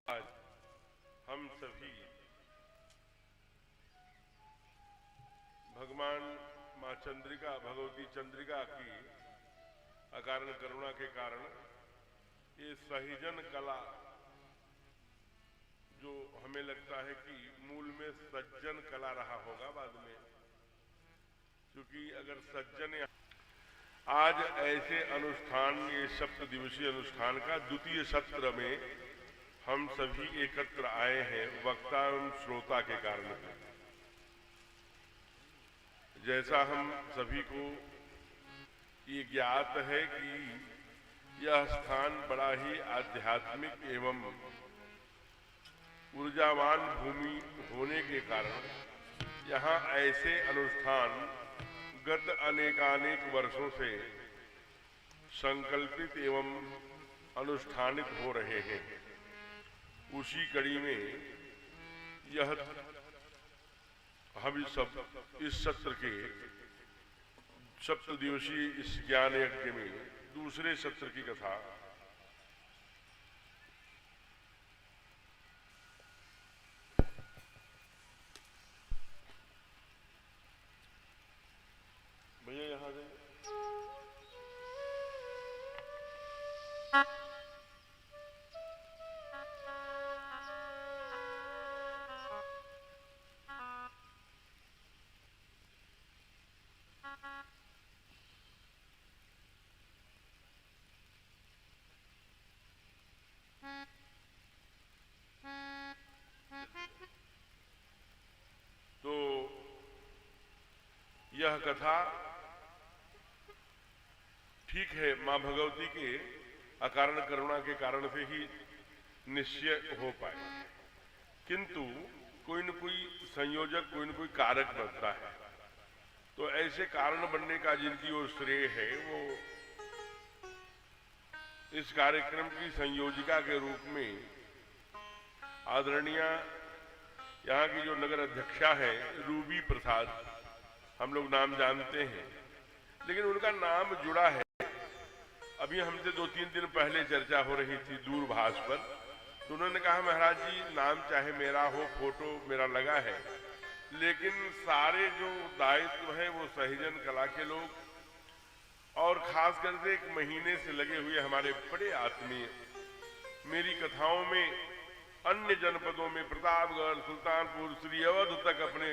आज हम सभी भगवान माँ चंद्रिका भगवती चंद्रिका की अकारण करुणा के कारण ये सहिजन कला, जो हमें लगता है कि मूल में सज्जन कला रहा होगा बाद में, क्योंकि अगर सज्जन आज ऐसे अनुष्ठान, ये सप्त दिवसीय अनुष्ठान का द्वितीय सत्र में हम सभी एकत्र आए हैं वक्ता एवं श्रोता के कारण। जैसा हम सभी को ये ज्ञात है कि यह स्थान बड़ा ही आध्यात्मिक एवं ऊर्जावान भूमि होने के कारण यहाँ ऐसे अनुष्ठान गत अनेकानेक वर्षों से संकल्पित एवं अनुष्ठानित हो रहे हैं। उसी कड़ी में यह हम इस सत्र के सप्त दिवसीय इस ज्ञान यज्ञ में दूसरे सत्र की कथा भैया यहाँ से तो यह कथा ठीक है मां भगवती के अकारण करुणा के कारण से ही निश्चय हो पाए, किंतु कोई न कोई संयोजक, कोई न कोई कारक बनता है। तो ऐसे कारण बनने का जिनकी ओर श्रेय है, वो इस कार्यक्रम की संयोजिका के रूप में आदरणीय यहाँ की जो नगर अध्यक्षा है रूबी प्रसाद, हम लोग नाम जानते हैं, लेकिन उनका नाम जुड़ा है। अभी हमसे 2-3 दिन पहले चर्चा हो रही थी दूरभाष पर, तो उन्होंने कहा महाराज जी नाम चाहे मेरा हो, फोटो मेरा लगा है, लेकिन सारे जो दायित्व है वो सहिजन कला के लोग और खास करके 1 महीने से लगे हुए हमारे बड़े आत्मीय, मेरी कथाओं में अन्य जनपदों में प्रतापगढ़, सुल्तानपुर, श्री अवध तक अपने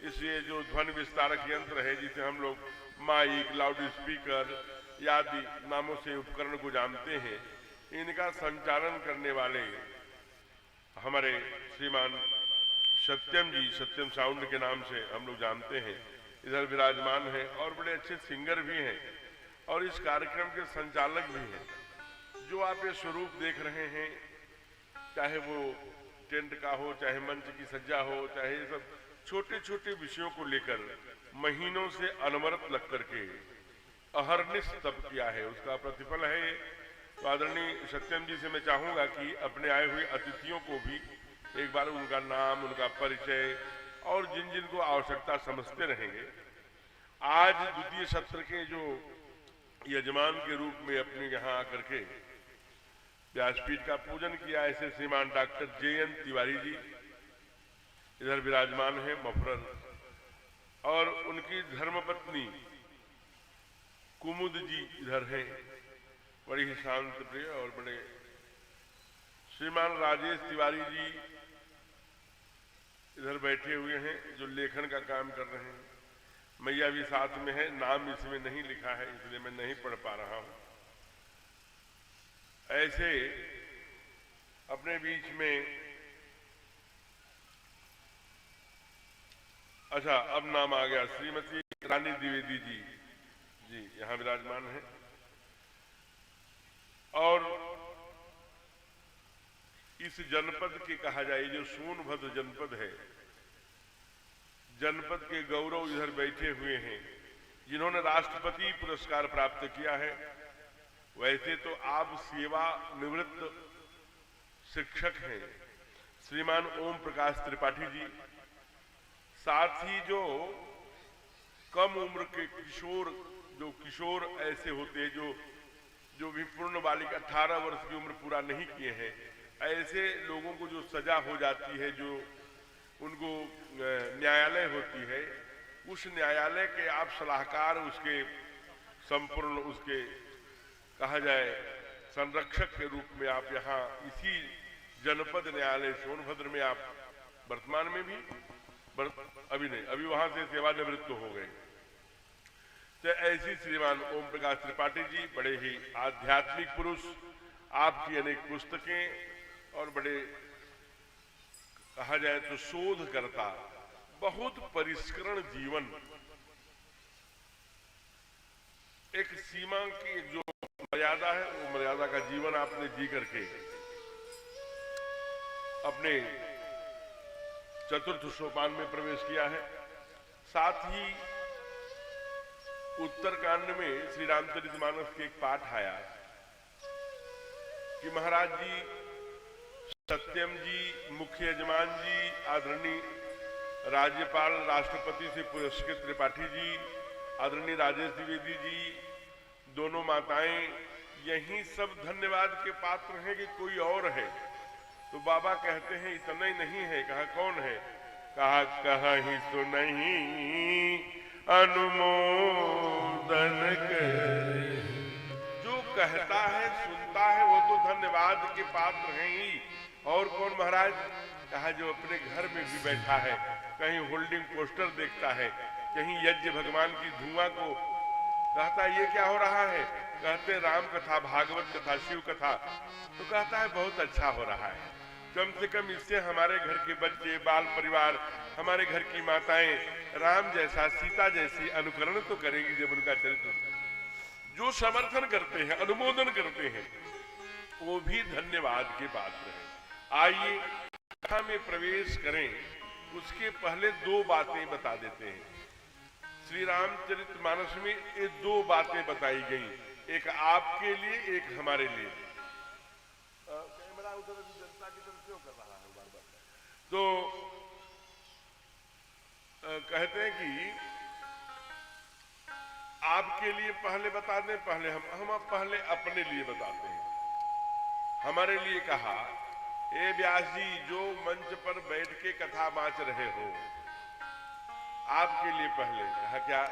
इस ये जो ध्वनि विस्तारक यंत्र है जिसे हम लोग माइक, लाउड स्पीकर आदि नामों से उपकरण को जानते हैं, इनका संचालन करने वाले हमारे श्रीमान सत्यम जी, सत्यम साउंड के नाम से हम लोग जानते हैं, इधर विराजमान हैं और बड़े अच्छे सिंगर भी हैं और इस कार्यक्रम के संचालक भी हैं। जो आप ये स्वरूप देख रहे हैं, चाहे वो टेंट का हो, चाहे मंच की सज्जा हो, चाहे ये सब छोटे छोटे विषयों को लेकर महीनों से अनवरत लग करके अहर्निश तप किया है, उसका प्रतिफल है ये। तो आदरणीय सत्यम जी से मैं चाहूंगा कि अपने आए हुए अतिथियों को भी एक बार उनका नाम, उनका परिचय और जिन जिन को आवश्यकता समझते रहेंगे, आज द्वितीय सत्र के जो यजमान के रूप में अपने यहाँ आकर के व्यासपीठ का पूजन किया, ऐसे श्रीमान डॉक्टर JN तिवारी जी इधर विराजमान है मफरल, और उनकी धर्मपत्नी कुमुद जी इधर हैं, बड़ी ही शांत प्रिय और बड़े। श्रीमान राजेश तिवारी जी इधर बैठे हुए हैं जो लेखन का काम कर रहे हैं, मैया भी साथ में है, नाम इसमें नहीं लिखा है इसलिए मैं नहीं पढ़ पा रहा हूं। ऐसे अपने बीच में, अच्छा अब नाम आ गया, श्रीमती रानी द्विवेदी जी यहाँ विराजमान है। और इस जनपद के कहा जाए जो सोनभद्र जनपद है, जनपद के गौरव इधर बैठे हुए हैं जिन्होंने राष्ट्रपति पुरस्कार प्राप्त किया है। वैसे तो आप सेवा निवृत्त शिक्षक हैं श्रीमान ओम प्रकाश त्रिपाठी जी, साथ ही जो कम उम्र के किशोर ऐसे होते हैं जो भी पूर्ण बालिका 18 वर्ष की उम्र पूरा नहीं किए हैं, ऐसे लोगों को जो सजा हो जाती है, जो उनको न्यायालय होती है, उस न्यायालय के आप सलाहकार, उसके संपूर्ण, उसके कहा जाए संरक्षक के रूप में आप यहाँ इसी जनपद न्यायालय सोनभद्र में आप वर्तमान में भी अभी नहीं, अभी वहां से सेवानिवृत्त हो गए। तो ऐसी श्रीमान ओम प्रकाश त्रिपाठी जी बड़े ही आध्यात्मिक पुरुष, आपकी अनेक पुस्तकें और बड़े कहा जाए तो शोधकर्ता, बहुत परिष्करण जीवन, एक सीमा की जो मर्यादा है वो मर्यादा का जीवन आपने जी करके अपने चतुर्थ सोपान में प्रवेश किया है। साथ ही उत्तरकांड में श्री रामचरितमानस के एक पाठ आया कि महाराज जी, सत्यम जी, मुख्य यजमान जी, आदरणीय राज्यपाल राष्ट्रपति से पुरस्कृत त्रिपाठी जी, आदरणीय राजेश द्विवेदी जी, दोनों माताएं, यही सब धन्यवाद के पात्र हैं कि कोई और है? तो बाबा कहते हैं इतना ही नहीं है। कहा कौन है? कहा कहीं सुनहीं अनुमोदन कर। जो कहता है सुनता है वो तो धन्यवाद के पात्र हैं ही, और कौन महाराज? कहा जो अपने घर में भी बैठा है, कहीं होल्डिंग पोस्टर देखता है, कहीं यज्ञ भगवान की धुआं को कहता ये क्या हो रहा है, कहते राम कथा, भागवत कथा, शिव कथा, तो कहता है बहुत अच्छा हो रहा है। कम से कम इससे हमारे घर के बच्चे, बाल परिवार, हमारे घर की माताएं राम जैसा, सीता जैसी अनुकरण तो करेंगी जब उनका चरित्र। जो समर्थन करते हैं, अनुमोदन करते हैं, वो भी धन्यवाद के पात्र हैं। आइए कथा में प्रवेश करें, उसके पहले दो बातें बता देते हैं। श्री रामचरितमानस में ये दो बातें बताई गई, एक आपके लिए, एक हमारे लिए। कैमरा उधर जनता की तरफ क्यों कर रहा है बार बार? तो कहते हैं कि आपके लिए पहले बता दें, पहले हम पहले अपने लिए बताते हैं। हमारे लिए कहा, ए व्यास जी, जो मंच पर बैठ के कथा बाँच रहे हो, आपके लिए पहले कहा क्या?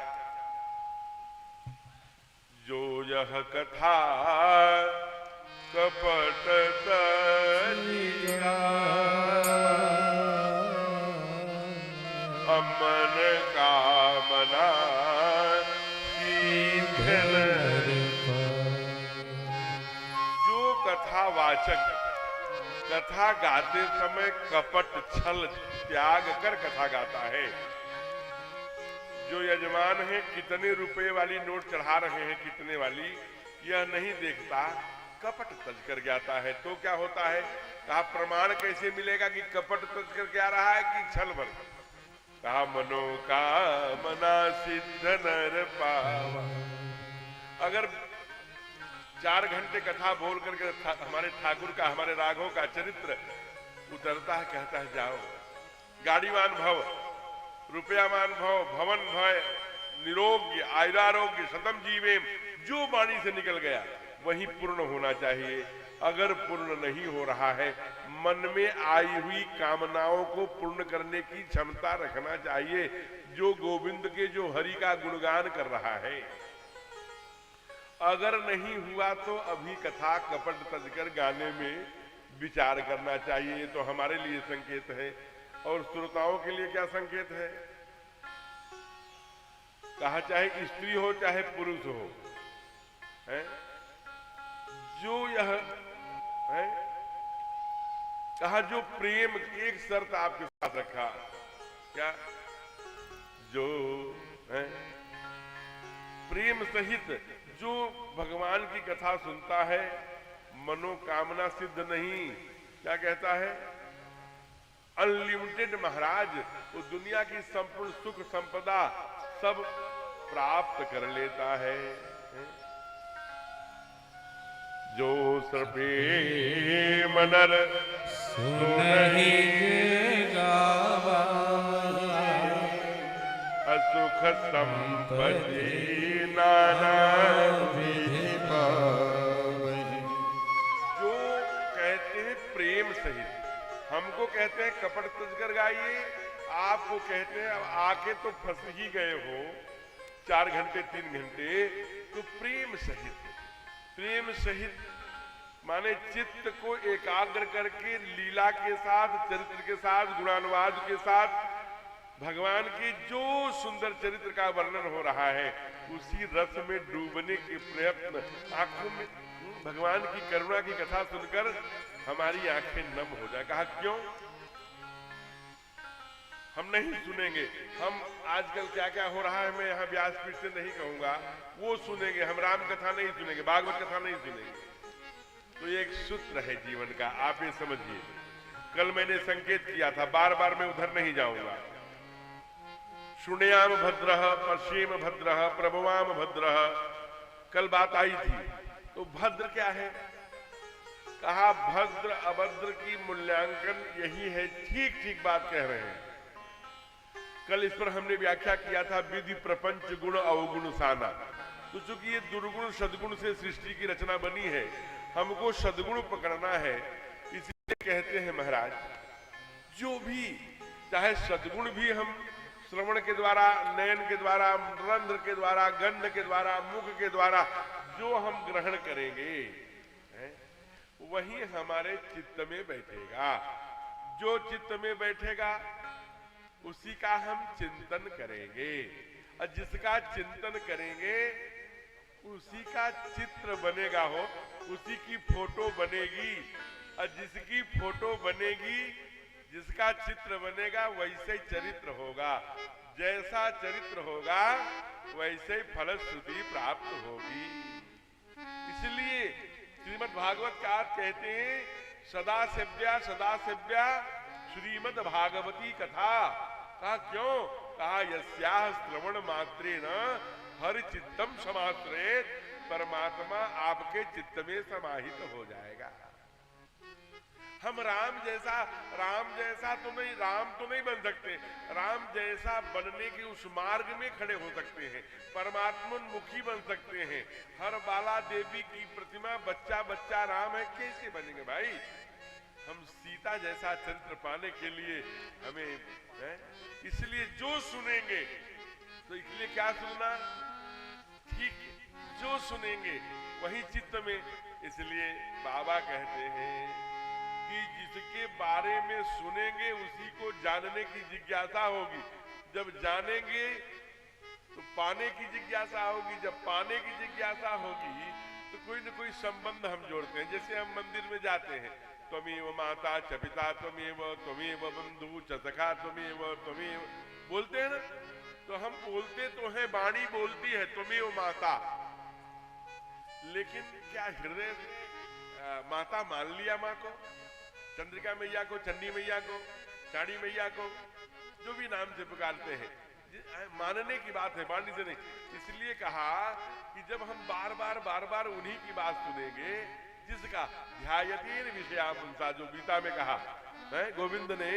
जो यह कथा कपट तनिका, अमन कामना जो कथावाचक कथा गाते समय कपट छल त्याग कर कथा गाता है, जो यजमान है कितने रुपए वाली नोट चढ़ा रहे हैं, कितने वाली, यह नहीं देखता, कपट तज कर जाता है, तो क्या होता है? कहा प्रमाण कैसे मिलेगा कि कपट तज करके आ रहा है कि छल भर? कहा मनोकामना सिद्ध नर पावा। अगर 4 घंटे कथा बोल करके हमारे ठाकुर का, हमारे राघव का चरित्र उतरता है, कहता है जाओ गाड़ीवान भव, रुपयामान भव, भवन भय, निरोग्य आयुरारोग्य सतम जीवेम, जो वाणी से निकल गया वही पूर्ण होना चाहिए। अगर पूर्ण नहीं हो रहा है, मन में आई हुई कामनाओं को पूर्ण करने की क्षमता रखना चाहिए, जो गोविंद के, जो हरि का गुणगान कर रहा है। अगर नहीं हुआ तो अभी कथा कपट तजकर गाने में विचार करना चाहिए। ये तो हमारे लिए संकेत है, और श्रोताओं के लिए क्या संकेत है? कहा चाहे स्त्री हो चाहे पुरुष हो, है? जो यह है, कहा जो प्रेम, एक शर्त आपके साथ रखा, क्या? जो है प्रेम सहित जो भगवान की कथा सुनता है, मनोकामना सिद्ध नहीं, क्या कहता है? अनलिमिटेड महाराज, वो दुनिया की संपूर्ण सुख संपदा सब प्राप्त कर लेता है। जो सर्वे मनर सुनहि गावा, असुख संपत्ति नाना विधि पावहि। जो कहते हैं प्रेम हमको कहते हैं कपट तज कर गाइए, आपको कहते हैं अब आके तो फंस ही गए हो 4 घंटे 3 घंटे, तो प्रेम सहित माने चित्त को एकाग्र करके लीला के साथ, चरित्र के साथ, गुणानुवाद के साथ भगवान के जो सुंदर चरित्र का वर्णन हो रहा है उसी रस में डूबने के प्रयत्न, आंखों में भगवान की करुणा की कथा सुनकर हमारी आंखें नम हो जाए। कहा क्यों? हम नहीं सुनेंगे, हम आजकल क्या क्या हो रहा है मैं यहाँ व्यासपीठ से नहीं कहूंगा, वो सुनेंगे, हम राम कथा नहीं सुनेंगे, भागवत कथा नहीं सुनेंगे। तो ये एक सूत्र है जीवन का, आप ये समझिए। कल मैंने संकेत किया था, बार बार मैं उधर नहीं जाऊंगा। शुण्याम भद्रः पश्येम भद्रः प्रभवाम भद्रः, कल बात आई थी। तो भद्र क्या है? कहा भद्र अभद्र की मूल्यांकन यही है। ठीक ठीक बात कह रहे हैं। कल इस पर हमने व्याख्या किया था, विधि प्रपंच गुण अवगुण साना। तो चूंकि ये दुर्गुण सदगुण से सृष्टि की रचना बनी है, हमको सदगुण पकड़ना है। इसलिए कहते हैं महाराज, जो भी चाहे सदगुण भी हम श्रवण के द्वारा, नयन के द्वारा, रंध्र के द्वारा, गंध के द्वारा, मुख के द्वारा जो हम ग्रहण करेंगे वही हमारे चित्त में बैठेगा। जो चित्त में बैठेगा उसी का हम चिंतन करेंगे, और जिसका चिंतन करेंगे उसी का चित्र बनेगा, हो उसी की फोटो बनेगी, और जिसकी फोटो बनेगी, जिसका चित्र बनेगा वैसे चरित्र होगा। जैसा चरित्र होगा वैसे फलश्रुति प्राप्त होगी। इसलिए श्रीमद् भागवत का कहते हैं, सदा सेव्या श्रीमद् भागवती कथा। कहा क्यों? कहा यस्याः श्रवण मात्रेण हर चित्तम समाश्रयेत्, परमात्मा आपके चित्त में समाहित हो जाएगा। हम राम जैसा तो नहीं, राम तो नहीं बन सकते, राम जैसा बनने के उस मार्ग में खड़े हो सकते हैं, परमात्मोन्मुखी बन सकते हैं। हर बाला देवी की प्रतिमा बच्चा बच्चा राम है, कैसे बनेंगे भाई? हम सीता जैसा चरित्र पाने के लिए हमें है? इसलिए जो सुनेंगे, तो इसलिए क्या सुनना? ठीक, जो सुनेंगे वही चित्त में। इसलिए बाबा कहते हैं कि जिसके बारे में सुनेंगे उसी को जानने की जिज्ञासा होगी। जब जानेंगे तो पाने की जिज्ञासा होगी, जब पाने की जिज्ञासा होगी तो कोई न कोई संबंध हम जोड़ते हैं। जैसे हम मंदिर में जाते हैं, त्वमेव माता च पिता त्वमेव बंधु च सखा त्वमेव बोलते हैं ना। तो हम बोलते तो हैं, वाणी बोलती है त्वमेव माता, लेकिन क्या हृदय से माता मान लिया माँ को, चंद्रिका मैया को, चंडी मैया को, चाड़ी मैया को, जो भी नाम से पुकारते हैं, मानने की बात है, वाणी से नहीं। इसलिए कहा कि जब हम बार बार उन्हीं की बात सुनेंगे, जिसका ध्यायतेन विषयापुंसा, जो गीता में कहा है, गोविंद ने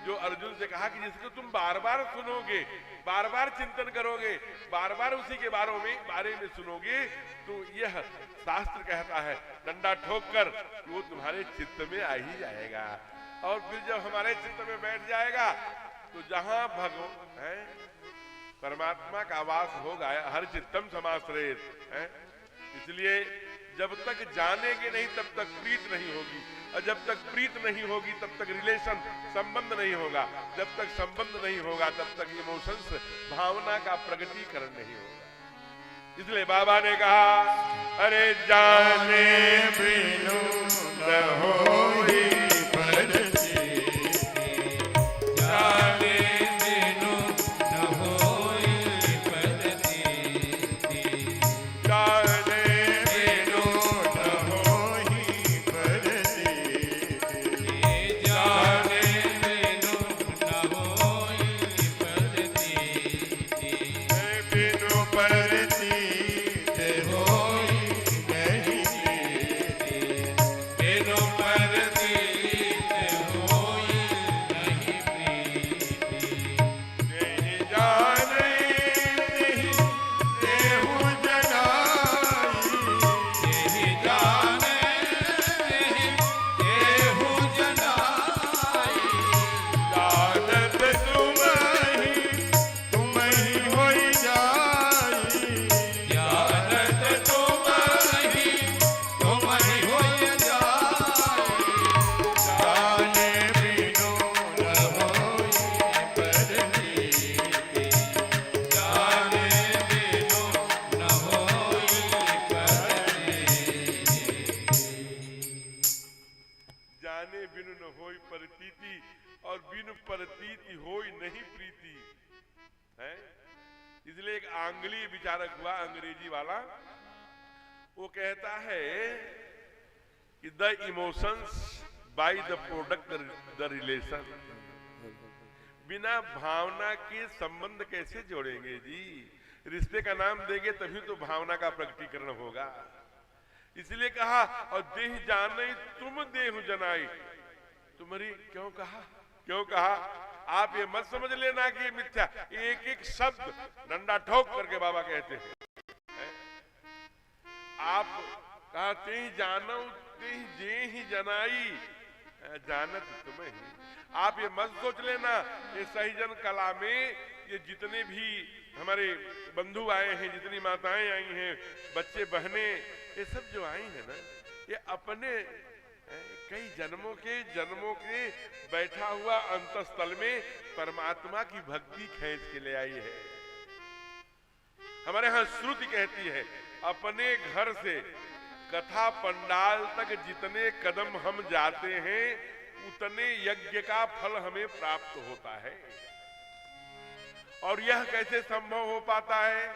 जो अर्जुन से कहा कि जिसको तुम बार बार सुनोगे, बार बार चिंतन करोगे, बार बार उसी के बारे में सुनोगे, तो यह शास्त्र कहता है डंडा ठोक कर वो तुम्हारे चित्त में आ ही जाएगा। और फिर जब हमारे चित्त में बैठ जाएगा तो जहां भगवान है, परमात्मा का वास होगा, हर चित्तम समाश्रयेत् है। इसलिए जब तक जानेंगे नहीं तब तक प्रीत नहीं होगी, और जब तक प्रीत नहीं होगी तब तक रिलेशन, संबंध नहीं होगा, जब तक संबंध नहीं होगा तब तक इमोशंस, भावना का प्रगटीकरण नहीं होगा। इसलिए बाबा ने कहा, अरे जाने बिनु न होई परती, जाने बिनु न होई परती, जाने बिनु न होई परती, जाने बिनु न होई परती, बिनु परती होई नहीं, बिनु परती होई प्रतीति और बिन प्रतीति होई नहीं प्रीति है। इसलिए एक आंग्लीय विचारक हुआ अंग्रेजी वाला, वो कहता है कि the emotions by the product the relation. बिना भावना के संबंध कैसे जोड़ेंगे जी? रिश्ते का नाम देंगे तभी तो भावना का प्रकटीकरण होगा। इसलिए कहा और देह जाने तुम देहु जनाई। तुम्हारी क्यों कहा? क्यों कहा? आप ये मत समझ लेना कि ये मिथ्या, एक एक शब्द डंडा ठोक करके बाबा कहते हैं। आप कहा ते जानो ते जे ही जनाई, जानत तुम्हें ही। आप ये मत सोच लेना ये सहीजन कला में ये जितने भी हमारे बंधु आए हैं, जितनी माताएं आई हैं, बच्चे बहने, ये सब जो आई हैं ना, ये अपने कई जन्मों के बैठा हुआ अंतस्थल में परमात्मा की भक्ति खींच के ले आई है। हमारे यहाँ श्रुति कहती है अपने घर से कथा पंडाल तक जितने कदम हम जाते हैं उतने यज्ञ का फल हमें प्राप्त होता है। और यह कैसे संभव हो पाता है?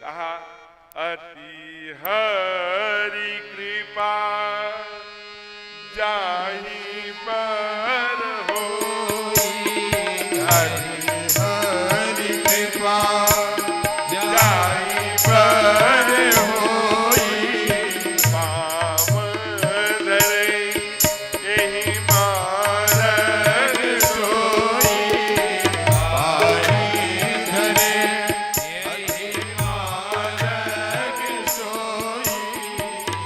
कहा अति हरि कृपा जाहि पर होई, हरि हरि कृपा जाहि पर होई, पावन धरे एहि मारग सोई, पाई धरे एहि मारग सोई,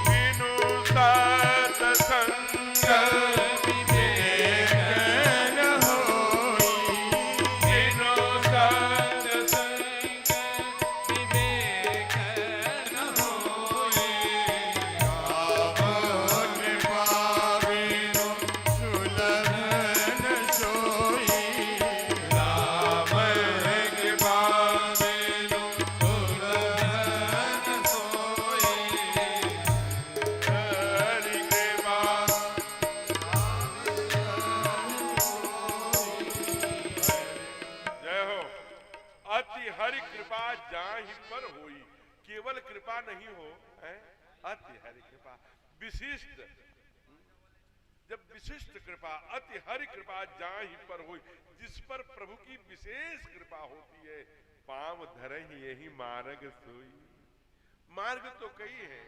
बिनु सत्संग विवेक न होई, बिनु सत्संग विवेक न होई, राम कृपा बिनु सुलभ न सोई, राम कृपा बिनु सुलभ न सोई, हरि कृपा। जय हो। अति हरि कृपा जाहि पर होई। केवल कृपा नहीं हो, है? अति हरि कृपा विशिष्ट। जब विशिष्ट कृपा अति हरि कृपा जाहि पर होई, जिस पर प्रभु की विशेष कृपा होती है, पांव धरहि यही मार्ग सोई। मार्ग तो कई है,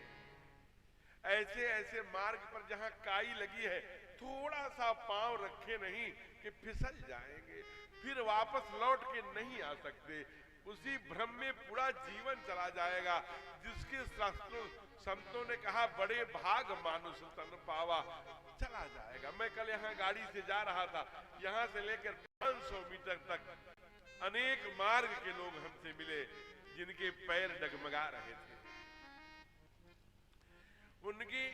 ऐसे ऐसे मार्ग पर जहां काई लगी है थोड़ा सा पांव रखे नहीं कि फिसल जाएंगे, फिर वापस लौट के नहीं आ सकते। उसी भ्रम में पूरा जीवन चला जाएगा। जिसके शास्त्रों संतों ने कहा बड़े भाग मानुष तन पावा, चला जाएगा। मैं कल यहाँ गाड़ी से जा रहा था, यहाँ से लेकर 500 मीटर तक अनेक मार्ग के लोग हमसे मिले जिनके पैर डगमगा रहे थे। उनकी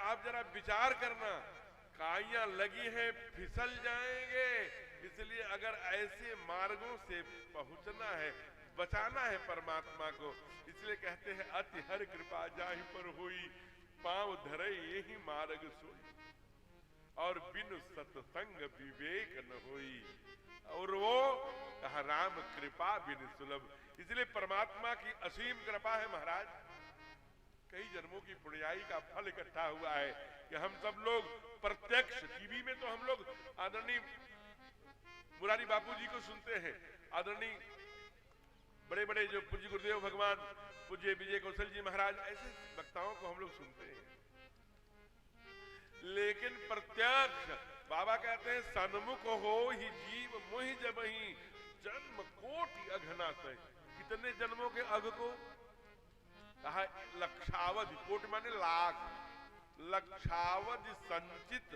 आप जरा विचार करना, काइयां लगी हैं, फिसल जाएंगे। इसलिए अगर ऐसे मार्गों से पहुंचना है, बचाना है परमात्मा को, इसलिए कहते हैं अति हरि कृपा जाहि पर होई, पांव धरे यही मार्ग सोई, और बिनु सत्संग विवेक न होई। और वो कहा राम कृपा बिनु सुलभ। इसलिए परमात्मा की असीम कृपा है महाराज। कई जन्मों की पुण्याई का फल इकट्ठा हुआ है कि हम सब लोग प्रत्यक्ष टीवी में तो हम लोग आदरणीय मुरारी बापू जी को सुनते हैं, आदरणीय बड़े बड़े जो पूज्य गुरुदेव भगवान पूज्य विजय कौशल जी महाराज, ऐसे वक्ताओं को हम लोग सुनते हैं। लेकिन प्रत्यक्ष बाबा कहते हैं सन्मुख हो ही जीव मोहि जबहि, जन्म कोटि अघनात। कितने जन्मों के अघ को कहा? लक्षावधि, कोटि माने लाख, लक्षावधि संचित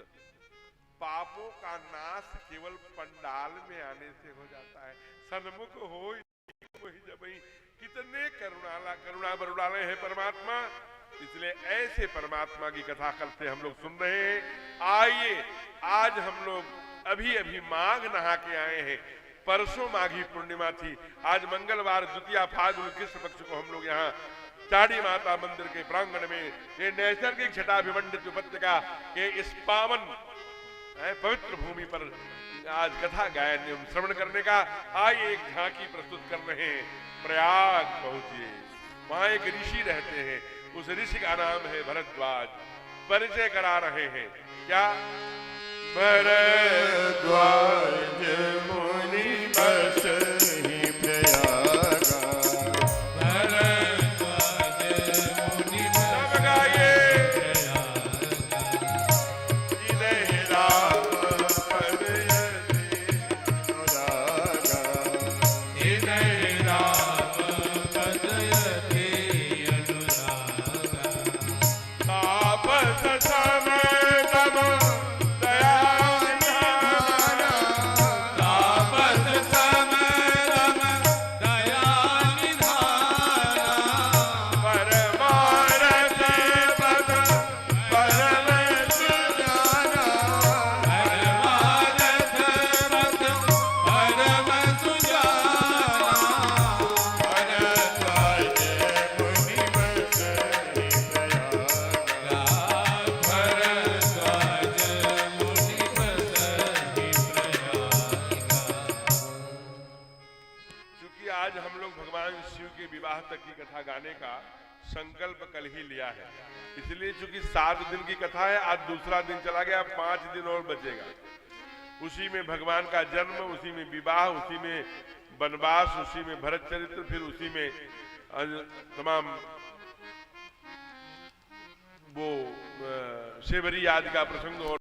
पापों का नाश केवल पंडाल में आने से हो जाता है। सन्मुख हो ही जबहि, कितने करुणा बरुणालय है परमात्मा। इसलिए ऐसे परमात्मा की कथा कल से हम लोग सुन रहे हैं। आइए, आज हम लोग अभी अभी माघ नहा के आए हैं। परसों माघी पूर्णिमा थी, आज मंगलवार द्वितीया फाल्गुन कृष्ण पक्ष को हम लोग यहाँ चाड़ी माता मंदिर के प्रांगण में ये नैसर्गिक छटाभिमंडित उपत्यका के इस पावन पवित्र भूमि पर आज कथा गायन एवं श्रवण करने का आइए एक झांकी प्रस्तुत कर रहे हैं। प्रयाग पहुंचिए, वहां एक ऋषि रहते हैं, उस ऋषि का नाम है भरद्वाज। परिचय करा रहे हैं क्या? भरद्वाज मुनि बसहि प्रयागा, भरद्वाज मुनि गाइए जिनहि राम पद यति अनुरागा, जिनहि राम पद यति अनुरागा, तापस समदम दया निधाना, तापस समदम दया निधाना, परमारथ पद परम सुजाना, परमारथ पद परम सुजाना, भरद्वाज मुनि बसहि प्रयागा, भरद्वाज मुनि बसहि प्रयागा। क्योंकि आज हम लोग भगवान शिव के विवाह तक की कथा गाने का संकल्प कल ही लिया है, इसलिए चूंकि 7 दिन की कथा है, आज दूसरा दिन चला गया, 5 दिन और बचेगा। उसी में भगवान का जन्म, उसी में विवाह, उसी में वनवास, उसी में भरत चरित्र, फिर उसी में तमाम वो शेवरी आदि का प्रसंग और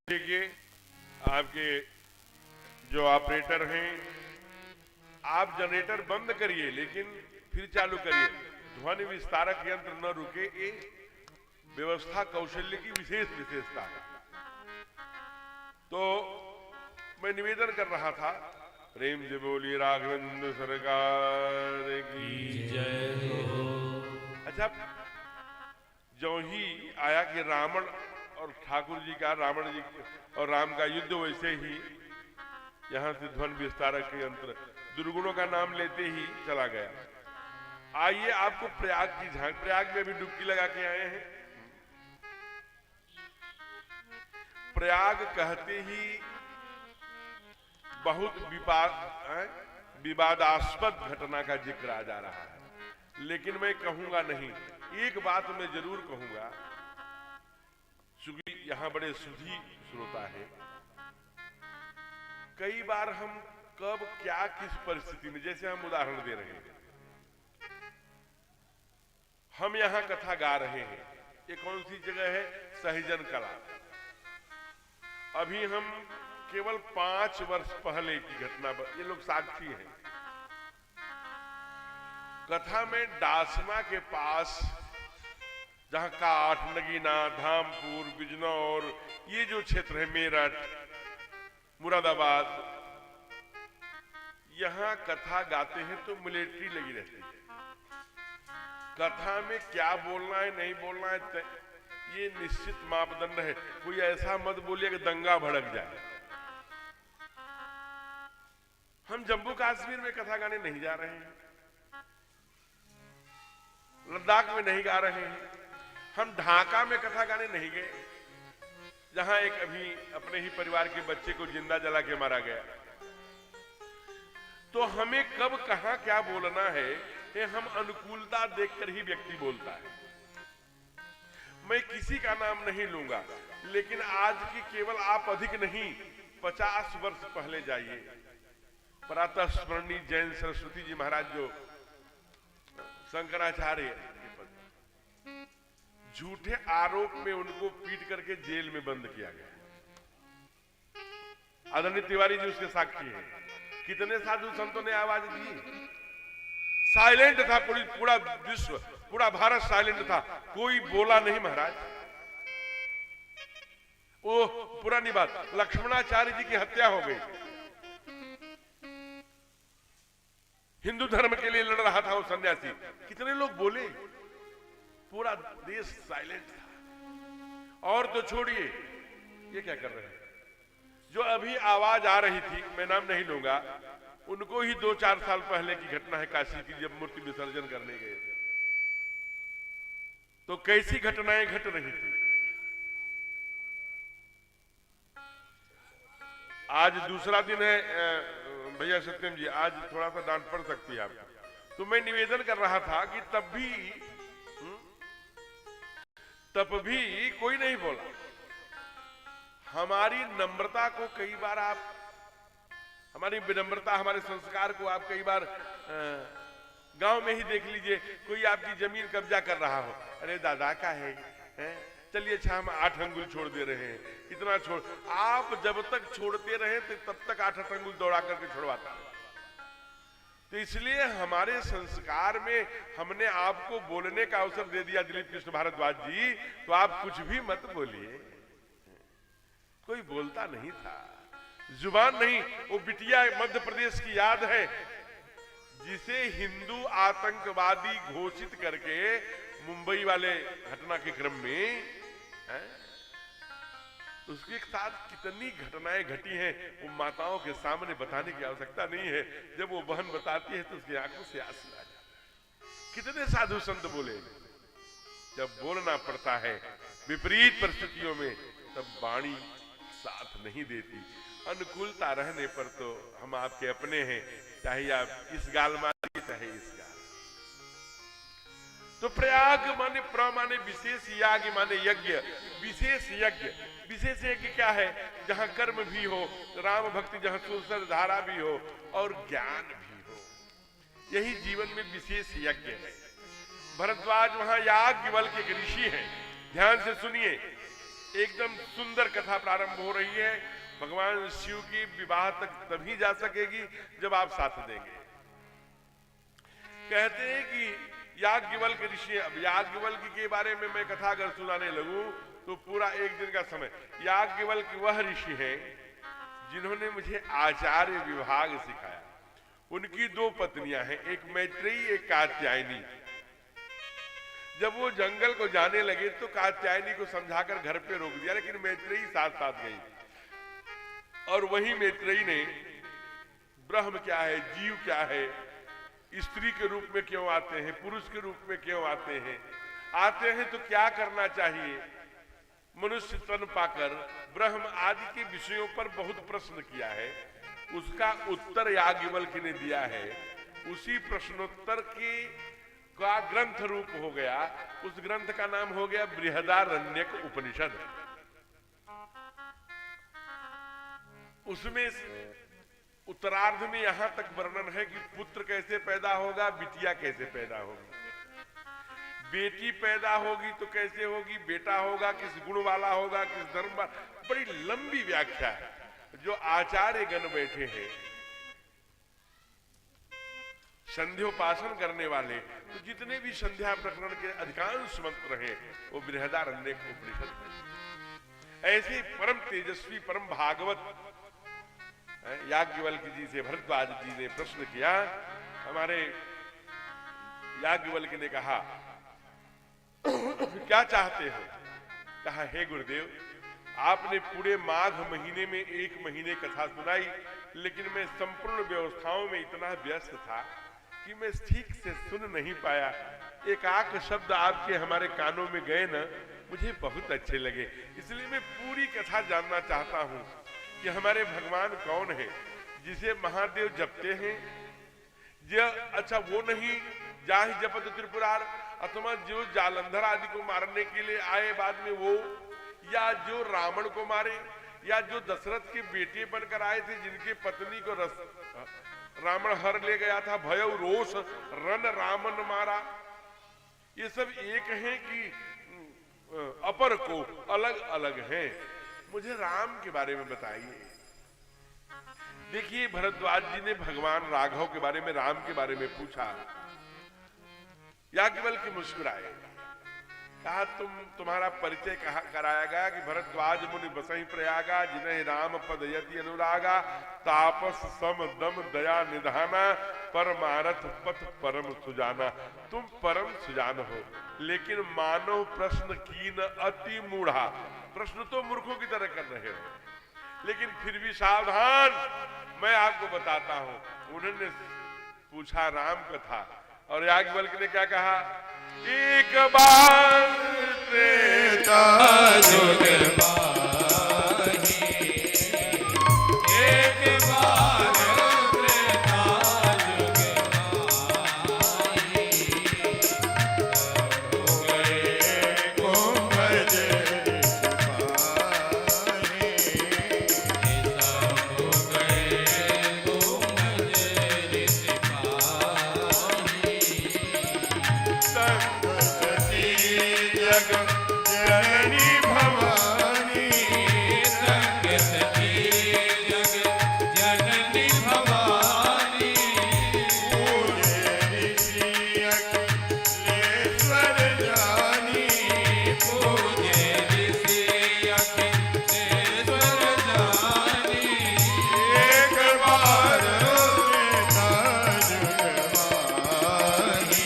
देखिए आपके जो ऑपरेटर हैं, आप जनरेटर बंद करिए लेकिन फिर चालू करिए। ध्वनि विस्तारक यंत्र न रुके, ये व्यवस्था कौशल्य की विशेष विशेषता है। तो मैं निवेदन कर रहा था, प्रेम से बोलिए राघवेंद्र सरकार की जय हो। अच्छा, जो ही आया कि रावण और ठाकुर जी का, रावण जी और राम का युद्ध, वैसे ही यहां से ध्वनि विस्तारक के यंत्र दुर्गुणों का नाम लेते ही चला गया। आइए आपको प्रयाग की झांक, प्रयाग में भी डुबकी लगा के आए हैं। प्रयाग कहते ही बहुत विवादास्पद घटना का जिक्र आ जा रहा है, लेकिन मैं कहूंगा नहीं। एक बात मैं जरूर कहूंगा, चूंकि यहां बड़े सुधी श्रोता है, कई बार हम कब क्या किस परिस्थिति में, जैसे हम उदाहरण दे रहे हैं, हम यहां कथा गा रहे हैं, ये कौन सी जगह है? सहजन कला। अभी हम केवल 5 वर्ष पहले की घटना, ये लोग साक्षी हैं। कथा में डासना के पास, जहां काठ, नगीना, धामपुर, बिजनौर, ये जो क्षेत्र है, मेरठ, मुरादाबाद, यहां कथा गाते हैं तो मिलिट्री लगी रहती है। कथा में क्या बोलना है, नहीं बोलना है, ये निश्चित मापदंड है। कोई ऐसा मत बोलिए कि दंगा भड़क जाए। हम जम्मू कश्मीर में कथा गाने नहीं जा रहे हैं, लद्दाख में नहीं गा रहे हैं, हम ढाका में कथा गाने नहीं गए, जहां एक अभी अपने ही परिवार के बच्चे को जिंदा जला के मारा गया। तो हमें कब कहां क्या बोलना है, ये हम अनुकूलता देखकर ही व्यक्ति बोलता है। मैं किसी का नाम नहीं लूंगा, लेकिन आज की केवल आप अधिक नहीं, 50 वर्ष पहले जाइए। प्रातः स्मरणीय जैन सरस्वती जी महाराज, जो शंकराचार्य, झूठे आरोप में उनको पीट करके जेल में बंद किया गया। आदरणीय तिवारी जी उसके साक्षी हैं। कितने साधु संतों ने आवाज दी, साइलेंट था, पूरा विश्व, पूरा भारत साइलेंट था, कोई बोला नहीं महाराज। ओह, पुरानी बात, लक्ष्मणाचार्य जी की हत्या हो गई। हिंदू धर्म के लिए लड़ रहा था वो सन्यासी, कितने लोग बोले, पूरा देश साइलेंट था। और तो छोड़िए, ये क्या कर रहे हैं, जो अभी आवाज आ रही थी, मैं नाम नहीं लूंगा, उनको ही 2-4 साल पहले की घटना है काशी की, जब मूर्ति विसर्जन करने गए थे, तो कैसी घटनाएं घट रही थी। आज दूसरा दिन है भैया सत्यम जी, आज थोड़ा सा डांट पड़ सकती है आपको, तो मैं निवेदन कर रहा था कि तब भी कोई नहीं बोला। हमारी नम्रता को कई बार आप, हमारी विनम्रता, हमारे संस्कार को आप कई बार गांव में ही देख लीजिए, कोई आपकी जमीन कब्जा कर रहा हो, अरे दादा का है, चलिए अच्छा हम 8 अंगुल छोड़ दे रहे हैं, इतना छोड़, आप जब तक छोड़ते रहे तो तब तक 8 अंगुल दौड़ा करके छोड़वाता है। तो इसलिए हमारे संस्कार में हमने आपको बोलने का अवसर दे दिया दिलीप कृष्ण भारद्वाज जी, तो आप कुछ भी मत बोलिए। कोई बोलता नहीं था, जुबान नहीं। वो बिटिया मध्य प्रदेश की याद है, जिसे हिंदू आतंकवादी घोषित करके मुंबई वाले घटना के क्रम में उसके साथ कितनी घटनाएं घटी हैं, वो माताओं के सामने बताने की आवश्यकता नहीं है। जब वो बहन बताती है तो उसकी आंखों से आंसू आ जाते हैं। कितने साधु संत बोले, जब बोलना पड़ता है विपरीत परिस्थितियों में, तब वाणी साथ नहीं देती। अनुकूलता रहने पर तो हम आपके अपने हैं, चाहे आप इस गाल मारिए चाहे इस गाल। तो प्रयाग माने प्र माने विशेष, याग माने यज्ञ, विशेष यज्ञ। विशेष यज्ञ क्या है, जहां कर्म भी हो, राम भक्ति, जहां सुसर धारा भी हो और ज्ञान भी हो, यही जीवन में विशेष यज्ञ है। भरद्वाज वहां याज्ञवल्क्य के एक ऋषि है, ध्यान से सुनिए, एकदम सुंदर कथा प्रारंभ हो रही है। भगवान शिव की विवाह तक तभी जा सकेगी जब आप साथ देंगे। कहते हैं कि याज्ञवल्क्य ऋषि, अब याज्ञवल्क्य के बारे में मैं कथा अगर सुनाने लगूं तो पूरा एक दिन का समय। याज्ञवल्क्य वह ऋषि है जिन्होंने मुझे आचार्य विभाग सिखाया। उनकी 2 पत्नियां हैं, एक मैत्रेयी एक कात्यायनी। जब वो जंगल को जाने लगे तो कात्यायनी को समझाकर घर पे रोक दिया, लेकिन मैत्रेयी साथ साथ गई। और वही मैत्रेयी ने ब्रह्म क्या है, जीव क्या है, स्त्री के रूप में क्यों आते हैं, पुरुष के रूप में क्यों आते हैं तो क्या करना चाहिए, मनुष्य तन पाकर ब्रह्म आदि के विषयों पर बहुत प्रश्न किया है। उसका उत्तर याज्ञवल्क्य ने दिया है। उसी प्रश्नोत्तर के का ग्रंथ रूप हो गया, उस ग्रंथ का नाम हो गया बृहदारण्यक उपनिषद। उसमें उत्तरार्ध में यहां तक वर्णन है कि पुत्र कैसे पैदा होगा, बिटिया कैसे पैदा होगी, बेटी पैदा होगी तो कैसे होगी, बेटा होगा किस गुण वाला होगा, किस धर्म वाला, बड़ी लंबी व्याख्या है। जो आचार्य गण बैठे हैं, संध्योपासन करने वाले, तो जितने भी संध्या प्रकरण के अधिकांश मंत्र हैं वो बृहदारण्यक उपनिषद है। ऐसे परम तेजस्वी परम भागवत याज्ञवल्क्य जी से भरद्वाज जी ने प्रश्न किया। हमारे याज्ञवल्क्य ने कहा क्या चाहते हो? कहा हे गुरुदेव, आपने पूरे माघ महीने में 1 महीने कथा सुनाई, लेकिन मैं संपूर्ण व्यवस्थाओं में इतना व्यस्त था कि मैं ठीक से सुन नहीं पाया। एक आक शब्द आपके हमारे कानों में गए ना, मुझे बहुत अच्छे लगे, इसलिए मैं पूरी कथा जानना चाहता हूं कि हमारे भगवान कौन है जिसे महादेव जपते हैं। अच्छा वो नहीं जाहि जपत त्रिपुरार, अथवा जो जालंधर आदि को मारने के लिए आए बाद में वो, या जो रावण को मारे, या जो दशरथ के बेटे बनकर आए थे जिनके पत्नी को रावण हर ले गया था, भयउ रोष रन रामन मारा। ये सब एक है कि अपर को अलग अलग हैं? मुझे राम के बारे में बताइए। देखिए भरद्वाज जी ने भगवान राघव के बारे में, राम के बारे में पूछा। याज्ञवल्क्य मुस्कुराए, कहा तुम्हारा परिचय कराया गया कि भरद्वाज मुनि बसई प्रयागा, जिन्हें राम पद यति अनुरागा, तापस सम दम दया निधाना, परमारथ पथ परम सुजाना। तुम परम सुजान हो, लेकिन मानव प्रश्न कीन अति मूढ़ा। प्रश्न तो मूर्खों की तरह कर रहे हो, लेकिन फिर भी सावधान, मैं आपको बताता हूं। उन्होंने पूछा राम कथा, और याज्ञवल्क्य ने क्या कहा? एक बार त्रेता युग माही, एक बार त्रेता युग माही, तब हो गए कुंभज सिपाही, तब हो गए कुंभज सिपाही। जग जननी भवानी, संगति जग जननी भवानी, पूजे ऋषि अखिलेश्वर जानी, पूजे ऋषि अखिलेश्वर जानी, एक बार त्रेता युग माही,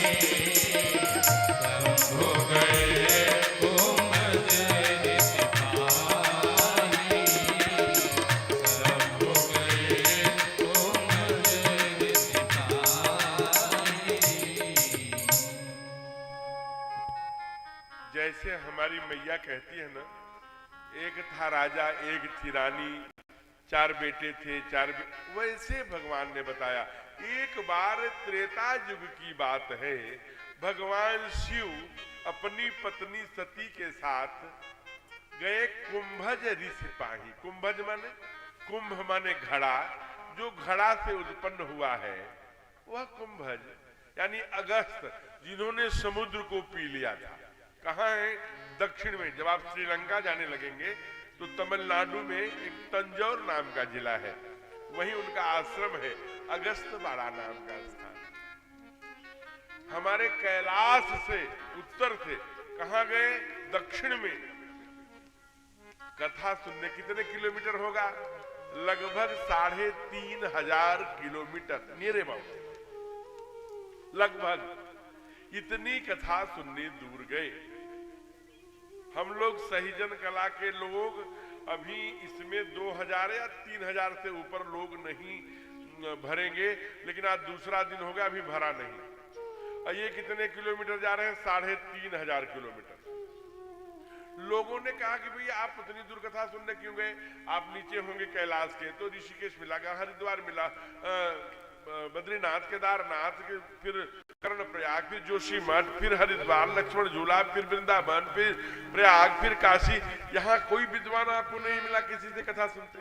तब हो गए कुंभज सिपाही, तब हो गए कुंभज सिपाही। जैसे हमारी मैया कहती है ना, एक था राजा, एक थी रानी, 4 बेटे थे, वैसे भगवान ने बताया। एक बार त्रेता युग की बात है, भगवान शिव अपनी पत्नी सती के साथ गए कुंभज ऋषि पाही। कुंभज माने, कुंभ माने घड़ा, जो घड़ा से उत्पन्न हुआ है वह कुंभज, यानी अगस्त, जिन्होंने समुद्र को पी लिया था। कहाँ है? दक्षिण में। जब आप श्रीलंका जाने लगेंगे तो तमिलनाडु में एक तंजौर नाम का जिला है, वहीं उनका आश्रम है, अगस्तवाड़ा नाम का स्थान। हमारे कैलाश से उत्तर से कहाँ गए? दक्षिण में। कथा सुनने कितने किलोमीटर होगा? लगभग 3500 किलोमीटर, नियर अबाउट, लगभग इतनी कथा सुनने दूर गए। हम लोग सहीजन कला के लोग अभी इसमें 2000 या 3000 से ऊपर लोग नहीं भरेंगे, लेकिन आज दूसरा दिन होगा, अभी भरा नहीं। और ये कितने किलोमीटर जा रहे हैं? 3500 किलोमीटर। लोगों ने कहा कि भैया आप उतनी दूर कथा सुनने क्यों गए? आप नीचे होंगे कैलाश के। तो ऋषिकेश मिला, हरिद्वार मिला, बद्रीनाथ, केदारनाथ, फिर कर्णप्रयाग, फिर जोशीमठ, फिर हरिद्वार, लक्ष्मण झूला, फिर वृंदावन, फिर प्रयाग, फिर काशी। यहाँ कोई विद्वान आपको नहीं मिला किसी से कथा सुनते?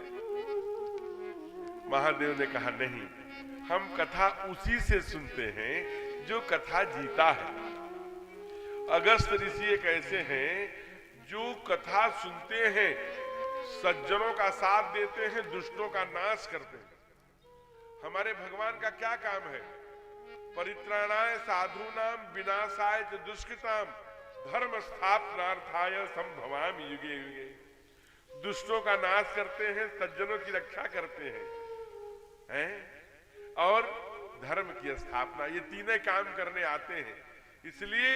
महादेव ने कहा नहीं, हम कथा उसी से सुनते हैं जो कथा जीता है। अगस्त ऋषि एक ऐसे हैं जो कथा सुनते हैं, सज्जनों का साथ देते हैं, दुष्टों का नाश करते हैं। हमारे भगवान का क्या काम है? परित्राणाय साधूनाम विनाशाय च दुष्कृताम धर्म स्थापनार्थाय संभवामि युगे युगे। दुष्टों का नाश करते हैं, सज्जनों की रक्षा करते हैं, और धर्म की स्थापना, ये तीनों काम करने आते हैं। इसलिए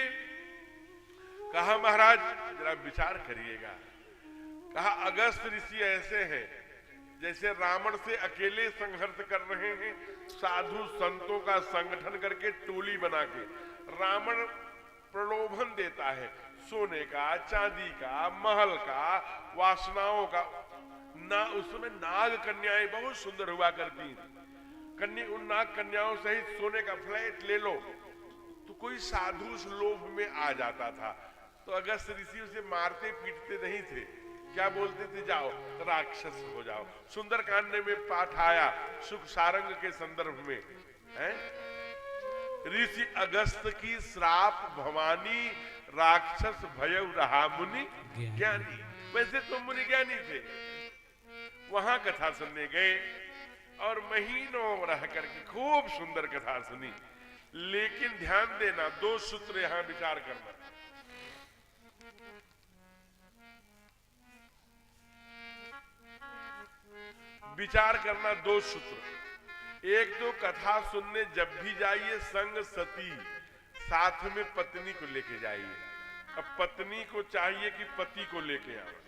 कहा महाराज जरा विचार करिएगा। कहा अगस्त ऋषि ऐसे हैं जैसे रावण से अकेले संघर्ष कर रहे हैं, साधु संतों का संगठन करके टोली बना के। रावण प्रलोभन देता है, सोने का, चांदी का, महल का, वासनाओं का। ना उसमें नाग कन्याएं बहुत सुंदर हुआ करती, उन नाग कन्याओं सहित सोने का फ्लैट ले लो। तो कोई साधु उस लोभ में आ जाता था, तो अगस्त ऋषि उसे मारते पीटते नहीं थे, क्या बोलते थे? जाओ राक्षस हो जाओ। सुंदरकांड में पाठ आया सुख सारंग के संदर्भ में, है ऋषि अगस्त की श्राप भवानी, राक्षस भयउ रहा मुनि ज्ञानी। वैसे तो मुनि ज्ञानी थे। वहां कथा सुनने गए और महीनों रह करके खूब सुंदर कथा सुनी। लेकिन ध्यान देना, 2 सूत्र यहां विचार करना। विचार करना दो सूत्र। एक तो कथा सुनने जब भी जाइए संग सती, साथ में पत्नी को लेके जाइए। अब पत्नी को चाहिए कि पति को लेके आओ,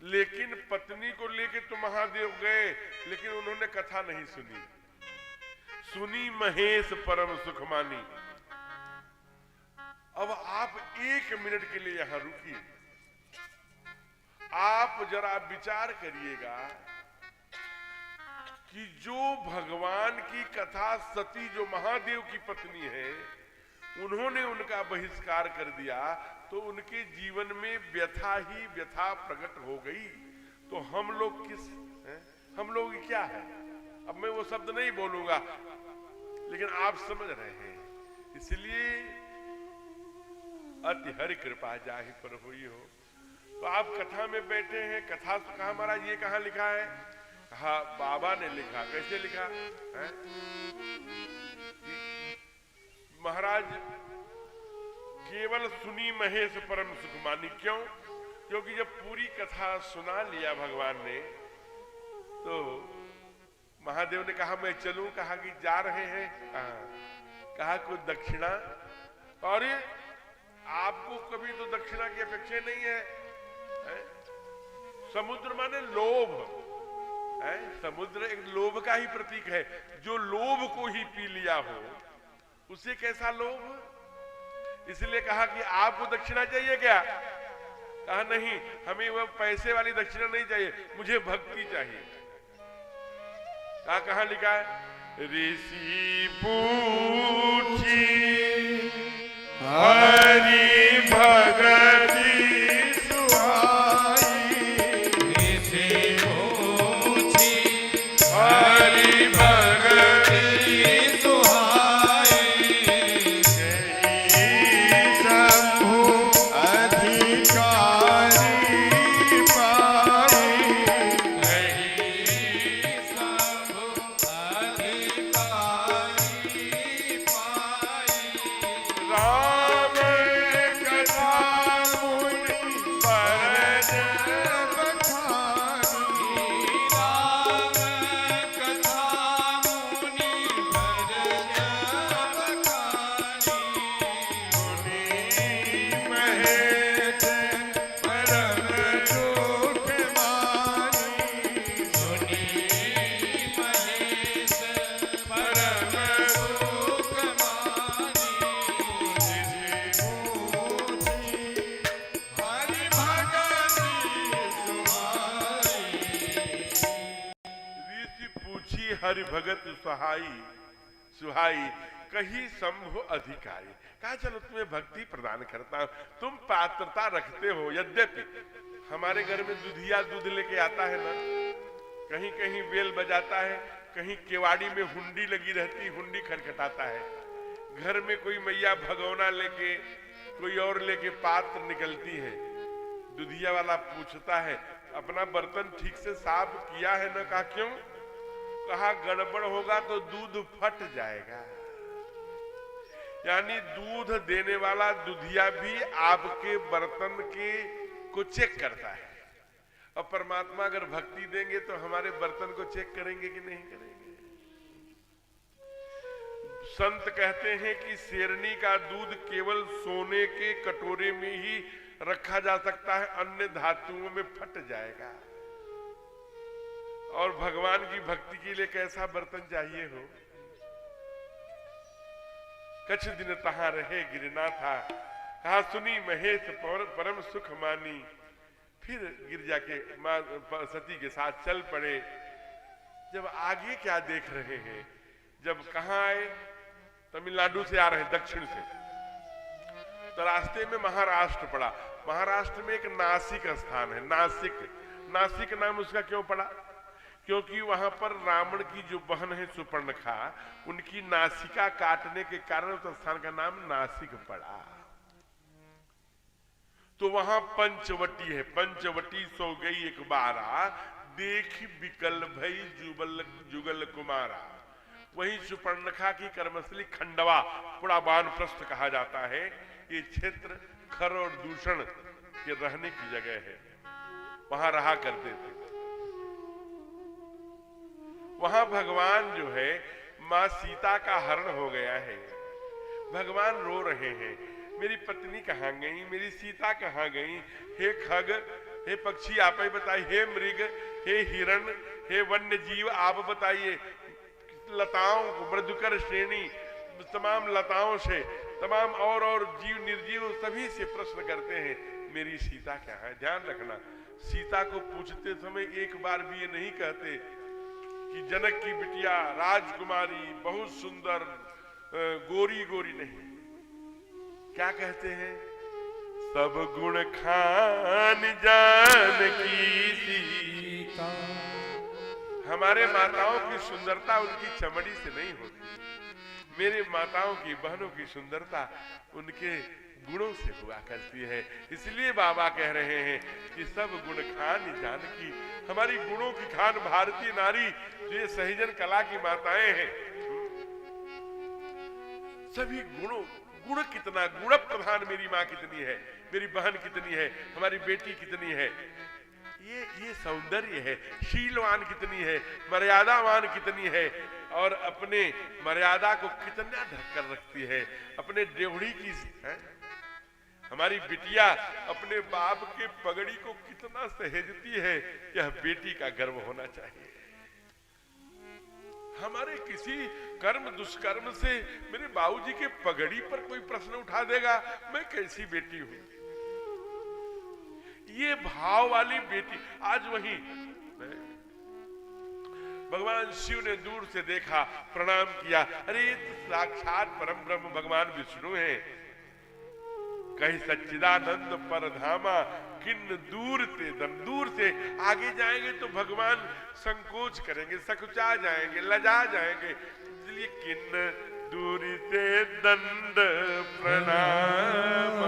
लेकिन पत्नी को लेके तो महादेव गए, लेकिन उन्होंने कथा नहीं सुनी। सुनी महेश परम सुख मानी। अब आप 1 मिनट के लिए यहां रुकिए, आप जरा विचार करिएगा कि जो भगवान की कथा सती, जो महादेव की पत्नी है, उन्होंने उनका बहिष्कार कर दिया तो उनके जीवन में व्यथा ही व्यथा प्रकट हो गई। तो हम लोग किस हैं? हम लोग क्या है? अब मैं वो शब्द नहीं बोलूंगा, लेकिन आप समझ रहे हैं। इसलिए अति हरि कृपा जाहि पर हुई हो। तो आप कथा में बैठे हैं, कथा कहा महाराज ये कहाँ लिखा है? कहा बाबा ने लिखा। कैसे लिखा है? महाराज केवल सुनी महेश परम सुख मानी। क्यों? क्योंकि जब पूरी कथा सुना लिया भगवान ने, तो महादेव ने कहा मैं चलूं। कहा कि जा रहे हैं। कहा कुछ दक्षिणा। और आपको कभी तो दक्षिणा की अपेक्षा नहीं है? समुद्र माने लोभ है। समुद्र एक लोभ का ही प्रतीक है। जो लोभ को ही पी लिया हो, उसे कैसा लोभ? इसलिए कहा कि आपको दक्षिणा चाहिए क्या? कहा नहीं, हमें वो पैसे वाली दक्षिणा नहीं चाहिए, मुझे भक्ति चाहिए। कहा लिखा है? ऋषि पूछी हरि भगति सुहाई। ऋषि पूछी हरि भगति सुहाई। शंभु अधिकारी पाई। राम कथा मुनि बरज बखानी। महेश परम सुख मानी। ऋषि पूछी हरि भगत सुहाई। कही शंभु अधिकारी। कहा चलो तुम्हें भक्ति प्रदान करता हूं, तुम पात्रता रखते हो। यद्यपि हमारे घर में दुधिया दूध लेके आता है ना, कहीं कहीं बेल बजाता है, कहीं केवाड़ी में हुंडी लगी रहती, हुंडी खटखटाता है। घर में कोई मैया भगोना लेके, कोई और लेके पात्र निकलती है। दुधिया वाला पूछता है अपना बर्तन ठीक से साफ किया है ना? कहा क्यों? कहा गड़बड़ होगा तो दूध फट जाएगा। यानी दूध देने वाला दुधिया भी आपके बर्तन के को चेक करता है। और परमात्मा अगर भक्ति देंगे तो हमारे बर्तन को चेक करेंगे कि नहीं करेंगे? संत कहते हैं कि शेरनी का दूध केवल सोने के कटोरे में ही रखा जा सकता है, अन्य धातुओं में फट जाएगा। और भगवान की भक्ति के लिए कैसा बर्तन चाहिए हो? कछ दिन तहां रहे गिरनाथा। कहा सुनी महेश परम सुख मानी। फिर गिरजा के मां सती के साथ चल पड़े। जब आगे क्या देख रहे हैं, जब कहां आए, तमिलनाडु से आ रहे हैं, दक्षिण से, तो रास्ते में महाराष्ट्र पड़ा। महाराष्ट्र में एक नासिक स्थान है, नासिक नाम उसका क्यों पड़ा? क्योंकि वहां पर रावण की जो बहन है सुपर्णखा, उनकी नासिका काटने के कारण उस स्थान का नाम नासिक पड़ा। तो वहां पंचवटी है। पंचवटी सो गई एक बारा, देख बिकल भई जुगल कुमारा। वही सुपर्णखा की कर्मस्थली खंडवा, पुरा वानप्रस्थ कहा जाता है। ये क्षेत्र खर और दूषण के रहने की जगह है। वहां रहा करते थे। वहां भगवान जो है मां सीता का हरण हो गया है। भगवान रो रहे हैं, मेरी पत्नी कहाँ गई, मेरी सीता कहाँ गई। हे खग, हे पक्षी आप ही बताइए, हे मृग, हे हिरण, हे वन्य जीव आप बताइए। लताओं मृदुकर श्रेणी तमाम लताओं से, तमाम और जीव निर्जीव सभी से प्रश्न करते हैं मेरी सीता क्या है। ध्यान रखना, सीता को पूछते समय एक बार भी ये नहीं कहते कि जनक की बिटिया राजकुमारी बहुत सुंदर गोरी गोरी, नहीं। क्या कहते हैं? सब गुण खान जानकी सीता। हमारे माताओं की सुंदरता उनकी चमड़ी से नहीं होती, मेरे माताओं की बहनों की सुंदरता उनके गुणों से हुआ करती है। इसलिए बाबा कह रहे हैं कि सब गुण खान जानकी। हमारी गुणों की खान भारतीय नारी जो ये सहजन कला की माताएं हैं, सभी गुणों, गुण कितना गुण प्रधान मेरी माँ कितनी है, मेरी बहन कितनी है, हमारी बेटी कितनी है, ये सौंदर्य है। शीलवान कितनी है, मर्यादावान कितनी है, और अपने मर्यादा को कितना ढककर रखती है, अपने डेवढ़ी की है? हमारी बिटिया अपने बाप के पगड़ी को कितना सहेजती है, यह बेटी का गर्व होना चाहिए। हमारे किसी कर्म दुष्कर्म से मेरे बाबूजी के पगड़ी पर कोई प्रश्न उठा देगा, मैं कैसी बेटी हूं। ये भाव वाली बेटी आज वही भगवान शिव ने दूर से देखा, प्रणाम किया, अरे साक्षात परम ब्रह्म भगवान विष्णु हैं। कहीं सच्चिदानंद परधामा किन दूर ते दम। दूर से आगे जाएंगे तो भगवान संकोच करेंगे, सकुचा जाएंगे, लजा जाएंगे। इसलिए किन दूरी से दंड प्रणाम,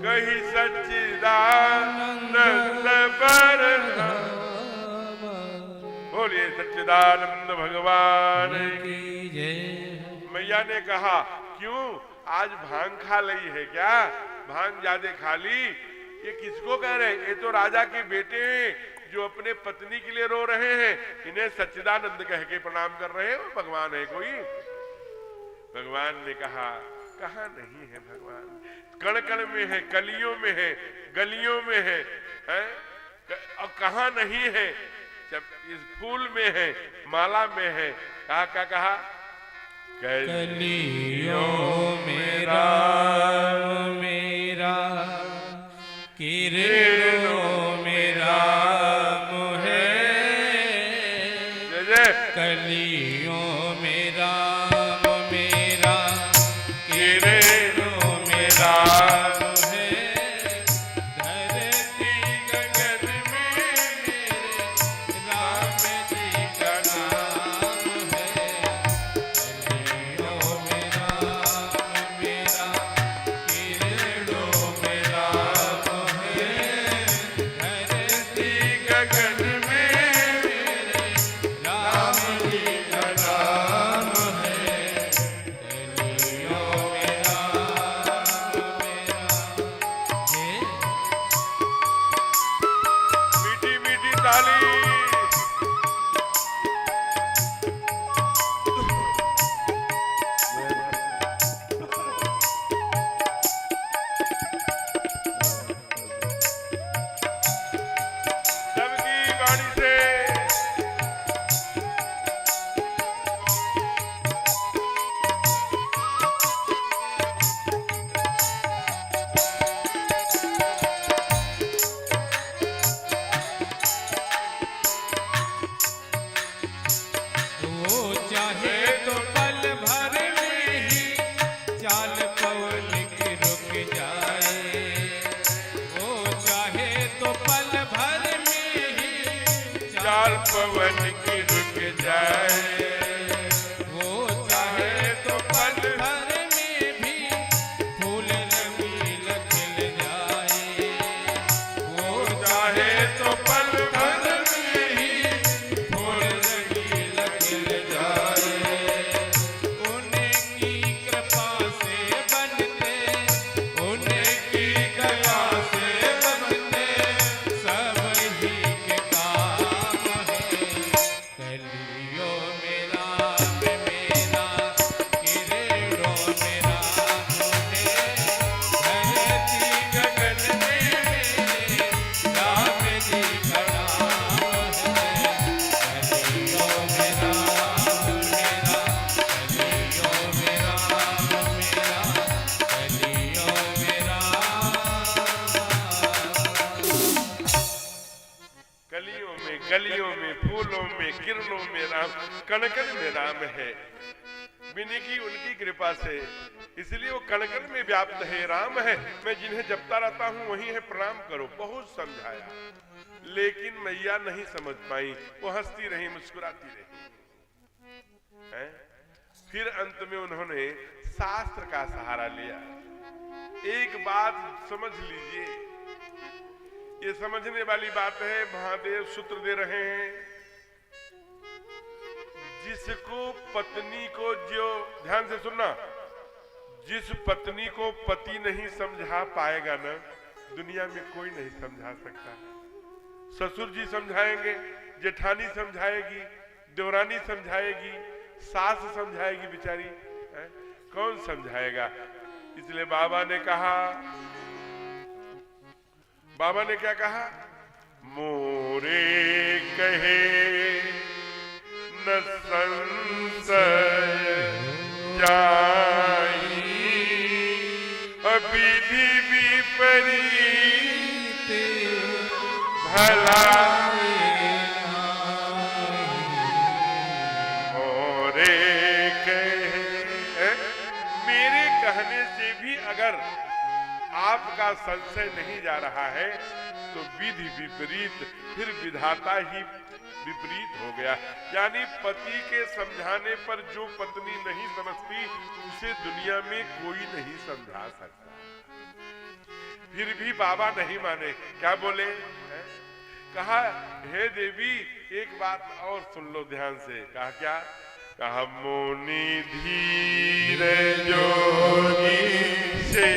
कहीं सच्चिदानंद परधामा। बोलिए सच्चिदानंद भगवान की जय। मैया ने कहा, क्यों आज भांग खा ली है क्या? भांग ज्यादा खा ली? ये किसको कह रहे हैं? ये तो राजा के बेटे हैं जो अपने पत्नी के लिए रो रहे हैं, इन्हें सच्चिदानंद कह के प्रणाम कर रहे हो। भगवान है कोई? भगवान ने कहा, कहा नहीं है भगवान, कण कण में है, कलियों में है, गलियों में है, और कहा नहीं है, जब इस फूल में है, माला में है। कहा क्या कहा? कलियों में राम मेरा, किरणों में राम है। जय जय। कलियों में राम मेरा, किरणों में राम है। धरती गगन में मेरे राम जी का नाम है। कलियों में राम मेरा, किरणों में राम है। धरती गगन में मेरे राम जी का नाम है। कलियों में राम मेरा है। मीठी मीठी ताली। सबकी वाणी से वो चाहे तो पल भर में ही चाल पवन की रुक जाए। वो चाहे तो पल भर में ही चाल पवन की रुक जाए। वो चाहे तो पल भर में भी फूल रंगील खिल जाए। वो चाहे तो पल भर में ही फूल रंगील खिल जाए। उनकी कृपा से बनते, उनकी कृपा से बनते सब कण-कण में राम है। बिनी की उनकी कृपा से इसलिए वो कण-कण में व्याप्त है, राम है। मैं जिन्हें जपता रहता हूं वही है, प्रणाम करो। बहुत समझाया लेकिन मैया नहीं समझ पाई, वो हंसती रही, मुस्कुराती रही है? फिर अंत में उन्होंने शास्त्र का सहारा लिया। एक बात समझ लीजिए, ये समझने वाली बात है। महादेव सूत्र दे रहे हैं, जिसको पत्नी को, जो ध्यान से सुनना, जिस पत्नी को पति नहीं समझा पाएगा ना, दुनिया में कोई नहीं समझा सकता। ससुर जी समझाएंगे, जेठानी समझाएगी, देवरानी समझाएगी, सास समझाएगी, बेचारी कौन समझाएगा? इसलिए बाबा ने कहा, बाबा ने क्या कहा? मोरे कहे न संशय जाई, विधि विपरीत भला मोरे कहे। मेरे कहने से भी अगर आपका संशय नहीं जा रहा है तो विधि विपरीत, फिर विधाता ही विपरीत हो गया। यानी पति के समझाने पर जो पत्नी नहीं समझती उसे दुनिया में कोई नहीं समझा सकता। फिर भी बाबा नहीं माने, क्या बोले? कहा, हे देवी एक बात और सुन लो ध्यान से। कहा क्या? कहा, मोनी धीर जोगी से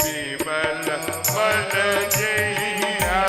विमल मन जइया,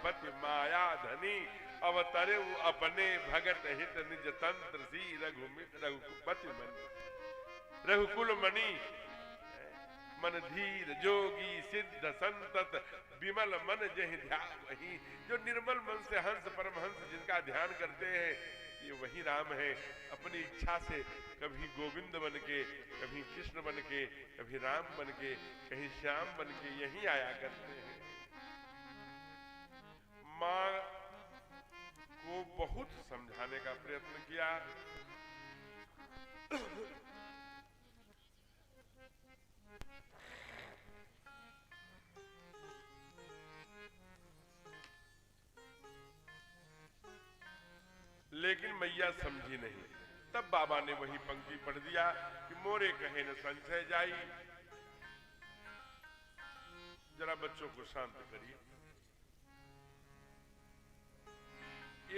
पति माया धनी अवतरे अपने भगत हित निज तंत्र सी रघुपति मन रघुकुल मणि मन धीर जोगी सिद्ध संतत विमल मन जहि ध्यान वही। जो निर्मल मन से हंस परमहंस जिनका ध्यान करते हैं ये वही राम है। अपनी इच्छा से कभी गोविंद बन के, कभी कृष्ण बन के, कभी राम बन के, कहीं श्याम बन के यही आया करते हैं। माँ को बहुत समझाने का प्रयत्न किया, लेकिन मैया समझी नहीं। तब बाबा ने वही पंक्ति पढ़ दिया कि मोरे कहे न संशय जाई। जरा बच्चों को शांत करिए।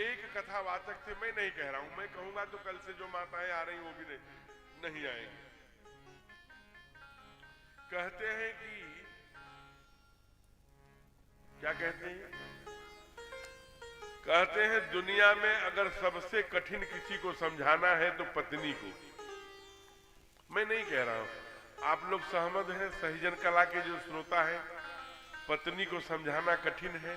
एक कथावाचक से मैं नहीं कह रहा हूं, मैं कहूंगा तो कल से जो माताएं आ रही वो भी नहीं आएंगी। कहते हैं कि क्या कहते हैं? कहते हैं दुनिया में अगर सबसे कठिन किसी को समझाना है तो पत्नी को, मैं नहीं कह रहा हूं, आप लोग सहमत हैं? सहीजन कला के जो श्रोता हैं, पत्नी को समझाना कठिन है।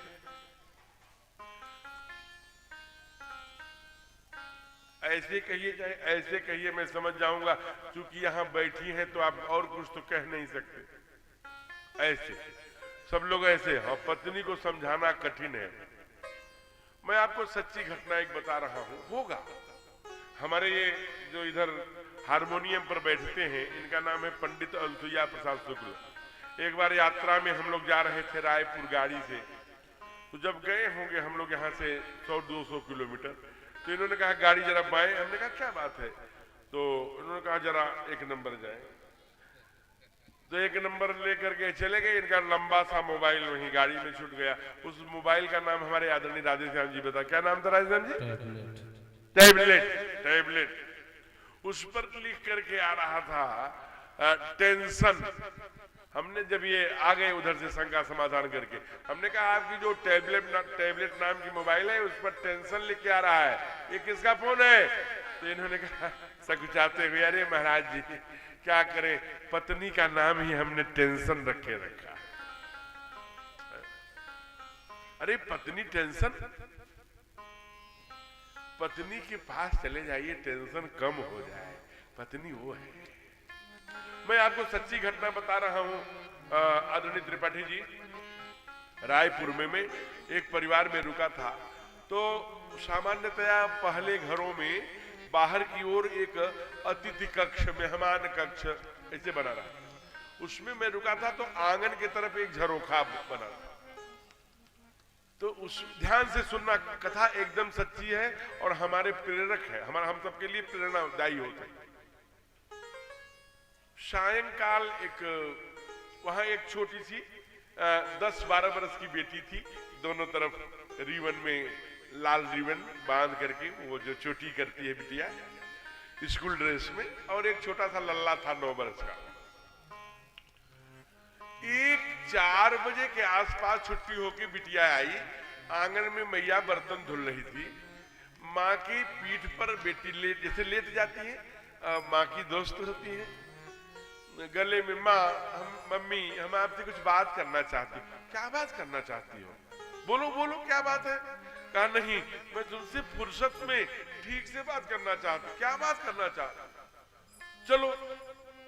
ऐसे कहिए चाहे ऐसे कहिए, मैं समझ जाऊंगा, क्योंकि यहां बैठी हैं तो आप और कुछ तो कह नहीं सकते। ऐसे सब लोग ऐसे, हाँ, पत्नी को समझाना कठिन है। मैं आपको सच्ची घटना एक बता रहा हूं, होगा। हमारे ये जो इधर हारमोनियम पर बैठते हैं, इनका नाम है पंडित अनसुईया प्रसाद शुक्ल। एक बार यात्रा में हम लोग जा रहे थे रायपुर गाड़ी से, तो जब गए होंगे हम लोग यहाँ से 100-200 किलोमीटर, तो इन्होंने कहा गाड़ी जरा बाएं। हमने कहा क्या बात है? तो उन्होंने कहा जरा 1 नंबर जाए। तो 1 नंबर लेकर के चले गए। इनका लंबा सा मोबाइल वहीं गाड़ी में छूट गया। उस मोबाइल का नाम हमारे आदरणीय राधेश्याम जी बता, क्या नाम था राधेश्याम जी? टैबलेट। उस पर लिख करके आ रहा था टेंशन। हमने जब ये आ गए उधर से शंका समाधान करके, हमने कहा आपकी जो टैबलेट नाम की मोबाइल है, उस पर टेंशन लिख के आ रहा है, ये किसका फोन है? तो इन्होंने कहा सकुचाते हुए, अरे महाराज जी क्या करें, पत्नी का नाम ही हमने टेंशन रखे रखा। अरे पत्नी टेंशन, पत्नी के पास चले जाइए, टेंशन कम हो जाए। पत्नी वो है। मैं आपको सच्ची घटना बता रहा हूं आदरणीय त्रिपाठी जी। रायपुर में मैं एक परिवार में रुका था, तो सामान्यतया पहले घरों में बाहर की ओर एक अतिथि कक्ष, मेहमान कक्ष ऐसे बना रहा। उसमें मैं रुका था, तो आंगन की तरफ एक झरोखा बना था। तो उस ध्यान से सुनना, कथा एकदम सच्ची है और हमारे प्रेरक है, हमारा हम सबके लिए प्रेरणादायी होता है। सायंकाल वहां एक छोटी सी 10-12 वर्ष की बेटी थी, दोनों तरफ रिबन में लाल रिबन बांध करके, वो जो चोटी करती है बिटिया, स्कूल ड्रेस में, और एक छोटा सा लल्ला था 9 वर्ष का। 4 बजे के आसपास छुट्टी होके बिटिया आई। आंगन में मैया बर्तन धुल रही थी। माँ की पीठ पर बेटी जैसे लेट जाती है, माँ की दोस्त होती है, गले में, माँ मम्मी हम आपसे कुछ बात करना चाहती। क्या बात करना चाहती हो? बोलो बोलो क्या बात है? कहा नहीं, मैं तुमसे फुर्सत में ठीक से बात करना चाहती। क्या बात करना चाहती? चलो,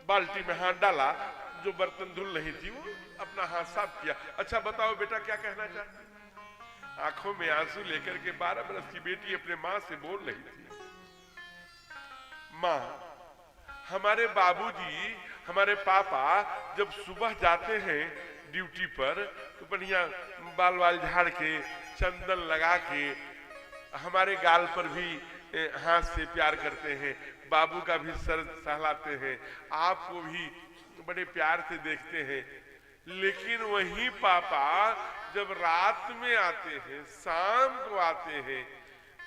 बाल्टी में हाथ डाला, जो बर्तन धुल रही थी वो अपना हाथ साफ किया। अच्छा बताओ बेटा क्या कहना चाहती? आंखों में आंसू लेकर के 12 वर्ष की बेटी अपने माँ से बोल रही थी, माँ हमारे बाबूजी, हमारे पापा जब सुबह जाते हैं ड्यूटी पर, तो बढ़िया बाल झाड़ के, चंदन लगा के, हमारे गाल पर भी हाथ से प्यार करते हैं, बाबू का भी सर सहलाते हैं, आपको भी बड़े प्यार से देखते हैं। लेकिन वही पापा जब रात में आते हैं, शाम को आते हैं,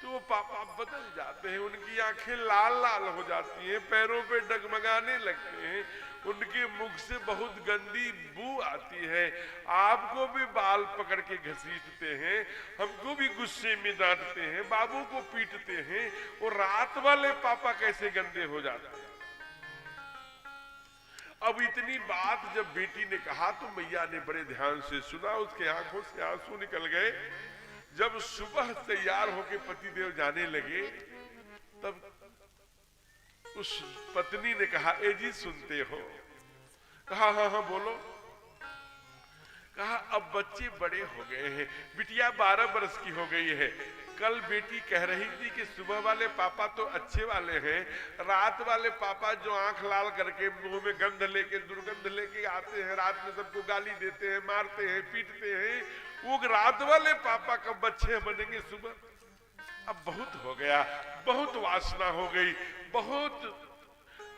तो वो पापा बदल जाते हैं। उनकी आंखें लाल लाल हो जाती हैं, पैरों पे डगमगाने लगते हैं, उनके मुख से बहुत गंदी बू आती है। आपको भी बाल पकड़ के घसीटते हैं, हमको भी गुस्से में डांटते हैं, बाबू को पीटते हैं। वो रात वाले पापा कैसे गंदे हो जाते हैं? अब इतनी बात जब बेटी ने कहा, तो मैया ने बड़े ध्यान से सुना, उसके आंखों से आंसू निकल गए। जब सुबह तैयार होके पतिदेव जाने लगे, तब उस पत्नी ने कहा, ए जी सुनते हो? कहा हाँ हाँ बोलो। कहा अब बच्चे बड़े हो गए हैं, बिटिया 12 वर्ष की हो गई है। कल बेटी कह रही थी कि सुबह वाले पापा तो अच्छे वाले हैं, रात वाले पापा जो आंख लाल करके मुंह में गंध लेके, दुर्गंध लेके आते हैं, रात में सबको गाली देते हैं, मारते हैं, पीटते हैं, वो रात वाले पापा कब बच्चे बनेंगे सुबह? अब बहुत हो गया, बहुत वासना हो गई, बहुत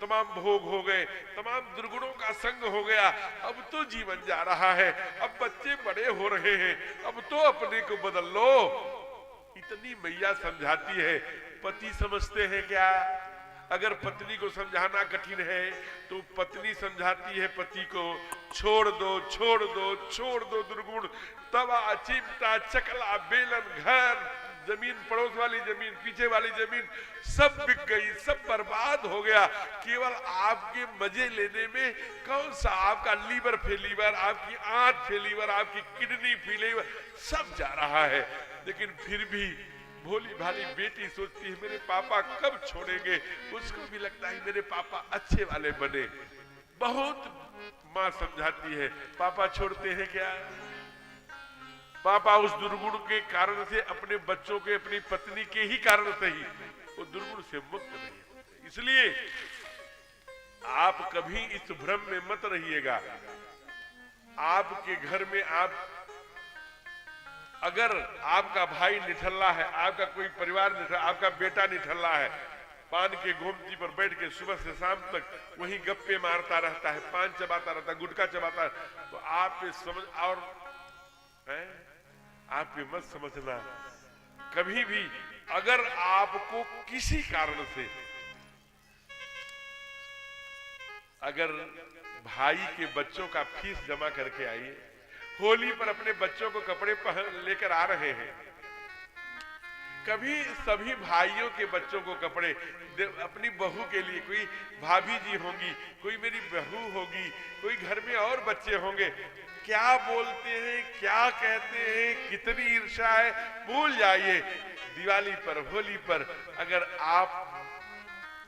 तमाम भोग हो गए, तमाम दुर्गुणों का संग हो गया। अब तो जीवन जा रहा है, अब बच्चे बड़े हो रहे हैं, अब तो अपने को बदल लो। इतनी मैया समझाती है। पति समझते हैं क्या? अगर पत्नी को समझाना कठिन है, तो पत्नी समझाती है पति को, छोड़ दो छोड़ दो छोड़ दो दुर्गुण, तवा चिमटा चकला बेलन घर जमीन, पड़ोस वाली जमीन, पीछे वाली जमीन सब बिक गई, सब बर्बाद हो गया। केवल आपके मजे लेने में कौन सा, आपका लीवर फेलीवर, आपकी आंत फेलीवर, आपकी किडनी फेलीवर सब जा रहा है। लेकिन फिर भी भोली भाली बेटी सोचती है मेरे पापा कब छोड़ेंगे। उसको भी लगता है मेरे पापा अच्छे वाले बने। बहुत माँ समझाती है, पापा छोड़ते हैं क्या? पापा उस दुर्गुण के कारण से, अपने बच्चों के, अपनी पत्नी के ही कारण से ही वो दुर्गुण से मुक्त नहीं होते। इसलिए आप कभी इस भ्रम में मत रहिएगा। आपके घर में अगर आपका भाई निठल्ला है, आपका कोई परिवार निठल्ला, आपका बेटा निठल्ला है, पान के गोमती पर बैठ के सुबह से शाम तक वही गप्पे मारता रहता है, पान चबाता रहता है, गुटखा चबाता है, तो आप समझ, और आप ये मत समझना कभी भी अगर आपको किसी कारण से, अगर भाई के बच्चों का फीस जमा करके आइए, होली पर अपने बच्चों को कपड़े पहन लेकर आ रहे हैं, कभी सभी भाइयों के बच्चों को कपड़े, अपनी बहू के लिए कोई भाभी जी होंगी, कोई मेरी बहू होगी, कोई घर में और बच्चे होंगे, क्या बोलते हैं, क्या कहते हैं, कितनी ईर्ष्या है, भूल जाइए। दिवाली पर, होली पर अगर आप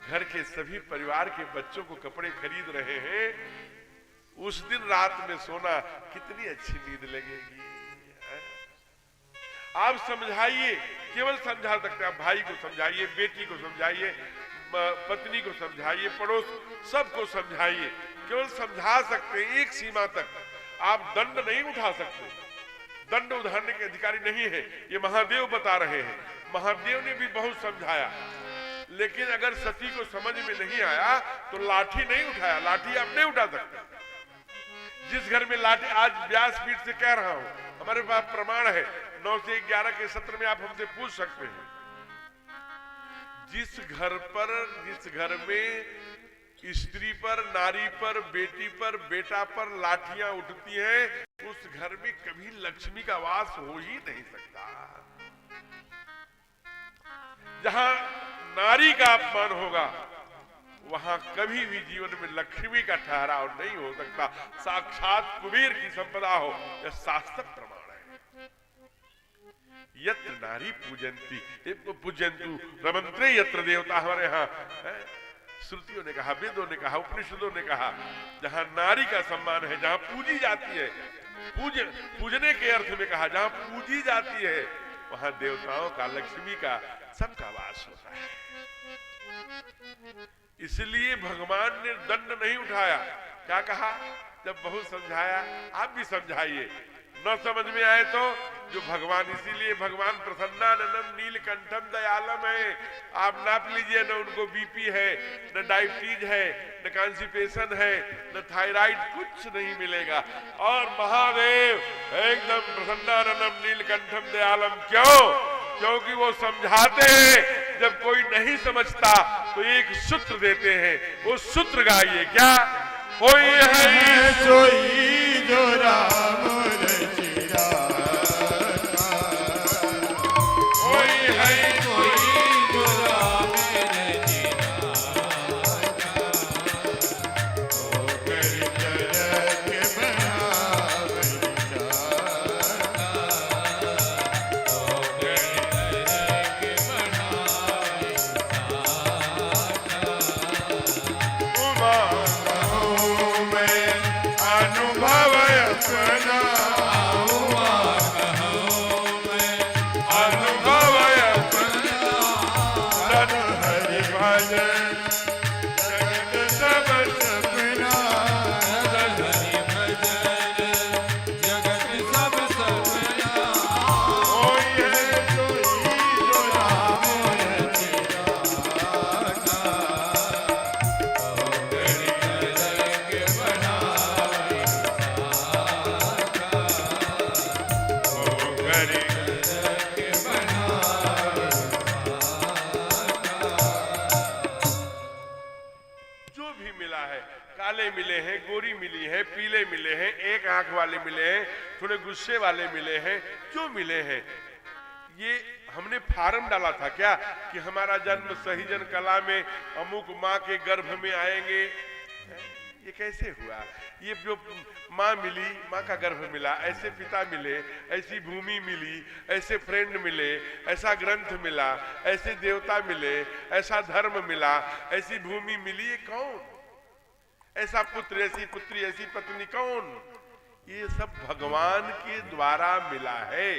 घर के सभी परिवार के बच्चों को कपड़े खरीद रहे हैं, उस दिन रात में सोना कितनी अच्छी नींद लगेगी। आप समझाइए, केवल समझा सकते हैं, आप भाई को समझाइए, बेटी को समझाइए, पत्नी को समझाइए, पड़ोस सबको समझाइए, केवल समझा सकते हैं। एक सीमा तक आप दंड नहीं उठा सकते, दंड उठाने के अधिकारी नहीं है, ये महादेव बता रहे हैं। महादेव ने भी बहुत समझाया, लेकिन अगर सती को समझ में नहीं आया तो लाठी नहीं उठाया, लाठी आप नहीं उठा सकते। जिस घर में लाठी, आज व्यासपीठ से कह रहा हूं, हमारे पास प्रमाण है, 9 से 11 के सत्र में आप हमसे पूछ सकते हैं। जिस घर में स्त्री पर, नारी पर, बेटी पर, बेटा पर लाठियां उठती हैं, उस घर में कभी लक्ष्मी का वास हो ही नहीं सकता। जहां नारी का अपमान होगा, वहां कभी भी जीवन में लक्ष्मी का ठहराव नहीं हो सकता। साक्षात कुबेर की संपदा हो, यह शास्त्र प्रमाण है। यत्र नारी पूजंतु रमंत्रे यत्र देवता, हमारे यहाँ श्रुतियों ने कहा, वेदों ने कहा, उपनिषदों ने कहा, जहां नारी का सम्मान है, जहां पूजी जाती है, पूजने के अर्थ में कहा, जहां पूजी जाती है, वहां देवताओं का, लक्ष्मी का, सबका वास होता है। इसलिए भगवान ने दंड नहीं उठाया। क्या कहा? जब बहुत समझाया, आप भी समझाइए, न समझ में आए तो जो भगवान, इसीलिए भगवान प्रसन्नानंदम नीलकंठम दयालम है। आप नाप लीजिए, न उनको बीपी है, न डायबिटीज है, न कॉन्स्टिपेशन है, न थायराइड, कुछ नहीं मिलेगा। और महादेव एकदम प्रसन्नानंदम नीलकंठम दयालम। क्यों? क्योंकि वो समझाते हैं। जब कोई नहीं समझता तो एक सूत्र देते हैं, वो सूत्र गाइए। क्या? कोई है सोई जो राम रचिया, कोई है कोई जो राम रचिया, ओ कर जग बनावैया, ओ जग बनाए उमा कहूँ मैं अनुभव अपना, उमा कहूँ मैं अनुभव अपना, तन हरि भजन जगत सब सपना, हरि भजन जगत सब सपना। कोई है सोई जो राम रचिया, जो भी मिला है, काले मिले हैं, गोरी मिली है, पीले मिले हैं, एक आंख वाले मिले हैं, थोड़े गुस्से वाले मिले हैं, जो मिले हैं, ये हमने फार्म डाला था क्या कि हमारा जन्म सही जन कला में अमुक माँ के गर्भ में आएंगे? ये कैसे हुआ? ये जो माँ मिली, माँ का गर्भ मिला, ऐसे पिता मिले, ऐसी भूमि मिली, ऐसे फ्रेंड मिले, ऐसा ग्रंथ मिला, ऐसे देवता मिले, ऐसा धर्म मिला, ऐसी भूमि मिली, ये कौन? ऐसा पुत्र, ऐसी पुत्री, ऐसी पत्नी, कौन? ये सब भगवान के द्वारा मिला है।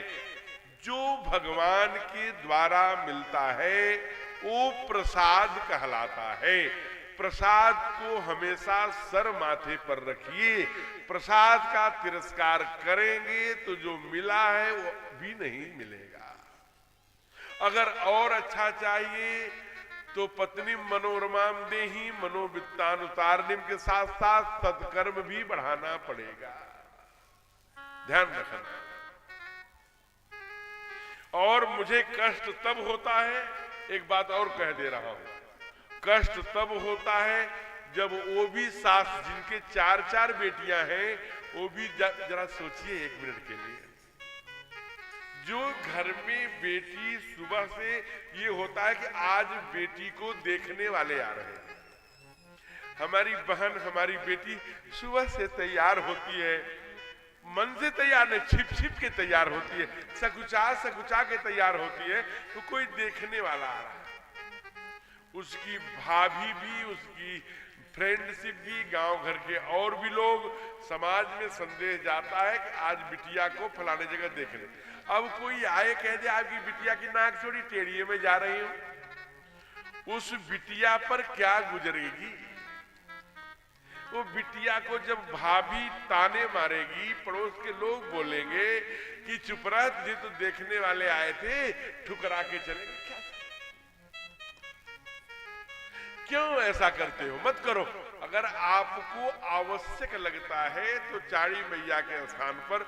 जो भगवान के द्वारा मिलता है वो प्रसाद कहलाता है। प्रसाद को हमेशा सर माथे पर रखिए। प्रसाद का तिरस्कार करेंगे तो जो मिला है वो भी नहीं मिलेगा। अगर और अच्छा चाहिए तो पत्नी मनोरमाम देहि मनोवित्तानुतारणिम के साथ साथ सत्कर्म भी बढ़ाना पड़ेगा। ध्यान रखना। और मुझे कष्ट तब होता है, एक बात और कह दे रहा हूं, कष्ट तब होता है जब वो भी सास जिनके 4-4 बेटियां हैं, वो भी जरा सोचिए एक मिनट के लिए, जो घर में बेटी सुबह से ये होता है कि आज बेटी को देखने वाले आ रहे हैं। हमारी बहन, हमारी बेटी सुबह से तैयार होती है, मन से तैयार नहीं, छिप छिप के तैयार होती है, सकुचा के तैयार होती है, तो कोई देखने वाला आ रहा है। उसकी भाभी भी, उसकी फ्रेंडशिप भी, गांव घर के और भी लोग, समाज में संदेश जाता है कि आज बिटिया को फलाने जगह देखने। अब कोई आए कह दे आपकी बिटिया की नाक छोड़ी टेढ़िए में जा रही हूं, उस बिटिया पर क्या गुजरेगी? वो बिटिया को जब भाभी ताने मारेगी, पड़ोस के लोग बोलेंगे कि चुप रह, तुझे तो देखने वाले आए थे, ठुकरा के चलेंगे। क्या, क्यों ऐसा करते हो? मत करो। अगर आपको आवश्यक लगता है तो चाड़ी मैया के स्थान पर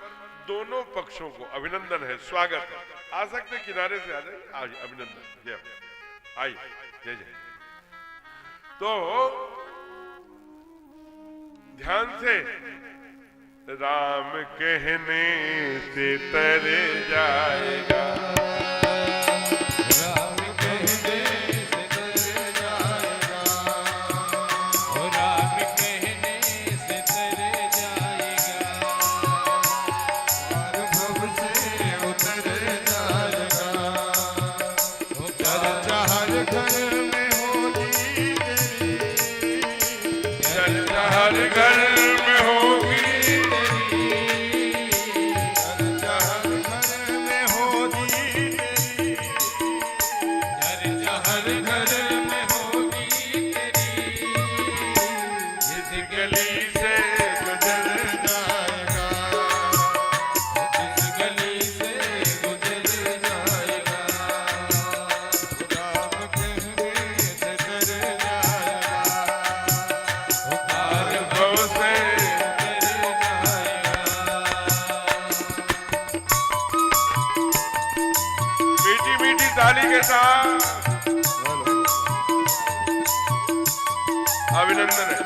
दोनों पक्षों को अभिनंदन है, स्वागत है। आ सकते किनारे से आ जाए, आज अभिनंदन, जय आई, जय जय। तो ध्यान से, राम कहने से तर जाएगा, राम कहने से तर जाएगा, ओ राम कहने से तर जाएगा, और भव से उतर जाएगा, ओ चर्चा हर घर में होगी तेरी, चर्चा हर घर में होगी, चर्चा हर घर में होगी तेरी, चर्चा हर घर में होगी तेरी, इस गली से गुजर जाएगा, इस गली से गुजर जाएगा, राम कहने से तर जाएगा, ओ पार भव से गुजर जाएगा। मीठी मीठी ताली के साथ अभिनंदन है।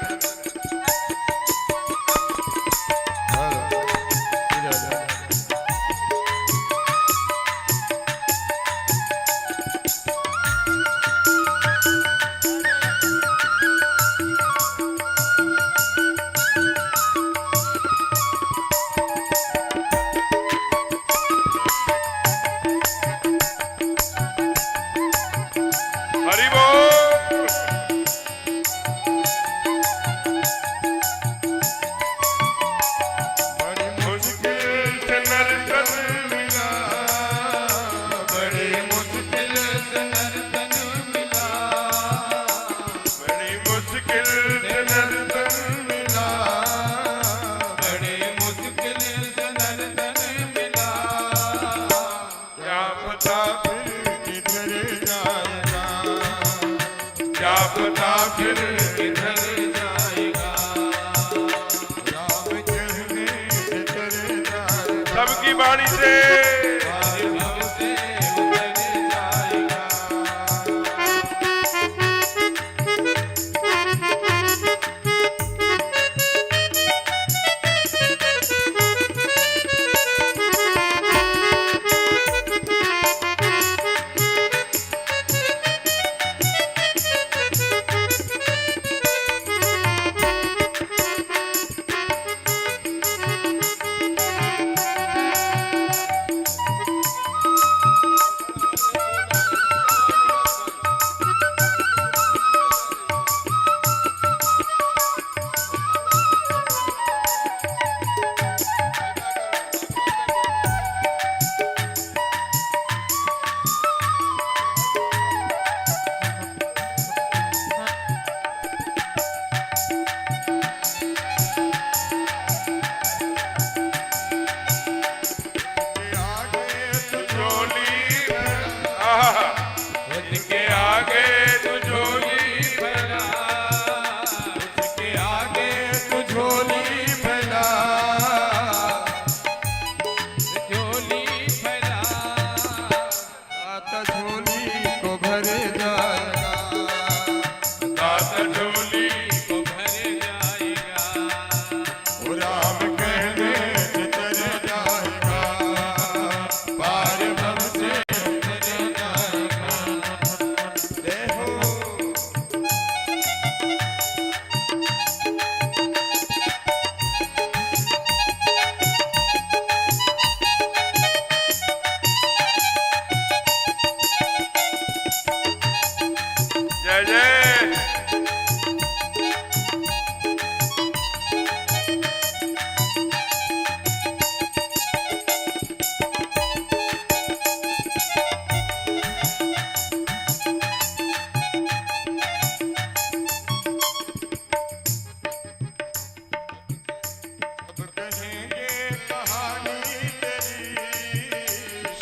हरि बोल। बड़ी मुश्किल से नर्तन मिला, बड़ी मुश्किल से नर्तन मिला, बड़ी मुश्किल से नर्तन मिला, बड़े मुश्किल से नर्तन मिला, क्या पता फिर किधर जाएगा, क्या पता फिर किधर जाएगा, राम कहने से तर जाएगा, सबकी वाणी से पार भव से उतर जाएगा,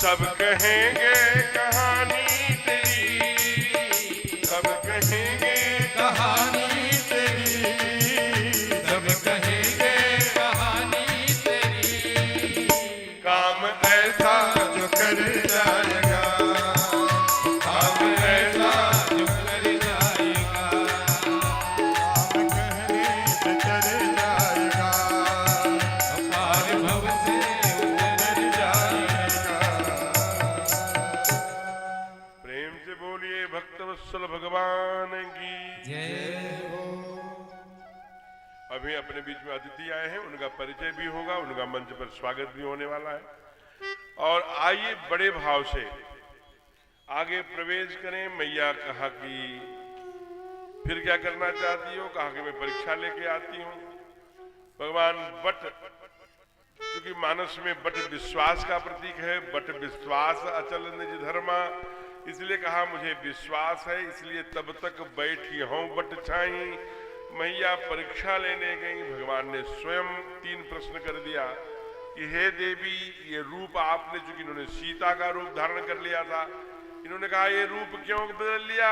सब कहेंगे कहानी तेरी, सब कहेंगे कहानी तेरी, सब कहेंगे कहानी तेरी। काम ऐसा जो कर जाएगा, काम ऐसा जो कर जाएगा, हम कहने से चले जाएगा, अपार भव से उतर जाएगा। प्रेम से बोलिए भक्तवत्सल भगवान की। जय हो। अभी अपने बीच में अतिथि आए हैं, उनका परिचय भी होगा, उनका मंच पर स्वागत भी होने वाला है। और आइए बड़े भाव से आगे प्रवेश करें। मैया कहा कि फिर क्या करना चाहती हो, कहा कि मैं परीक्षा लेके आती हूँ। भगवान बट, क्योंकि मानस में बट विश्वास का प्रतीक है, बट विश्वास अचल निज धर्मा, इसलिए कहा मुझे विश्वास है, इसलिए तब तक बैठी हूं बट छाई। मैया परीक्षा लेने गई, भगवान ने स्वयं 3 प्रश्न कर दिया कि हे देवी, ये रूप आपने, चूंकि इन्होंने सीता का रूप धारण कर लिया था, इन्होंने कहा ये रूप क्यों बदल लिया?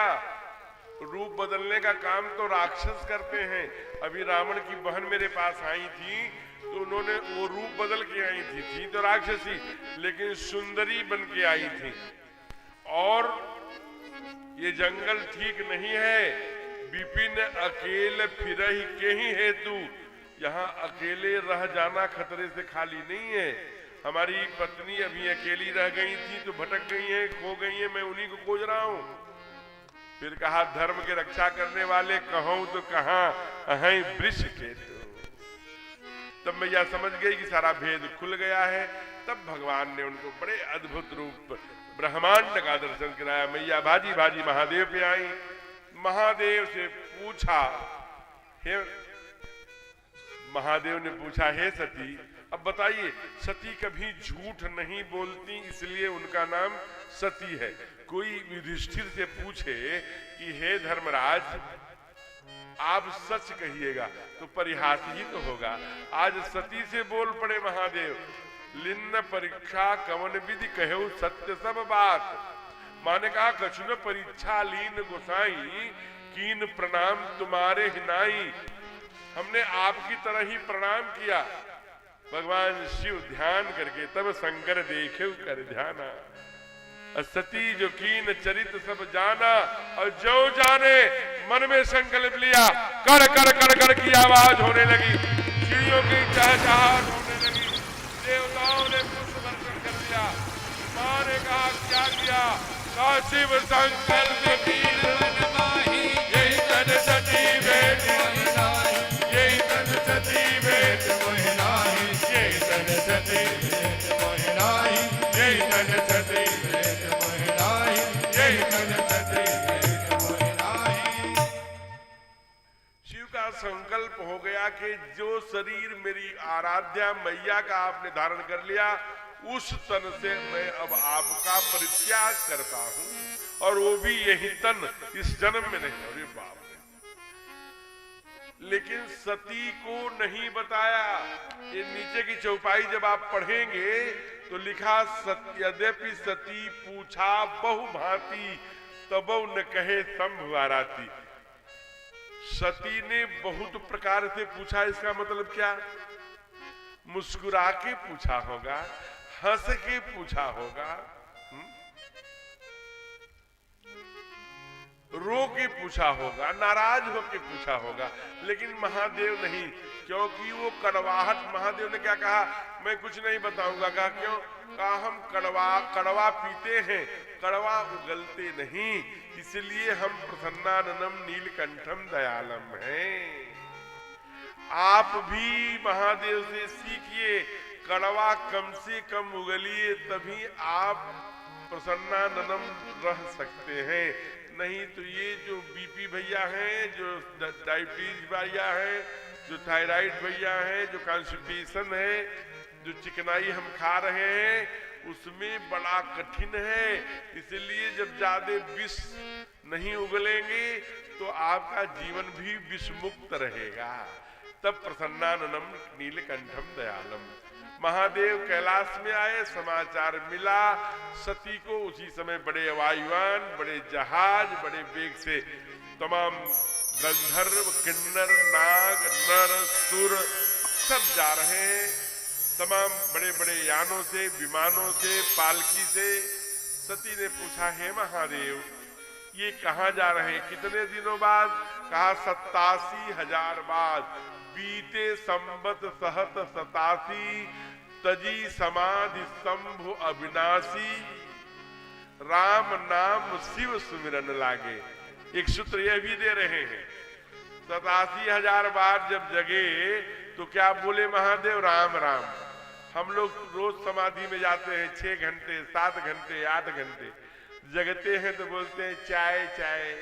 रूप बदलने का काम तो राक्षस करते हैं। अभी रावण की बहन मेरे पास आई थी तो उन्होंने वो रूप बदल के आई थी तो राक्षसी, लेकिन सुंदरी बन के आई थी। और ये जंगल ठीक नहीं है, विपिन अकेले फिरहि के ही हेतु, यहाँ अकेले रह जाना खतरे से खाली नहीं है। हमारी पत्नी अभी अकेली रह गई थी तो भटक गई है, खो गई है, मैं उन्हीं को खोज रहा हूं। फिर कहा धर्म के रक्षा करने वाले कहूं तो कहां अहै वृष के तो। तब मैया समझ गई कि सारा भेद खुल गया है। तब भगवान ने उनको बड़े अद्भुत रूप ब्रह्मांड का दर्शन कराया। मैया भाजी भाजी महादेव पे आई, महादेव से पूछा, हे महादेव ने पूछा, हे सती, अब बताइए, सती कभी झूठ नहीं बोलती इसलिए उनका नाम सती है। कोई युधिष्ठिर से पूछे कि हे धर्मराज आप सच कहिएगा तो परिहास ही तो होगा। आज सती से बोल पड़े महादेव, लिन्न परीक्षा कवन विधि कहो सत्य सब बात। माने कहा कछु न परीक्षा लीन गोसाई, कीन प्रणाम तुम्हारे हिनाई। हमने आपकी तरह ही प्रणाम किया। भगवान शिव ध्यान करके तब शंकर देखे कर ध्याना। सती जो कीन चरित सब जाना, और जो जाने मन में संकल्प लिया, कर कर कर कर की आवाज होने लगी, चिड़ियों की चहचहाट होने लगी, देवताओं ने पुष्प वर्षण कर दिया। मां ने कहा क्या किया? कहा शिव संकल्प कीन मन माही, यही तन सती भेंट महिलाई, यही तन सती भेंट महिलाई, यही तन सती भेंट महिलाई, यही तन सती भेंट महिलाई, यही तन सती भेंट महिलाई। शिव का संकल्प हो गया कि जो शरीर मेरी आराध्या मैया का आपने धारण कर लिया, उस तन से मैं अब आपका परित्याग करता हूं, और वो भी यही तन इस जन्म में नहीं। अरे बाप रे! लेकिन सती को नहीं बताया। ये नीचे की चौपाई जब आप पढ़ेंगे तो लिखा, यद्यपि सती पूछा बहु भांति, तबौ न कहे शंभु आराती। सती ने बहुत प्रकार से पूछा, इसका मतलब क्या? मुस्कुरा के पूछा होगा, हंस के पूछा होगा, रो के पूछा होगा, नाराज होके पूछा होगा, लेकिन महादेव नहीं, क्योंकि वो कड़वाहट। महादेव ने क्या कहा? मैं कुछ नहीं बताऊंगा। कहा क्यों? कहा हम कड़वा पीते हैं, कड़वा उगलते नहीं, इसलिए हम प्रसन्नाननम नीलकंठम दयालम हैं। आप भी महादेव से सीखिए, कड़वा कम से कम उगलिए, तभी आप प्रसन्नाननम रह सकते हैं। नहीं तो ये जो बीपी भैया हैं, जो डायबिटीज भैया हैं, जो थायराइड भैया हैं, जो कॉन्स्टिपेशन है, जो चिकनाई हम खा रहे हैं, उसमें बड़ा कठिन है। इसलिए जब ज्यादा विष नहीं उगलेंगे तो आपका जीवन भी विष मुक्त रहेगा। तब प्रसन्नाननम नीलकंठम दयालम। महादेव कैलाश में आए, समाचार मिला सती को। उसी समय बड़े वायुयान, बड़े जहाज, बड़े वेग से तमाम गंधर्व, किन्नर, नाग, नर, सुर सब जा रहे हैं। तमाम बड़े बड़े यानों से, विमानों से, पालकी से। सती ने पूछा, हे महादेव, ये कहाँ जा रहे हैं, कितने दिनों बाद? कहा 87,000 बाद। बीते संबत सहत 87, तजी समाधि शंभु अविनाशी, राम नाम शिव सुमिरन लागे। एक सूत्र यह भी दे रहे हैं, 87,000 बार जब जगे तो क्या बोले महादेव? राम राम। हम लोग रोज समाधि में जाते हैं 6 घंटे, 7 घंटे, 8 घंटे, जगते हैं तो बोलते हैं चाय चाय।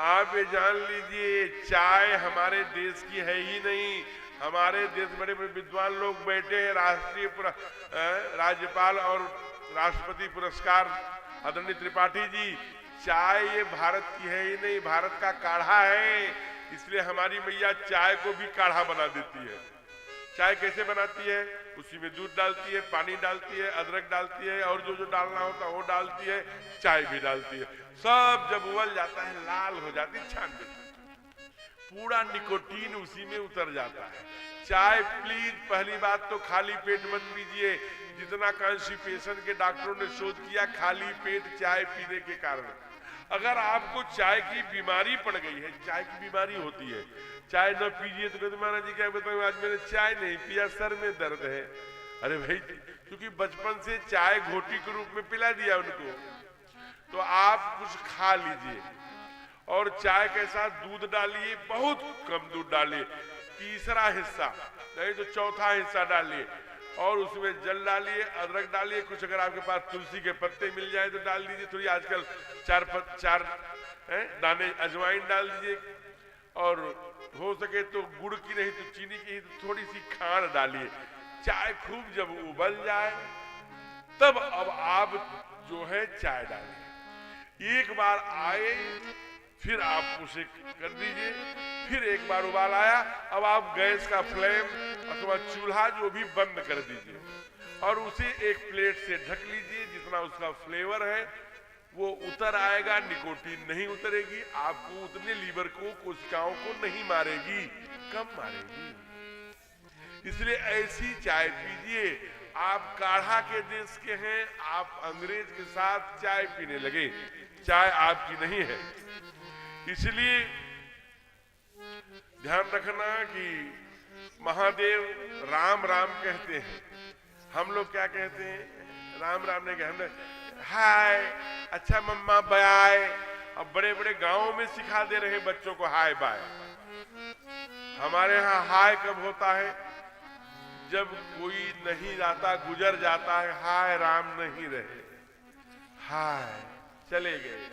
आप ये जान लीजिए, चाय हमारे देश की है ही नहीं। हमारे देश बड़े बड़े विद्वान लोग बैठे हैं, राष्ट्रीय राज्यपाल और राष्ट्रपति पुरस्कार आदरणीय त्रिपाठी जी। चाय ये भारत की है ही नहीं, भारत का काढ़ा है। इसलिए हमारी मैया चाय को भी काढ़ा बना देती है। चाय कैसे बनाती है? उसी में दूध डालती है, पानी डालती है, अदरक डालती है और जो जो डालना होता है वो डालती है, चाय भी डालती है। सब जब उबल जाता है, लाल हो जाती है, छान देती है, पूरा निकोटीन उसी में उतर जाता है। चाय प्लीज पहली बात तो खाली पेट मत पीजिए। जितना कॉन्स्टिपेशन के डॉक्टरों ने शोध किया, खाली पेट चाय पीने के कारण। अगर आपको चाय की बीमारी पड़ गई है, चाय की बीमारी होती है, चाय न पीजिए तो कहते महाराज जी क्या बताऊं, आज मैंने चाय नहीं पिया, सर में दर्द है। अरे भाई, क्योंकि बचपन से चाय घोटी के रूप में पिला दिया उनको, तो आप कुछ खा लीजिए। और चाय के साथ दूध डालिए, बहुत कम दूध डालिए, तीसरा हिस्सा नहीं तो चौथा हिस्सा डालिए, और उसमें जल डालिए, अदरक डालिए, कुछ अगर आपके पास तुलसी के पत्ते मिल जाए तो डाल दीजिए थोड़ी, आजकल 4 दाने अजवाइन डाल दीजिए, और हो सके तो गुड़ की नहीं तो चीनी की तो थोड़ी सी खांड डालिए। चाय खूब जब उबल जाए तब अब आप जो है चाय डालिए। एक बार आए फिर आप उसे कर दीजिए, फिर एक बार उबाल आया, अब आप गैस का फ्लेम अथवा चूल्हा जो भी बंद कर दीजिए और उसे एक प्लेट से ढक लीजिए। जितना उसका फ्लेवर है वो उतर आएगा, निकोटीन नहीं उतरेगी, आपको उतने लीवर को, कोशिकाओं को नहीं मारेगी, कम मारेगी। इसलिए ऐसी चाय पीजिए। आप काढ़ा के देश के हैं, आप अंग्रेज के साथ चाय पीने लगे, चाय आपकी नहीं है। इसलिए ध्यान रखना कि महादेव राम राम कहते हैं, हम लोग क्या कहते हैं? राम राम नहीं कहते, हाय, अच्छा मम्मा बाय। अब बड़े बड़े गांवों में सिखा दे रहे बच्चों को हाय बाय। हमारे यहाँ हाय कब होता है? जब कोई नहीं जाता, गुजर जाता है, हाय राम नहीं रहे, हाय चले गए।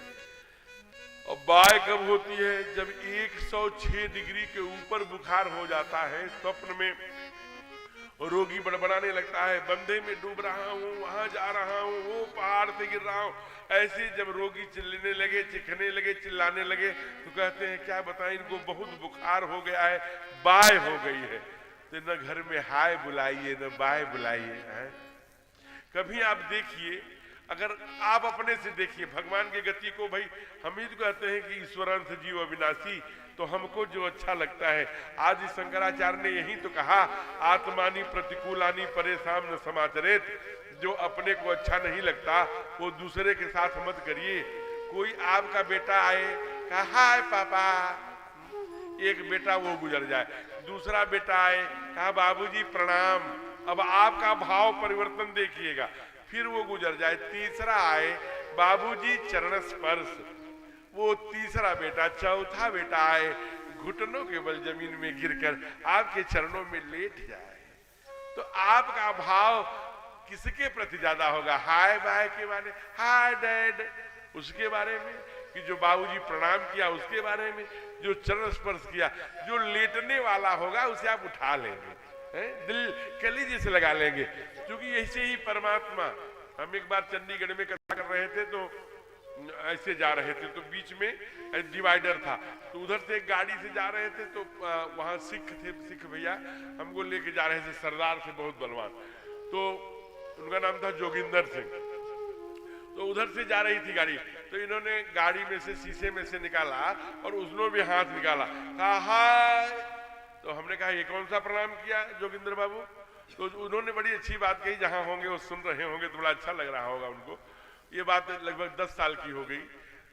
और बाय कब होती है? जब 106 डिग्री के ऊपर बुखार हो जाता है, स्वप्न में रोगी बड़बड़ाने लगता है, बंदे में डूब रहा हूं, वहां जा रहा हूं, वो पहाड़ से गिर रहा हूं। ऐसे जब रोगी चिल्लाने लगे, चिखने लगे, चिल्लाने लगे तो कहते हैं क्या बताएं, इनको बहुत बुखार हो गया है, बाय हो गई है। तो न घर में हाय बुलाइए न बाय बुलाइए। कभी आप देखिए, अगर आप अपने से देखिए भगवान की गति को, भाई हम ही तो कहते हैं कि ईश्वरांश जीव अविनाशी, तो हमको जो अच्छा लगता है, आज शंकराचार्य ने यही तो कहा, आत्मानी प्रतिकूलानी परेशान न समाचरेत। जो अपने को अच्छा नहीं लगता वो दूसरे के साथ मत करिए। कोई आपका बेटा आए, कहा हाय पापा, एक बेटा वो गुजर जाए, दूसरा बेटा आए, कहा बाबूजी प्रणाम, अब आपका भाव परिवर्तन देखिएगा, फिर वो गुजर जाए, तीसरा आए, बाबूजी चरण स्पर्श, वो तीसरा बेटा, चौथा बेटा आए, घुटनों के बल जमीन में गिरकर आपके चरणों में लेट जाए, तो आपका भाव किसके प्रति ज्यादा होगा? हाय बाय के बारे, हाय डैड उसके बारे में, कि जो बाबूजी प्रणाम किया उसके बारे में, जो चरण स्पर्श किया, जो लेटने वाला होगा उसे आप उठा लेंगे, दिल कलीजे से लगा लेंगे, क्योंकि ऐसे ही परमात्मा। हम एक बार चंडीगढ़ में कथा कर रहे थे, तो ऐसे जा रहे थे तो बीच में डिवाइडर था, तो उधर से एक गाड़ी से जा रहे थे, तो वहां सिख थे, सिख भैया हमको लेके जा रहे थे, सरदार से बहुत बलवान, तो उनका नाम था जोगिंदर सिंह। तो उधर से जा रही थी गाड़ी, तो इन्होंने गाड़ी में से शीशे में से निकाला और उसने भी हाथ निकाला, कहा हाय। तो हमने कहा ये कौन सा प्रणाम किया जोगिंदर बाबू? तो उन्होंने बड़ी अच्छी बात कही, जहां होंगे वो सुन रहे होंगे तो बड़ा अच्छा लग रहा होगा उनको। ये बात लगभग 10 साल की हो गई।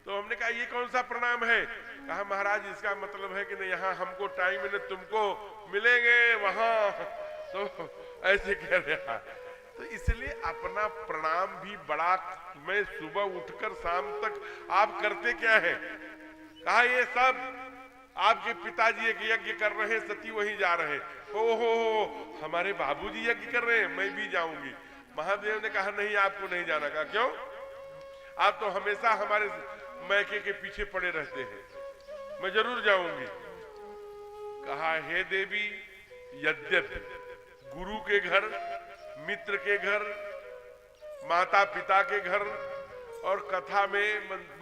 तो हमने कहा ये कौन सा प्रणाम है? कहा महाराज इसका मतलब है कि नहीं, यहाँ हमको टाइम न तुमको मिलेंगे वहां। तो ऐसे कह रहा, तो इसलिए अपना प्रणाम भी बड़ा, मैं सुबह उठकर शाम तक आप करते क्या है? कहा ये सब आपके पिताजी एक यज्ञ कर रहे हैं, सती वहीं जा रहे हैं। ओहो हमारे बाबूजी यज्ञ कर रहे हैं, मैं भी जाऊंगी। महादेव ने कहा नहीं आपको नहीं जाना। कहा क्यों? आप तो हमेशा हमारे मैके के पीछे पड़े रहते हैं, मैं जरूर जाऊंगी। कहा हे देवी, यद्यपि गुरु के घर, मित्र के घर, माता पिता के घर और कथा में,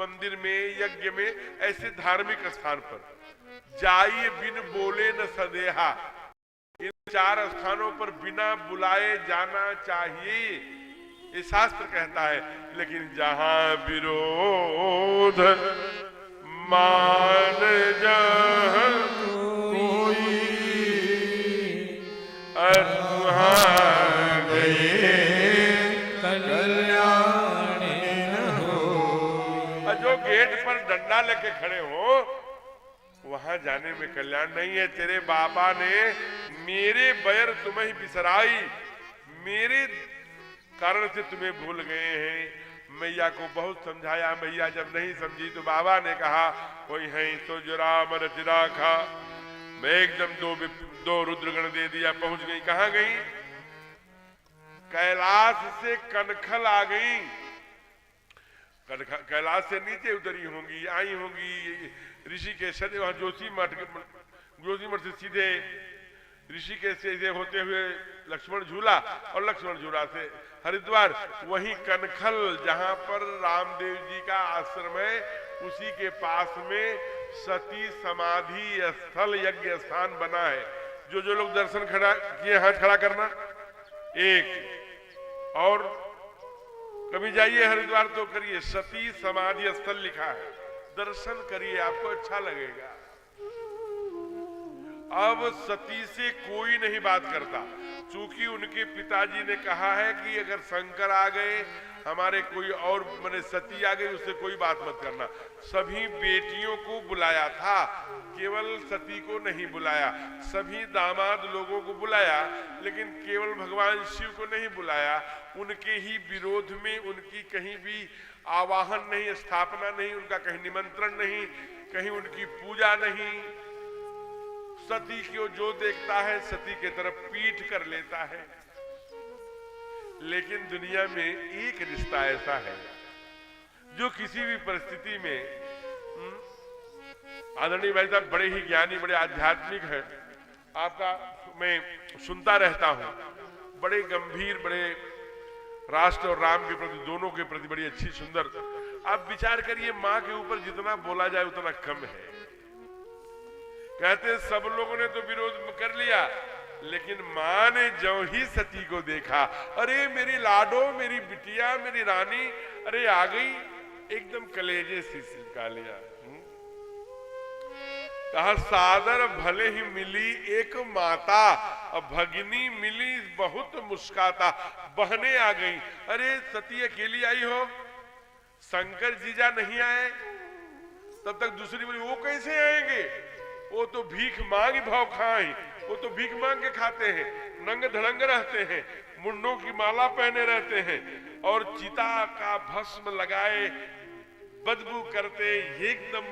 मंदिर में, यज्ञ में, ऐसे धार्मिक स्थान पर जाइए बिन बोले न सदेहा, इन 4 स्थानों पर बिना बुलाए जाना चाहिए, ये शास्त्र कहता है। लेकिन जहां विरोध मान जहां कोई, वहां गए कल्याण न हो। जो गेट पर डंडा लेके खड़े हो वहां जाने में कल्याण नहीं है। तेरे बाबा ने मेरे बैर तुम्हें बिसराई, मेरे कारण से तुम्हें भूल गए हैं। मैया को बहुत समझाया, मैया जब नहीं समझी तो बाबा ने कहा कोई है तो जुरा मर चिरा खा। मैं एकदम दो रुद्रगण दे दिया, पहुंच गई। कहां गई? कैलाश से कनखल आ गई, कैलाश से नीचे उतरी होंगी, आई होंगी ऋषिकेश, वहां जोशी मठ से सीधे ऋषिकेश से होते हुए लक्ष्मण झूला, और लक्ष्मण झूला से हरिद्वार, वहीं कनखल जहां पर रामदेव जी का आश्रम है, उसी के पास में सती समाधि स्थल यज्ञ स्थान बना है। जो लोग दर्शन खड़ा किए हाथ खड़ा करना। एक और कभी जाइए हरिद्वार तो करिए, सती समाधि स्थल लिखा है, दर्शन करिए, आपको अच्छा लगेगा। अब सती से कोई नहीं बात करता, चूंकि उनके पिताजी ने कहा है कि अगर शंकर आ गए, हमारे कोई और माने सती आ गई, उससे कोई बात मत करना। सभी बेटियों को बुलाया था, केवल सती को नहीं बुलाया। सभी दामाद लोगों को बुलाया, लेकिन केवल भगवान शिव को नहीं बुलाया। उनके ही विरोध में उनकी कहीं भी आवाहन नहीं, स्थापना नहीं, उनका कहीं निमंत्रण नहीं, कहीं उनकी पूजा नहीं। सती को जो देखता है सती के तरफ पीठ कर लेता है। लेकिन दुनिया में एक रिश्ता ऐसा है जो किसी भी परिस्थिति में, आदरणीय भाई साहब बड़े ही ज्ञानी, बड़े आध्यात्मिक है, आपका मैं सुनता रहता हूं, बड़े गंभीर, बड़े राष्ट्र और राम के प्रति, दोनों के प्रति बड़ी अच्छी सुंदर। आप विचार करिए, माँ के ऊपर जितना बोला जाए उतना कम है। कहते सब लोगों ने तो विरोध कर लिया, लेकिन माँ ने जो ही सती को देखा, अरे मेरी लाडो, मेरी बिटिया, मेरी रानी, अरे आ गई, एकदम कलेजे से चिपका लिया। कहा सादर भले ही मिली एक माता, अब भगिनी मिली बहुत मुस्काता। बहने आ गई, अरे सती अकेली आई हो, शंकर जीजा नहीं आए। तब तक दूसरी बोली वो कैसे आएंगे, वो तो भीख मांग भाव खाए, वो तो भीख मांग के खाते हैं, नंग धड़ंग रहते हैं, मुंडों की माला पहने रहते हैं, और चिता का भस्म लगाए बदबू करते, एकदम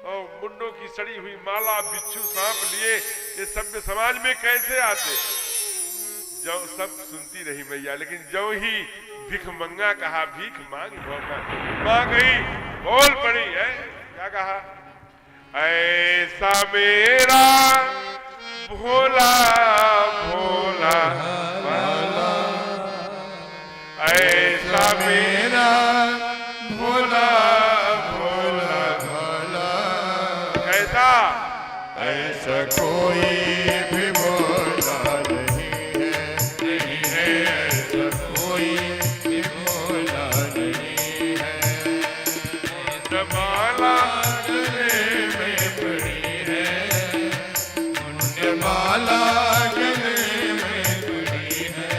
मुंडों की सड़ी हुई माला, बिच्छू सांप लिए, ये सभ्य समाज में कैसे आते? जो सब सुनती रही मैया, लेकिन जो ही भिख मंगा कहा, भीख मांग मां गई, बोल पड़ी है। क्या कहा? ऐसा मेरा भोला भोला भाला, ऐसा मेरा भोला कोई भी भोला नहीं है ऐसा कोई भी भोला नहीं है। माला गले में पड़ी है माला गले में पड़ी है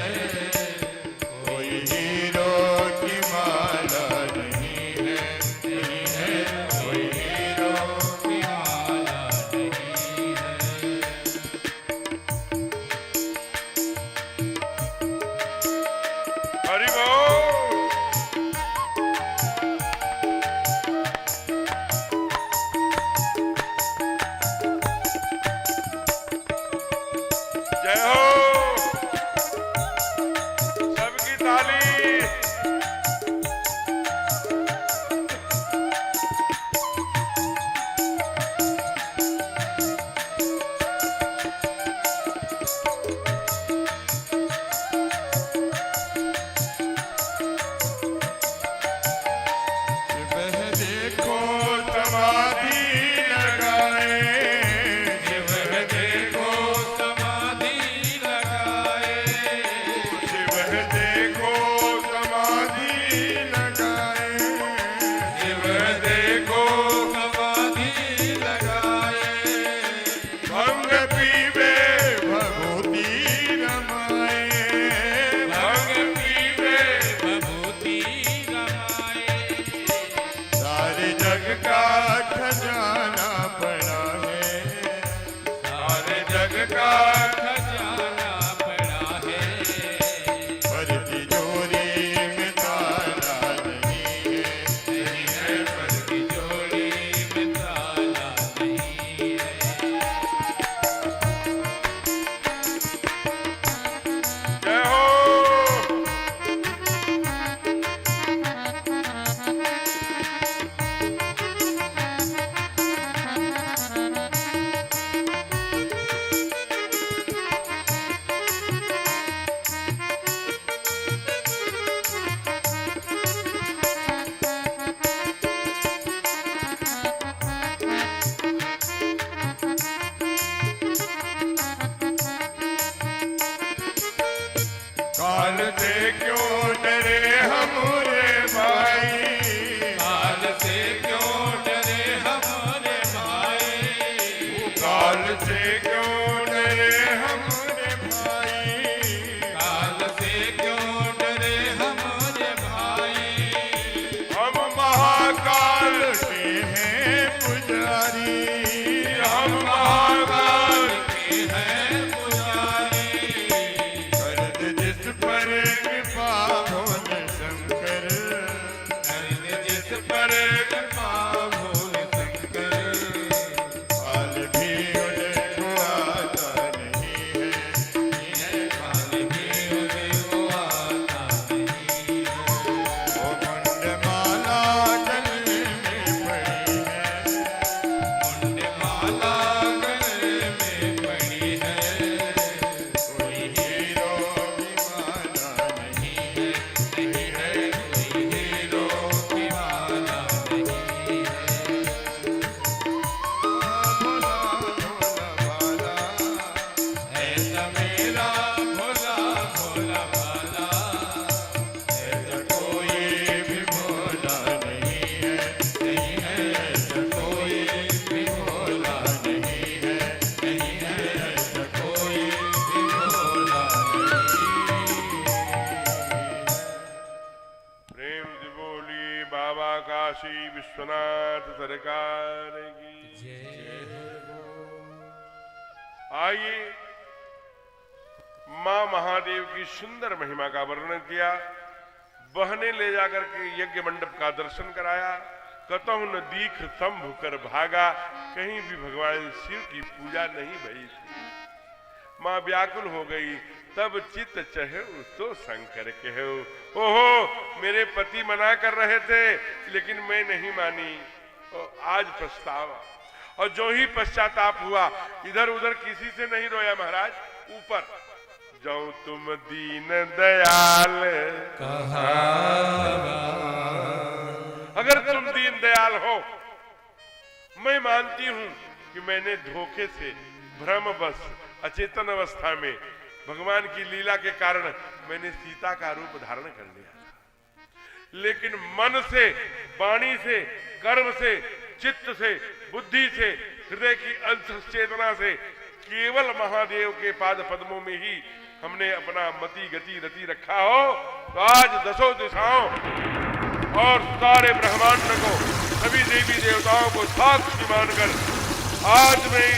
कोई हीरो की माला नहीं है कोई हीरो की माला नहीं है। हरि बोल। जय हो सबकी ताली। वह देखो समाधि लगाए वह देखो समाधि लगाए वह देखो समाधि लगाए वह देखो समाधि लगाए भंग पीवे भभूति रमाए भंग पीवे भभूति रमाए सारे जग का खजाना पड़ा है सारे जग का खजाना पड़ा है पर तिजोरी में ताला नहीं है पर तिजोरी में ताला नहीं है। जय हो काल से क्यों डरे हमरे भाई काल से क्यों डरे हमारे भाई काल से क्यों डरे हमरे भाई काल से क्यों डरे हमारे भाई हम महाकाल के हैं पुजारी हम महाकाल के हैं पुजारी कर्ज जिस पर कृपा भोले शंकर कर्ज जिस पर कृपा भोले शंकर काल भी उनको आता नहीं है काल भी उनको आता नहीं है। वो मुंडमाला गले में पड़ी है मुंडमाला गले में पड़ी है कोई हीरो की माला नहीं है नहीं है कोई हीरो की माला नहीं है। भोला भोला भाला ऐसा मेरा भोला भोला भाला ऐसा कोई भी भोला नहीं है ऐसा कोई भी भोला नहीं है ऐसा कोई भी भोला नहीं। प्रेम से बोली बाबा काशी विश्वनाथ सरकार की। आइए मां महादेव की सुंदर महिमा का वर्णन किया। बहने ले जाकर के यज्ञ मंडप का दर्शन कराया। कतहु न दीख शंभु कर भागा, कहीं भी भगवान शिव की पूजा नहीं भई थी। मां व्याकुल हो गई, तब चित्त चहे तो शंकर कहो। ओहो, मेरे पति मना कर रहे थे लेकिन मैं नहीं मानी, आज पछतावा। और जो ही पश्चाताप हुआ, इधर उधर किसी से नहीं रोया महाराज, ऊपर जाऊं तुम दीन दयाल अगर तुम दीन दयाल हो, मैं मानती हूं कि मैंने धोखे से भ्रमवश अचेतन अवस्था में भगवान की लीला के कारण मैंने सीता का रूप धारण कर लिया था। लेकिन मन से, वाणी से, कर्म से, चित्त से, बुद्धि से, हृदय की अंश चेतना से केवल महादेव के पाद पद्मों में ही हमने अपना मति गति रति रखा हो तो आज दसों दिशाओं और सारे ब्रह्मांड को, सभी देवी देवताओं को साक्षी मानकर आज मैं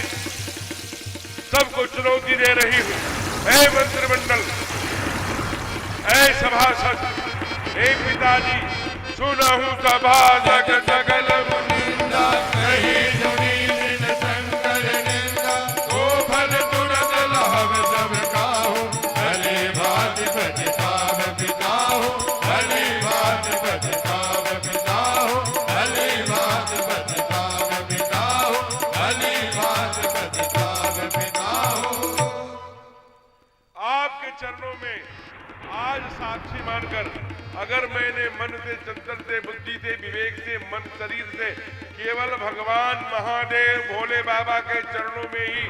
सबको चुनौती दे रही हूं। हे मंत्रिमंडल, हे सभासद, हे पिताजी, सुना हूं सभा सकल मुनिंदा, कही सुनी जिन शंकर निंदा, तो फल तुरंत लाभ सब काहू, भले भांति पतिताव पिताहु, भले भांति पतिताव पिताहु, भले भांति पतिताव पिताहु, भले भांति पतिताव पिताहु। आपके चरणों में आज साक्षी मानकर अगर मैंने मन से, चंचल से, बुद्धि से, विवेक से, मन, शरीर से केवल भगवान महादेव भोले बाबा के चरणों में ही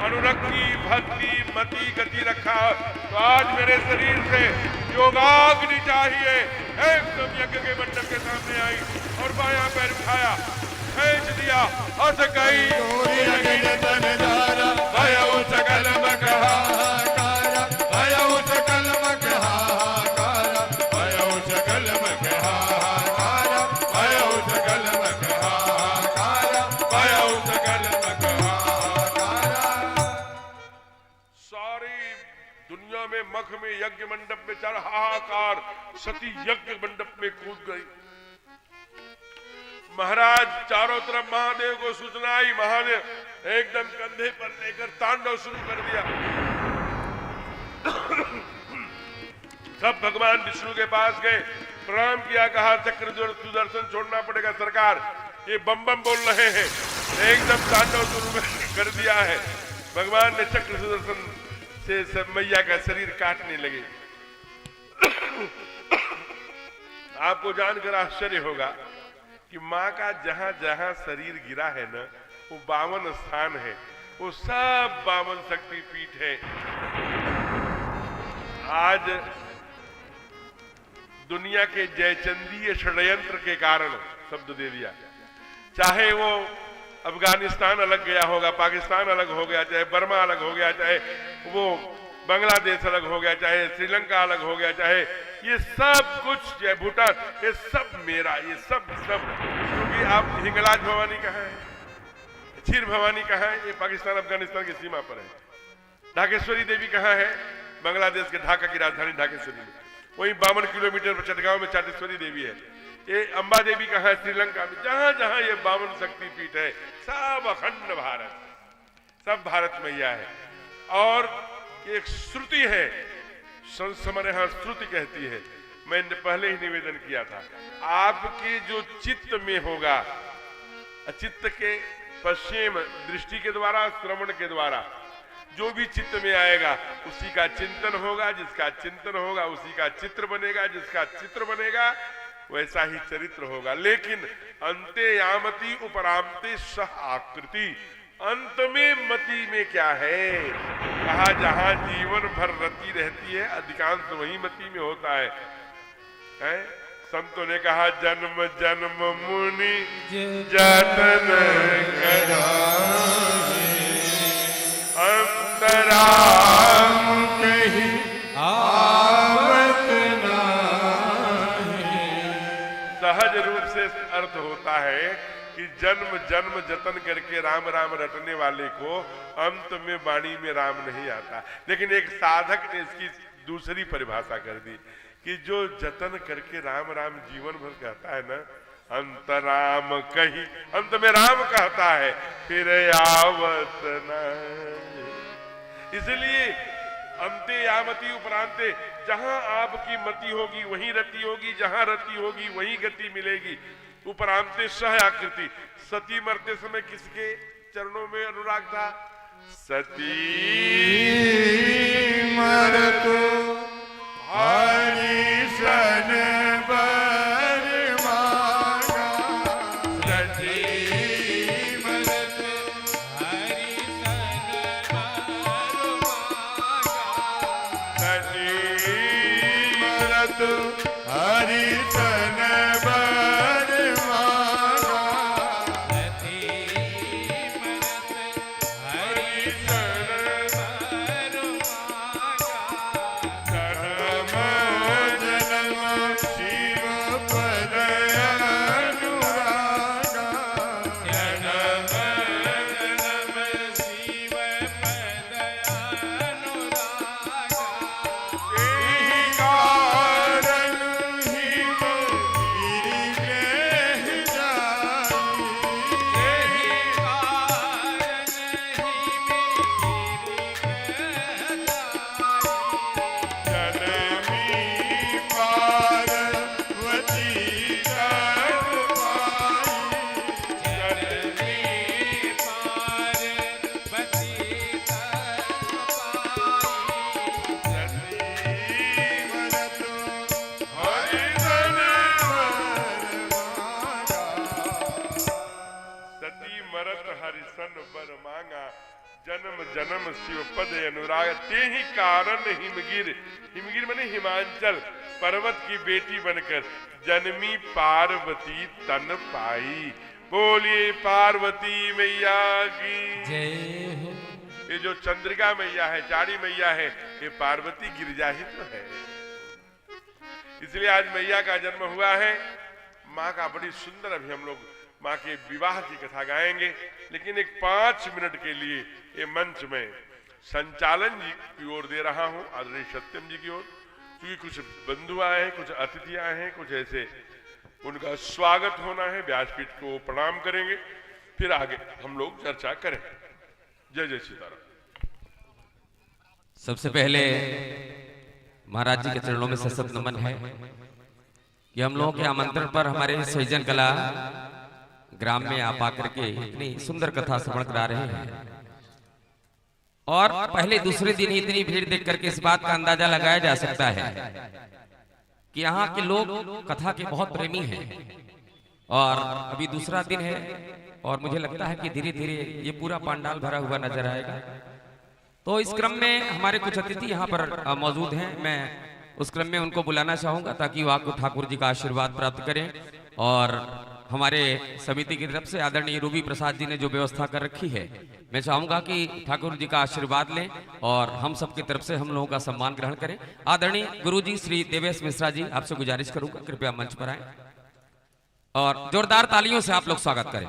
अनुरक्ति, भक्ति, मति, गति रखा तो आज मेरे शरीर से योगाग्नि चाहिए। एकदम यज्ञ के मंडप के सामने आई और बायां पैर उठाया, खींच दिया, हंस गई मख में, यज्ञ मंडप में चढ़ हाहाकार, सती यज्ञ मंडप में कूद गई। महाराज चारों तरफ महादेव को सूचना आई, महादेव एकदम कंधे पर लेकर तांडव शुरू कर दिया। सब भगवान विष्णु के पास गए, प्रणाम किया, कहा चक्र सुदर्शन छोड़ना पड़ेगा सरकार, ये बम बम बोल रहे हैं। एकदम तांडव शुरू कर दिया है। भगवान ने चक्र सुदर्शन से मैया का शरीर काटने लगे। आपको जानकर आश्चर्य होगा कि माँ का जहां जहां शरीर गिरा है ना, वो 52 स्थान है, वो सब 52 शक्ति पीठ है। आज दुनिया के जयचंदीय षड्यंत्र के कारण शब्द दे दिया, चाहे वो अफगानिस्तान अलग गया होगा, पाकिस्तान अलग हो गया, चाहे बर्मा अलग हो गया, चाहे वो बांग्लादेश अलग हो गया, चाहे श्रीलंका अलग हो गया, चाहे ये सब कुछ, चाहे भूटान, ये सब मेरा, ये सब क्योंकि आप हिंगलाज भवानी कहाँ है, क्षीर भवानी कहाँ है, ये पाकिस्तान अफगानिस्तान की सीमा पर है। ढाकेश्वरी देवी कहाँ है, बांग्लादेश के ढाका की राजधानी ढाकेश्वरी में। वहीं 52 किलोमीटर पर चटगांव में चाटेश्वरी देवी है। ये अंबा देवी कहाँ है, श्रीलंका में। जहां जहां ये 52 शक्तिपीठ है, सब अखंड भारत, सब भारत मैया है। और एक श्रुति है, हमारे यहाँ श्रुति कहती है, मैंने पहले ही निवेदन किया था, आपके जो चित्त में होगा, चित्त के पश्चिम दृष्टि के द्वारा, श्रवण के द्वारा जो भी चित्त में आएगा उसी का चिंतन होगा, जिसका चिंतन होगा उसी का चित्र बनेगा, जिसका चित्र बनेगा वैसा ही चरित्र होगा। लेकिन अंते यामति उपरामते सह आकृति, अंत में मति में क्या है, कहा जहां जीवन भर रति रहती है अधिकांश वही मति में होता है? संतों ने कहा जन्म जन्म मुनि जतन कराए, अंतराम कहीं आवत नाहि। सहज रूप से अर्थ होता है कि जन्म जन्म जतन करके राम राम रटने वाले को अंत में वाणी में राम नहीं आता। लेकिन एक साधक ने इसकी दूसरी परिभाषा कर दी कि जो जतन करके राम राम जीवन भर कहता है ना, अंतराम कही, अंत में राम कहता है, फिर आवत न। इसलिए अंते यामति उपरांते, जहां आपकी मति होगी वहीं रति होगी, जहां रति होगी वहीं गति मिलेगी। उपरांते सह आकृति, सती मरते समय किसके चरणों में अनुराग था? सती मरतु हरि सन बर मांगा, सती हरि सन तू हरिशन बर मांगा सती मरत हरिशन बर मांगा जन्म जन्म शिव पद अनुरागा जन्म जन्म शिव पद अनुरागा यही कारण हिम गिरि ग्रह जाई यही कारण जनमी पार्वती जग पाई जननी पार्वती सती मरत हरिशन वर मांगा सती मरत हरिसन बर मांगा जन्म जन्म शिव पद अनुराग ते ही कारण हिमगिर हिमगिर माने हिमांचल पर्वत की बेटी बनकर जन्मी पार्वती तन पाई। बोलिए पार्वती मैया की। जय हो। ये जो चंद्रिका मैया है, चारी मैया है, ये पार्वती गिरिजा ही तो है। इसलिए आज मैया का जन्म हुआ है। माँ का बड़ी सुंदर अभी हम लोग माँ के विवाह की कथा गाएंगे, लेकिन एक 5 मिनट के लिए ये मंच में संचालन जी की ओर दे रहा हूं, आदरणीय सत्यम जी की ओर, क्योंकि कुछ बंधु आए हैं, कुछ अतिथि आए हैं, कुछ ऐसे उनका स्वागत होना है। व्यासपीठ को प्रणाम करेंगे, फिर आगे हम लोग चर्चा करेंगे। जय जय सीताराम। सबसे पहले महाराज जी के चरणों में सशक्त नमन है कि हम लोगों के आमंत्रण पर हमारे सृजन कला ग्राम में आप आकर के इतनी सुंदर कथा श्रवण करा रहे हैं। और पहले दूसरे दिन ही इतनी भीड़ देख करके इस बात का अंदाजा लगाया जा सकता है कि यहाँ के लोग कथा के बहुत प्रेमी हैं। और अभी दूसरा दिन है और मुझे लगता है कि धीरे धीरे ये पूरा पंडाल भरा हुआ नजर आएगा। तो इस क्रम में हमारे कुछ अतिथि यहाँ पर मौजूद हैं। मैं उस क्रम में उनको बुलाना चाहूंगा ताकि वो आपको ठाकुर जी का आशीर्वाद प्राप्त करें। और हमारे समिति की तरफ से आदरणीय रूबी प्रसाद जी ने जो व्यवस्था कर रखी है, मैं चाहूंगा कि ठाकुर जी का आशीर्वाद लें और हम सबकी तरफ से हम लोगों का सम्मान ग्रहण करें। आदरणीय गुरुजी श्री देवेश मिश्रा जी, आपसे गुजारिश करूंगा कृपया मंच पर आए और जोरदार तालियों से आप लोग स्वागत करें।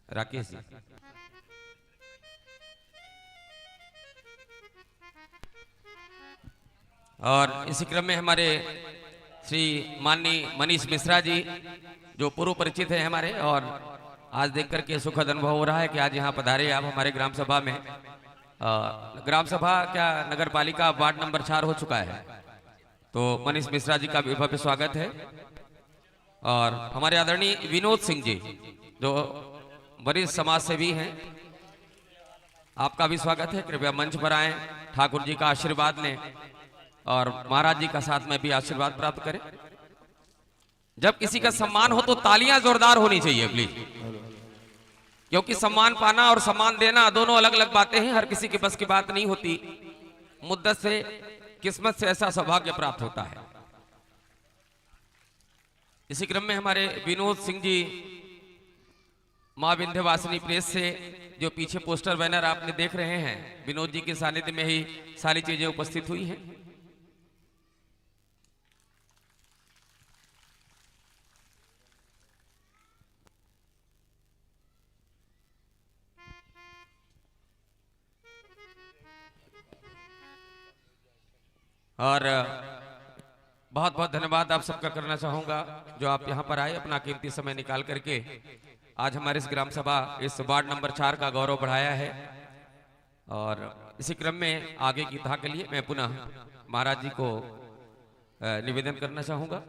राकेश जी, और इसी क्रम में हमारे श्री माननीय मनीष मिश्रा जी जो पूर्व परिचित हैं हमारे, और आज देख करके सुखद अनुभव हो रहा है कि आज यहाँ पधारे आप हमारे ग्राम सभा में। ग्राम सभा क्या नगर पालिका वार्ड नंबर 4 हो चुका है, तो मनीष मिश्रा जी का भव्य स्वागत है। और हमारे आदरणीय विनोद सिंह जी जो वरिष्ठ समाज सेवी हैं, आपका भी स्वागत है। कृपया मंच पर आएं, ठाकुर जी का आशीर्वाद लें और महाराज जी का साथ में भी आशीर्वाद प्राप्त करें। जब किसी का सम्मान हो तो तालियां जोरदार होनी चाहिए प्लीज, क्योंकि सम्मान पाना और सम्मान देना दोनों अलग अलग बातें हैं। हर किसी के बस की बात नहीं होती। मुद्दत से, किस्मत से ऐसा सौभाग्य प्राप्त होता है। इसी क्रम में हमारे विनोद सिंह जी मां विंध्यवासिनी प्रेस से जो पीछे पोस्टर बैनर आपने देख रहे हैं, विनोद जी के सानिध्य में ही सारी चीजें उपस्थित हुई हैं। और बहुत बहुत धन्यवाद आप सबका करना चाहूंगा जो आप यहाँ पर आए, अपना कीमती समय निकाल करके आज हमारे इस ग्राम सभा इस वार्ड नंबर 4 का गौरव बढ़ाया है। और इसी क्रम में आगे की कथा के लिए मैं पुनः महाराज जी को निवेदन करना चाहूंगा।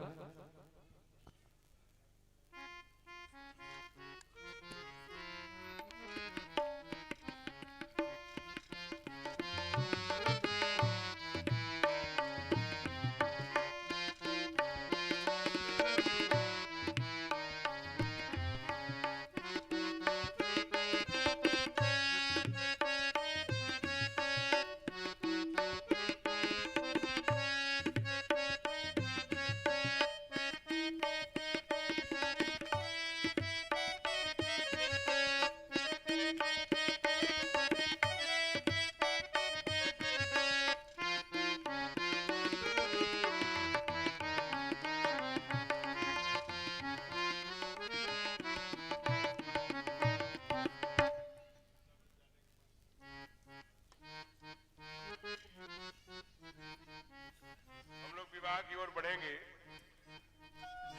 पढ़ेंगे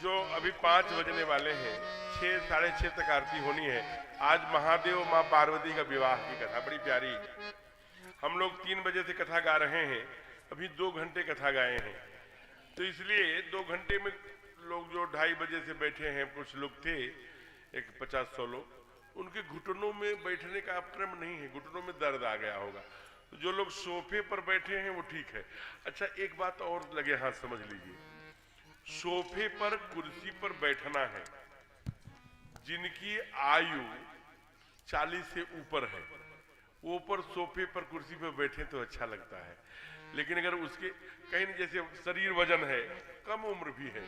जो अभी 5 बजने वाले हैं, 6 साढ़े 6 तक आरती होनी है। आज महादेव माँ पार्वती का विवाह की कथा बड़ी प्यारी। हम लोग 3 बजे से कथा गा रहे हैं, अभी 2 घंटे कथा गाए हैं। तो इसलिए 2 घंटे में लोग जो 2:30 बजे से बैठे हैं, कुछ लोग थे, एक 50-100 लोग, उनके घुटनों में बैठने का क्रम नहीं है, घुटनों में दर्द आ गया होगा। तो जो लोग सोफे पर बैठे हैं वो ठीक है। अच्छा, एक बात और लगे हाथ समझ लीजिए, सोफे पर कुर्सी पर बैठना है जिनकी आयु 40 से ऊपर है, वो ऊपर सोफे पर कुर्सी पर बैठे तो अच्छा लगता है। लेकिन अगर उसके कहीं न, जैसे शरीर वजन है, कम उम्र भी है,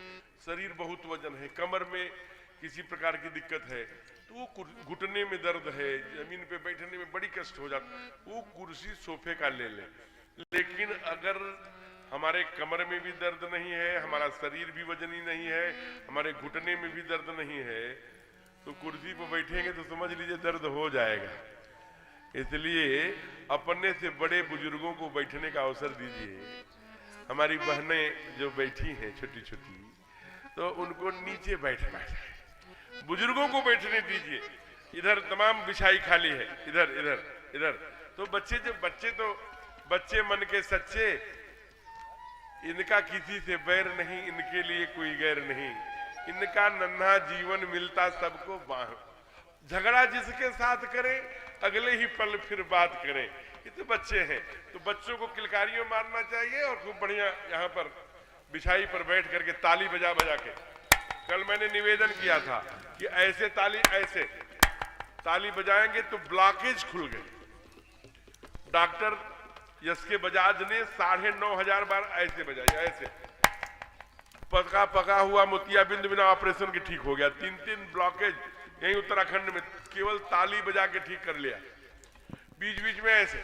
शरीर बहुत वजन है, कमर में किसी प्रकार की दिक्कत है, तो वो घुटने में दर्द है, जमीन पे बैठने में बड़ी कष्ट हो जाता, वो कुर्सी सोफे का ले ले। लेकिन अगर हमारे कमर में भी दर्द नहीं है, हमारा शरीर भी वजनी नहीं है, हमारे घुटने में भी दर्द नहीं है, तो कुर्सी पर बैठेंगे तो समझ लीजिए दर्द हो जाएगा। इसलिए अपने से बड़े बुजुर्गों को बैठने का अवसर दीजिए। हमारी बहनें जो बैठी हैं छोटी छोटी, तो उनको नीचे बैठना चाहिए, बुजुर्गों को बैठने दीजिए। इधर तमाम बिछाई खाली है, इधर इधर इधर। तो बच्चे मन के सच्चे, इनका किसी से बैर नहीं, इनके लिए कोई गैर नहीं, इनका नन्हा जीवन मिलता सबको बाह। झगड़ा जिसके साथ करें, अगले ही पल फिर बात करें। ये तो बच्चे हैं, तो बच्चों को किलकारियों मारना चाहिए और खूब बढ़िया यहाँ पर बिछाई पर बैठ करके ताली बजा बजा के। कल मैंने निवेदन किया था कि ऐसे ताली बजाएंगे तो ब्लॉकेज खुल गए। डॉक्टर यस के बजाज ने 9,500 बार ऐसे बजाई, ऐसे पका हुआ मोतियाबिंद बिना ऑपरेशन के ठीक हो गया। 3 ब्लॉकेज यहीं उत्तराखंड में केवल ताली बजा के ठीक कर लिया। बीच बीच में ऐसे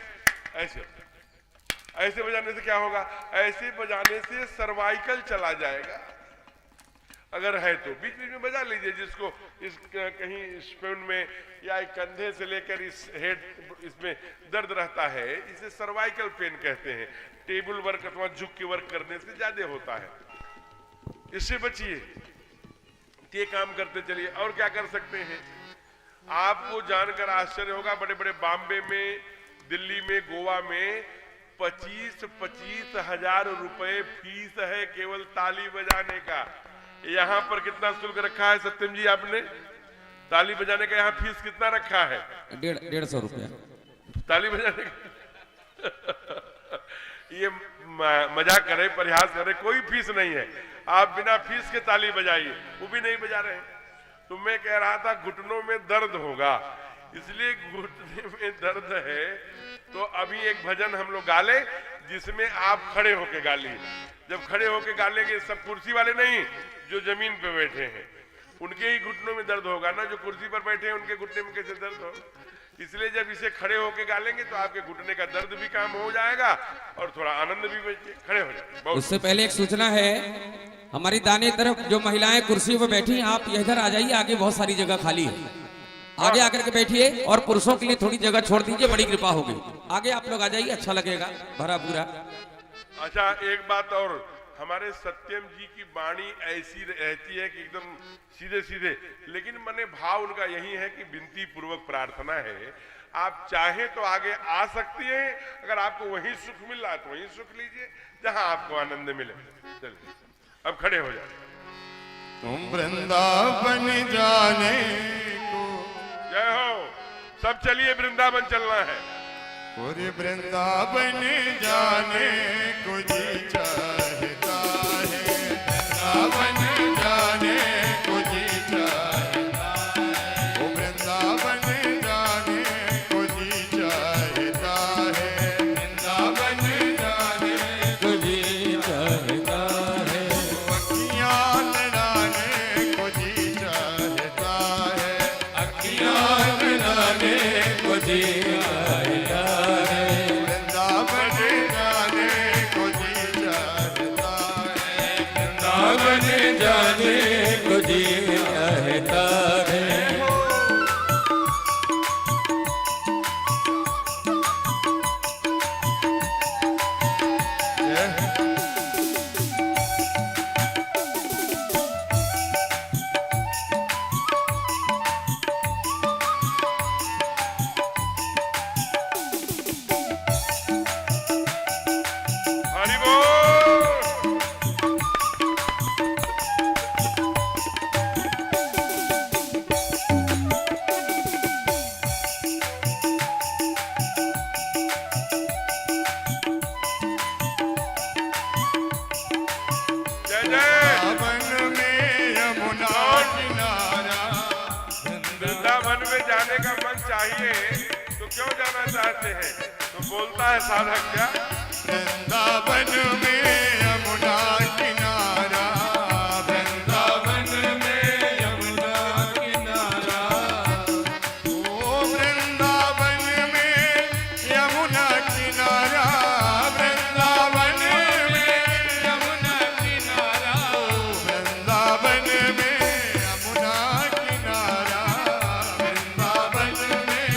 बजाने से क्या होगा? ऐसे बजाने से सर्वाइकल चला जाएगा। अगर है तो बीच बीच में बजा लीजिए, जिसको इस कहीं स्पून में या कंधे से लेकर इस हेड इसमें दर्द रहता है, इसे सर्वाइकल पेन कहते हैं। टेबल वर्क अथवा झुक के वर्क करने से ज्यादा होता है, इससे बचिए। ये काम करते चलिए। और क्या कर सकते हैं? आपको जानकर आश्चर्य होगा, बड़े बड़े बॉम्बे में, दिल्ली में, गोवा में 25-25 हजार रुपए फीस है केवल ताली बजाने का। यहाँ पर कितना शुल्क रखा है सत्यम जी आपने? ताली बजाने का यहाँ फीस कितना रखा है? 150 रुपया ताली बजाने का। ये मजाक करे, परिहास करे, कोई फीस नहीं है। आप बिना फीस के ताली बजाइए, वो भी नहीं बजा रहे। तो मैं कह रहा था घुटनों में दर्द होगा, इसलिए घुटने में दर्द है तो अभी एक भजन हम लोग गा ले जिसमें आप खड़े होके गा लीजिए। जब खड़े होके गा लेंगे, सब कुर्सी वाले नहीं, जो जमीन पे बैठे हैं उनके ही घुटनों में दर्द होगा ना, जो कुर्सी पर बैठे हैं उनके घुटने में कैसे दर्द होगा? इसलिए जब इसे खड़े होके गा लेंगे तो आपके घुटने का दर्द भी काम हो जाएगा और थोड़ा आनंद भी बचे। खड़े हो जाए। उससे पहले एक सूचना है, हमारी दाहिने तरफ जो महिलाएं कुर्सी पर बैठी, आप इधर आ जाइए, आगे बहुत सारी जगह खाली है, आगे आकर के बैठिए। और पुरुषों के लिए थोड़ी जगह छोड़ दीजिए, बड़ी कृपा होगी। आगे आप लोग आ जाइए, अच्छा लगेगा, भरा पूरा। अच्छा, एक बात और, हमारे सत्यम जी की वाणी ऐसी रहती है कि एकदम सीधे सीधे, लेकिन मने भाव उनका यही है कि विनती पूर्वक प्रार्थना है, आप चाहें तो आगे आ सकती हैं। अगर आपको वही सुख मिल रहा है तो वही सुख लीजिए, जहां आपको आनंद मिले। चलिए अब खड़े हो जाए। तुम वृंदावन जाने को, जय हो। सब चलिए, वृंदावन चलना है। पूरे वृंदावन जाने को जी चाहता है, वृंदावन जाने को जी चाहता है, वो वृंदावन जाने को जी चाहता है, वृंदावन जाने को जी चाहता है, अखियाँ लड़ाने को जी चाहता है, अखियाँ लड़ाने को जी चाहता है, वृंदावन जाने को जी चाहिए तो क्यों जाना चाहते हैं? तो बोलता है साधक क्या, वृंदावन में यमुना किनारा, वृंदावन में यमुना किनारा, ओ वृंदावन में यमुना किनारा, वृंदावन में यमुना किनारा, वृंदावन में यमुना किनारा, वृंदावन में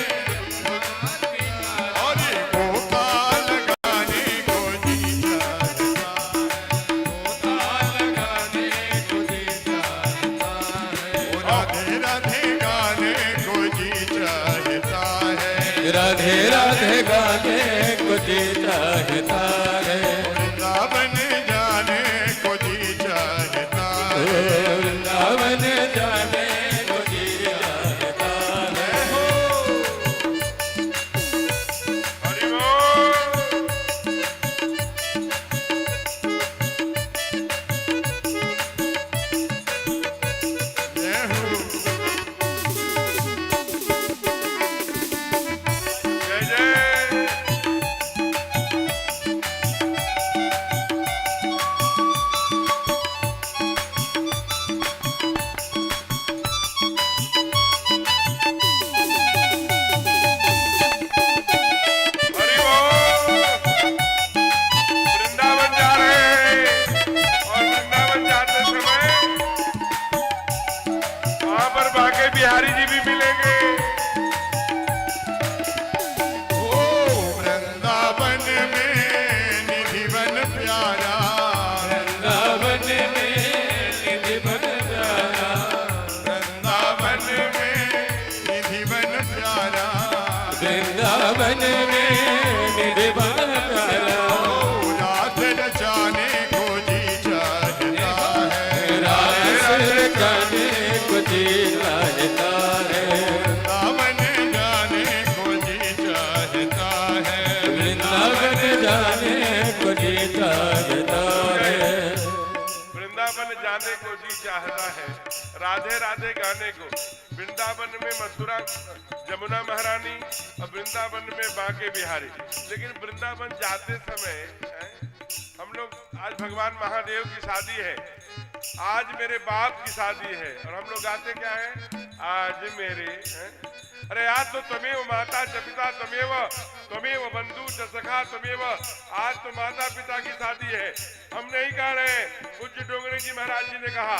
और गोपाल गाने को जी चाहता है, गोपाल गाने को जी चाहता है, ओ राधे राधे गाने को जी चाहता है, राधे राधे गाने को जी चाहता है, वृंदावन जाने को जी चाहता है, वृंदावन जाने को जी चाहता है। हरि बोल। जय हो। जय जय। हरि बोल। वृंदावन जा रहे हैं और वृंदावन जाते समय वहां पर बांके बिहारी जी भी मिलेंगे। ओ वृंदावन में निधिवन प्यारा, वृंदावन में निधिवन प्यारा, वृंदावन में निधिवन प्यारा, वृंदावन में निधिवन प्यारा, ओ रात रचाने को जी चाहता है, रास गाने को जी चाहता है, वृंदावन जाने को जी चाहता है, वृंदावन जाने को जी चाहता है, वृंदावन जाने को जी चाहता है, राधे राधे गाने को। वृंदावन में मथुरा जमुना महारानी और वृंदावन में बांके बिहारी। लेकिन वृंदावन जाते समय हम लोग, आज भगवान महादेव की शादी है, आज मेरे बाप की शादी है, और हम लोग गाते क्या है, आज मेरे अरे आज तो तमेव माता च पिता तमेव बंधु च सखा तमेव। आज तो माता पिता की शादी है। हम नहीं कह रहे, पूज्य डोंगरे जी महाराज जी ने कहा,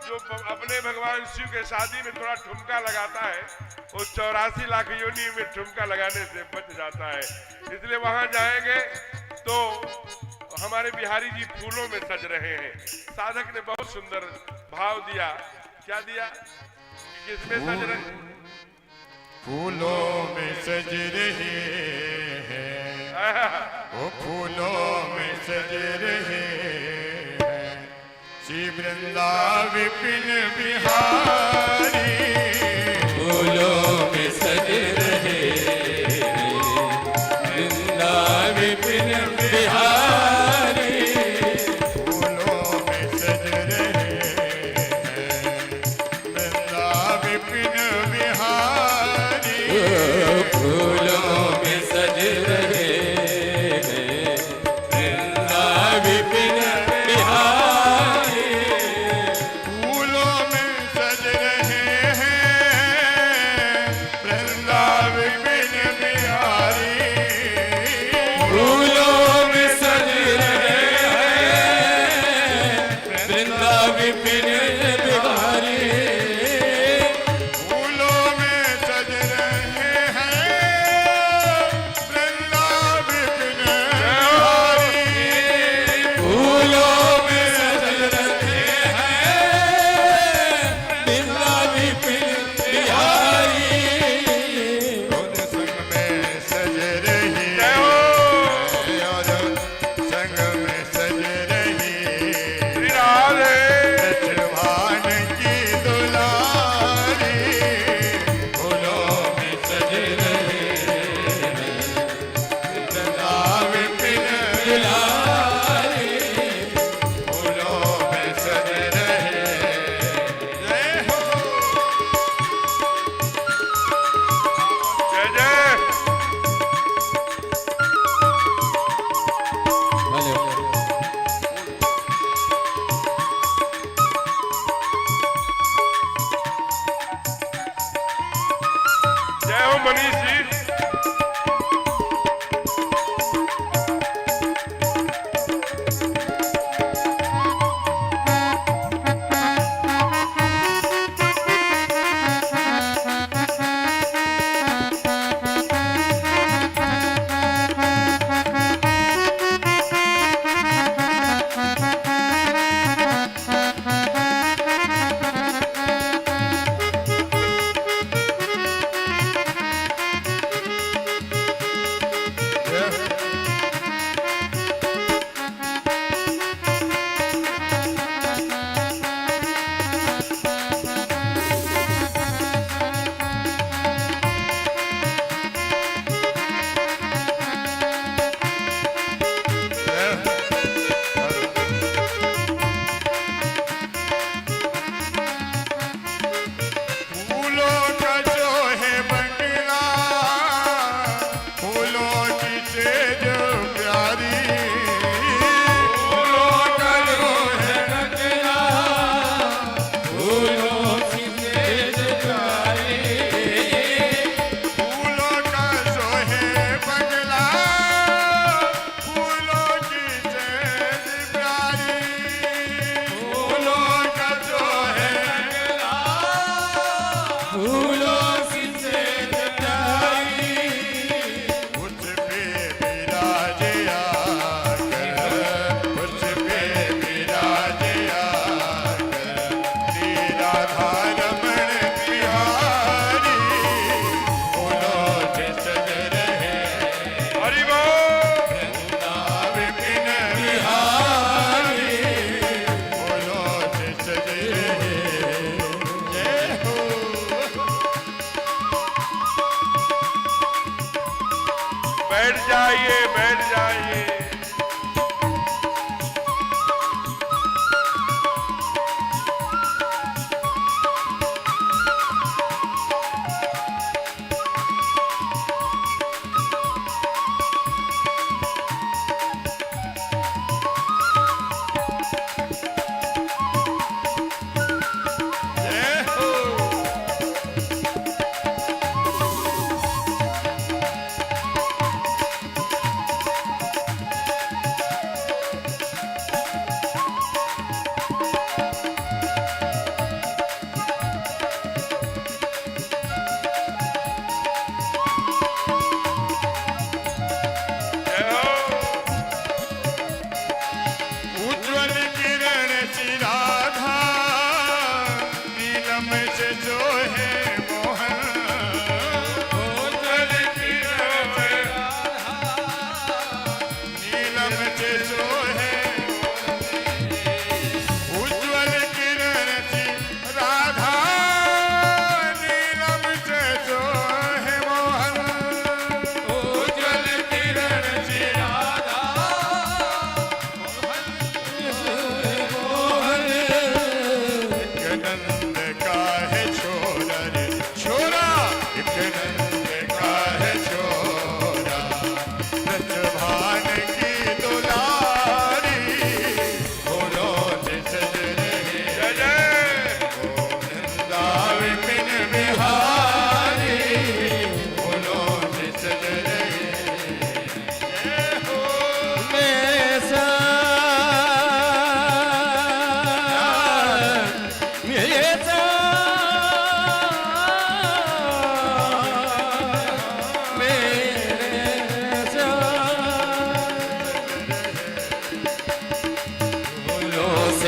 जो अपने भगवान शिव के शादी में थोड़ा ठुमका लगाता है वो 84 लाख योनि में ठुमका लगाने से बच जाता है। इसलिए वहां जाएंगे तो हमारे बिहारी जी फूलों में सज रहे हैं। साधक ने बहुत सुंदर भाव दिया। क्या दिया? कि किसमें सज रहे? फूलों में सज रहे हैं, वो फूलों में सज रहे हैं, श्री वृंदावन विपिन बिहारी, फूलों में सज रहे हैं, वृंदावन विपिन बिहारी, फूलों में सज रहे हैं, वृंदावन विपिन बिहारी, फूलों में सज रहे हैं, वृंदावन विपिन बिहारी, फूलों में सज रहे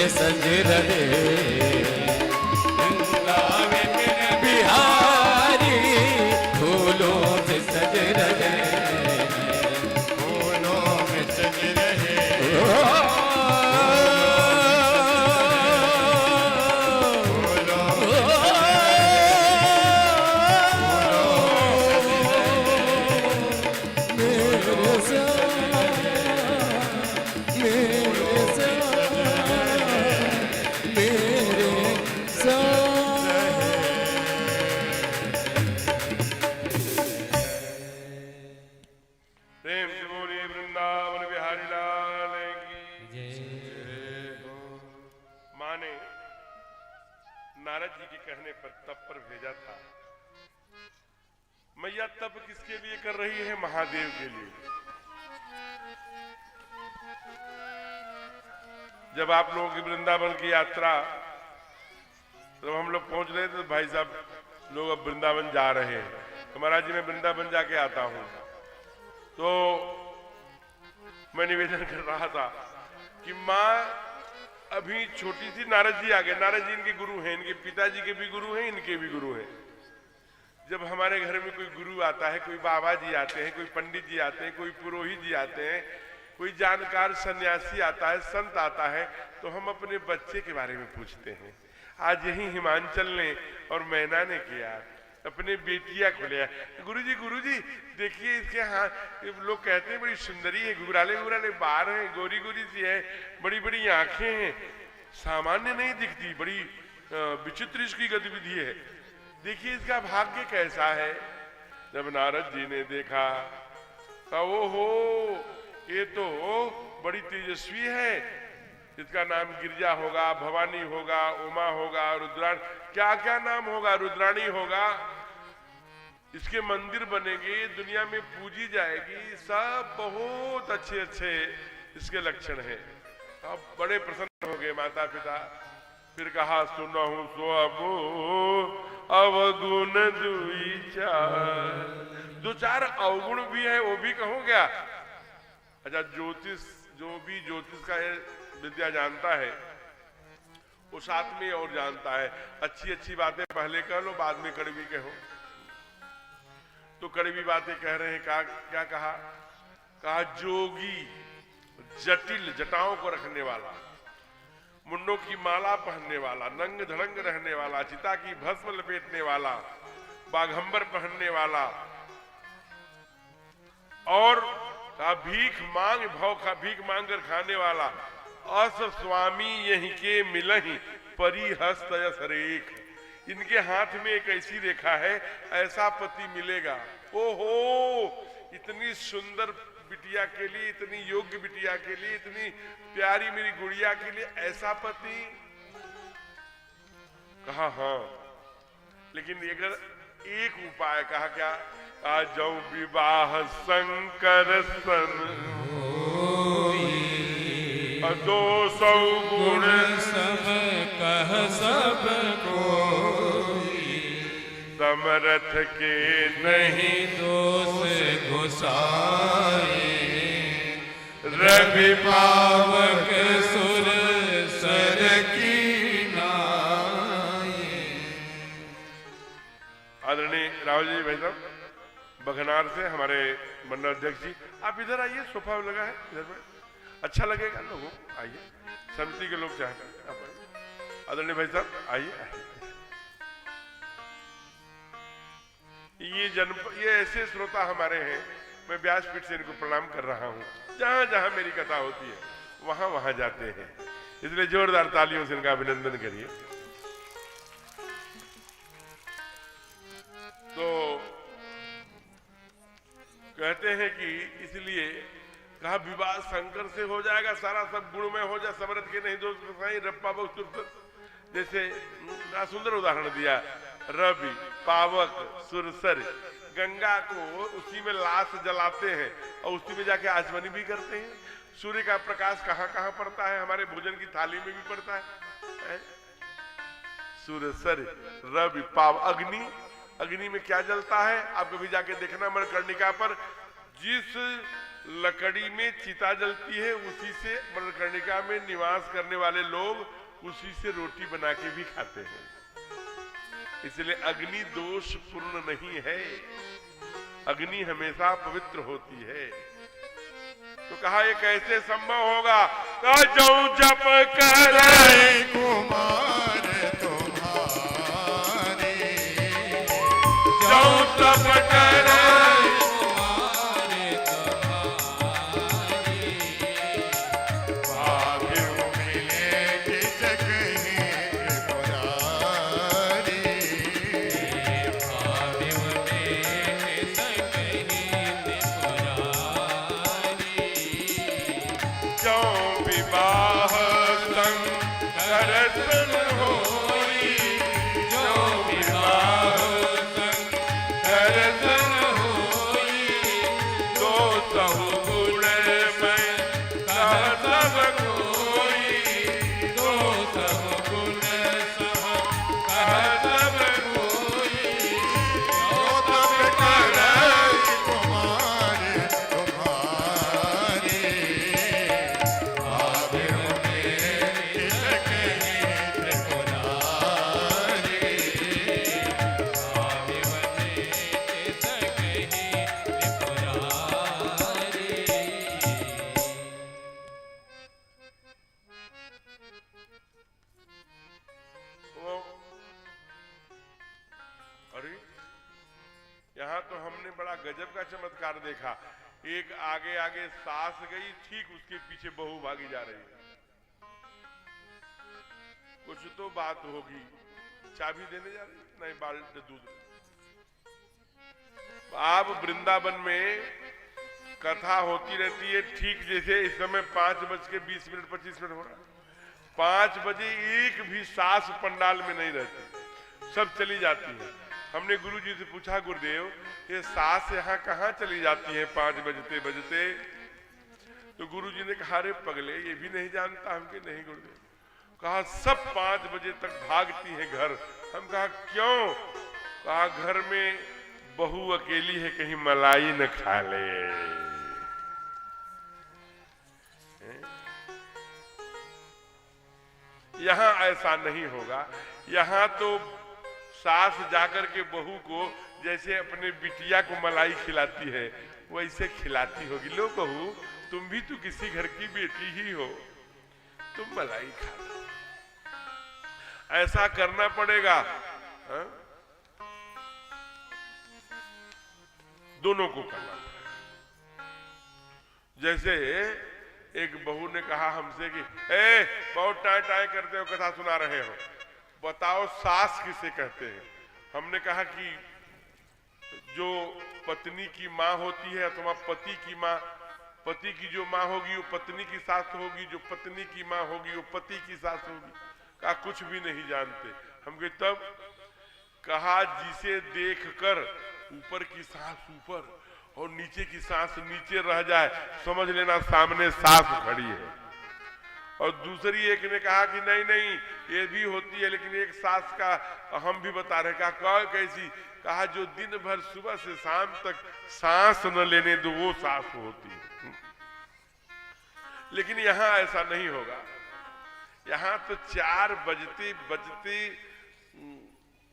से सज रहे वृंदावन बिहारी फूलों से सज रहे फूलों में सज रहे प्रेम से बोलिए वृंदावन बिहारी लाल की। माँ ने नारद जी के कहने पर तप पर भेजा था। मैया तप किसके लिए कर रही है? महादेव के लिए। जब आप लोगों की वृंदावन की यात्रा, जब हम लोग पहुंच रहे थे तो भाई साहब लोग अब वृंदावन जा रहे हैं, तो महाराज जी मैं वृंदावन जाके आता हूं। तो मैं निवेदन कर रहा था कि माँ अभी छोटी सी, नारद जी आ गए। नारद जी इनके गुरु हैं, इनके पिताजी के भी गुरु हैं, इनके भी गुरु हैं। जब हमारे घर में कोई गुरु आता है, कोई बाबा जी आते हैं, कोई पंडित जी आते हैं, कोई पुरोहित जी आते हैं, कोई जानकार सन्यासी आता है, संत आता है, तो हम अपने बच्चे के बारे में पूछते हैं। आज यही हिमांचल ने और मैना ने किया, अपने बेटिया को लिया। गुरुजी देखिए इसके हाथ, लोग कहते हैं बड़ी सुंदरी है, घुघराले घुघराले बाल हैं, गोरी गोरी सी है, बड़ी बड़ी आंखें हैं, सामान्य नहीं दिखती, बड़ी विचित्र इसकी गतिविधि है। देखिए इसका भाग्य कैसा है। जब नारद जी ने देखा, कहा ओहो ये तो बड़ी तेजस्वी है, इसका नाम गिरजा होगा, भवानी होगा, उमा होगा, रुद्राणी, क्या क्या नाम होगा, रुद्राणी होगा। इसके मंदिर बनेंगे, दुनिया में पूजी जाएगी, सब बहुत अच्छे अच्छे इसके लक्षण हैं। अब बड़े प्रसन्न हो गए माता पिता। फिर कहा सुनहु सो अवगुण दुई चार, दो चार अवगुण भी है वो भी कहो क्या। अच्छा ज्योतिष, जो भी ज्योतिष का विद्या जानता है वो साथ में और जानता है। अच्छी अच्छी बातें पहले कह लो, बाद में कड़वी कहो। तो कड़वी बातें कह रहे हैं, क्या कहा? कहा जोगी, जटिल जटाओं को रखने वाला, मुंडों की माला पहनने वाला, नंग धड़ंग रहने वाला, चिता की भस्म लपेटने वाला, बाघंबर पहनने वाला, और का भीख मांग भाव का भीख मांग कर खाने वाला, अस स्वामी यही के मिलहि परिहस्त यस रेख। इनके हाथ में एक ऐसी रेखा है, ऐसा पति मिलेगा। ओहो, इतनी सुंदर बिटिया के लिए, इतनी योग्य बिटिया के लिए, इतनी प्यारी मेरी गुड़िया के लिए ऐसा पति। कहा हाँ, लेकिन अगर एक उपाय, कहा क्या? आज विवाह शंकर सन दो सौ गुण सब कह सब समरथ के नहीं दोष घुसाए, रवि पावक सुर सर की नाई। आदरणीय राहुल जी भाई साहब बघनार से हमारे मंडल अध्यक्ष जी, आप इधर आइए, सोफा लगा है इधर पर, अच्छा लगेगा लोगों, आइए, समिति के लोग चाहते हैं आप आइए। आदरणीय भाई साहब आइए। ये ऐसे श्रोता हमारे हैं, मैं व्यासपीठ से इनको प्रणाम कर रहा हूँ। जहां जहां मेरी कथा होती है वहां वहां जाते हैं, इसलिए जोरदार तालियों से इनका अभिनंदन करिए। तो कहते हैं कि इसलिए कहा विवाह शंकर से हो जाएगा, सारा सब गुण में हो जाए, समरथ के नहीं दोष रप्पा जैसे सुंदर उदाहरण दिया, रवि पावक सुरसर, गंगा को उसी में लाश जलाते हैं और उसी में जाके आचमनी भी करते हैं। सूर्य का प्रकाश कहाँ कहाँ पड़ता है, हमारे भोजन की थाली में भी पड़ता है। सुरसर रवि पाव, अग्नि, अग्नि में क्या जलता है आप कभी जाके देखना मणिकर्णिका पर, जिस लकड़ी में चिता जलती है, उसी से मणिकर्णिका में निवास करने वाले लोग उसी से रोटी बना के भी खाते हैं। इसलिए अग्नि दोष पूर्ण नहीं है, अग्नि हमेशा पवित्र होती है। तो कहा ये कैसे संभव होगा? कहा जो जप करे कुमार तुम्हारे, जो तप करे गजब का चमत्कार देखा। एक आगे आगे सास गई, ठीक उसके पीछे बहू भागी जा रही है। कुछ तो बात होगी, चाबी देने जा रही, नहीं बाल्टी दूध। आप वृंदावन में कथा होती रहती है, ठीक जैसे इस समय 5:20 25 हो रहा है। 5 बजे एक भी सास पंडाल में नहीं रहती, सब चली जाती है। हमने गुरुजी से पूछा, गुरुदेव ये सास यहाँ कहाँ चली जाती है 5 बजते बजते? तो गुरुजी ने कहा, अरे पगले ये भी नहीं जानता? हम के नहीं गुरुदेव। कहा सब 5 बजे तक भागती है घर। हम कहा क्यों? कहा घर में बहू अकेली है, कहीं मलाई न खा ले। यहाँ ऐसा नहीं होगा। यहाँ तो सास जाकर के बहू को जैसे अपने बिटिया को मलाई खिलाती है वैसे खिलाती होगी। लो बहू, तुम भी तो किसी घर की बेटी ही हो, तुम मलाई खा लो। ऐसा करना पड़ेगा। हा? दोनों को करना पड़ेगा। जैसे एक बहू ने कहा हमसे कि ए बहुत टाई टाई करते हो, कथा सुना रहे हो, बताओ सास किसे कहते हैं? हमने कहा कि जो पत्नी की माँ होती है अथवा पति की माँ, पति की जो माँ होगी वो पत्नी की सास होगी, जो पत्नी की माँ होगी वो पति की सास होगी। कहा कुछ भी नहीं जानते। हम कहे तब? कहा जिसे देखकर ऊपर की सांस ऊपर और नीचे की सांस नीचे रह जाए, समझ लेना सामने सास खड़ी है। और दूसरी एक ने कहा कि नहीं नहीं ये भी होती है, लेकिन एक सास का हम भी बता रहे। कहा कैसी? कहा जो दिन भर सुबह से शाम तक सांस न लेने दो वो सास होती है। लेकिन यहाँ ऐसा नहीं होगा। यहाँ तो 4 बजते बजते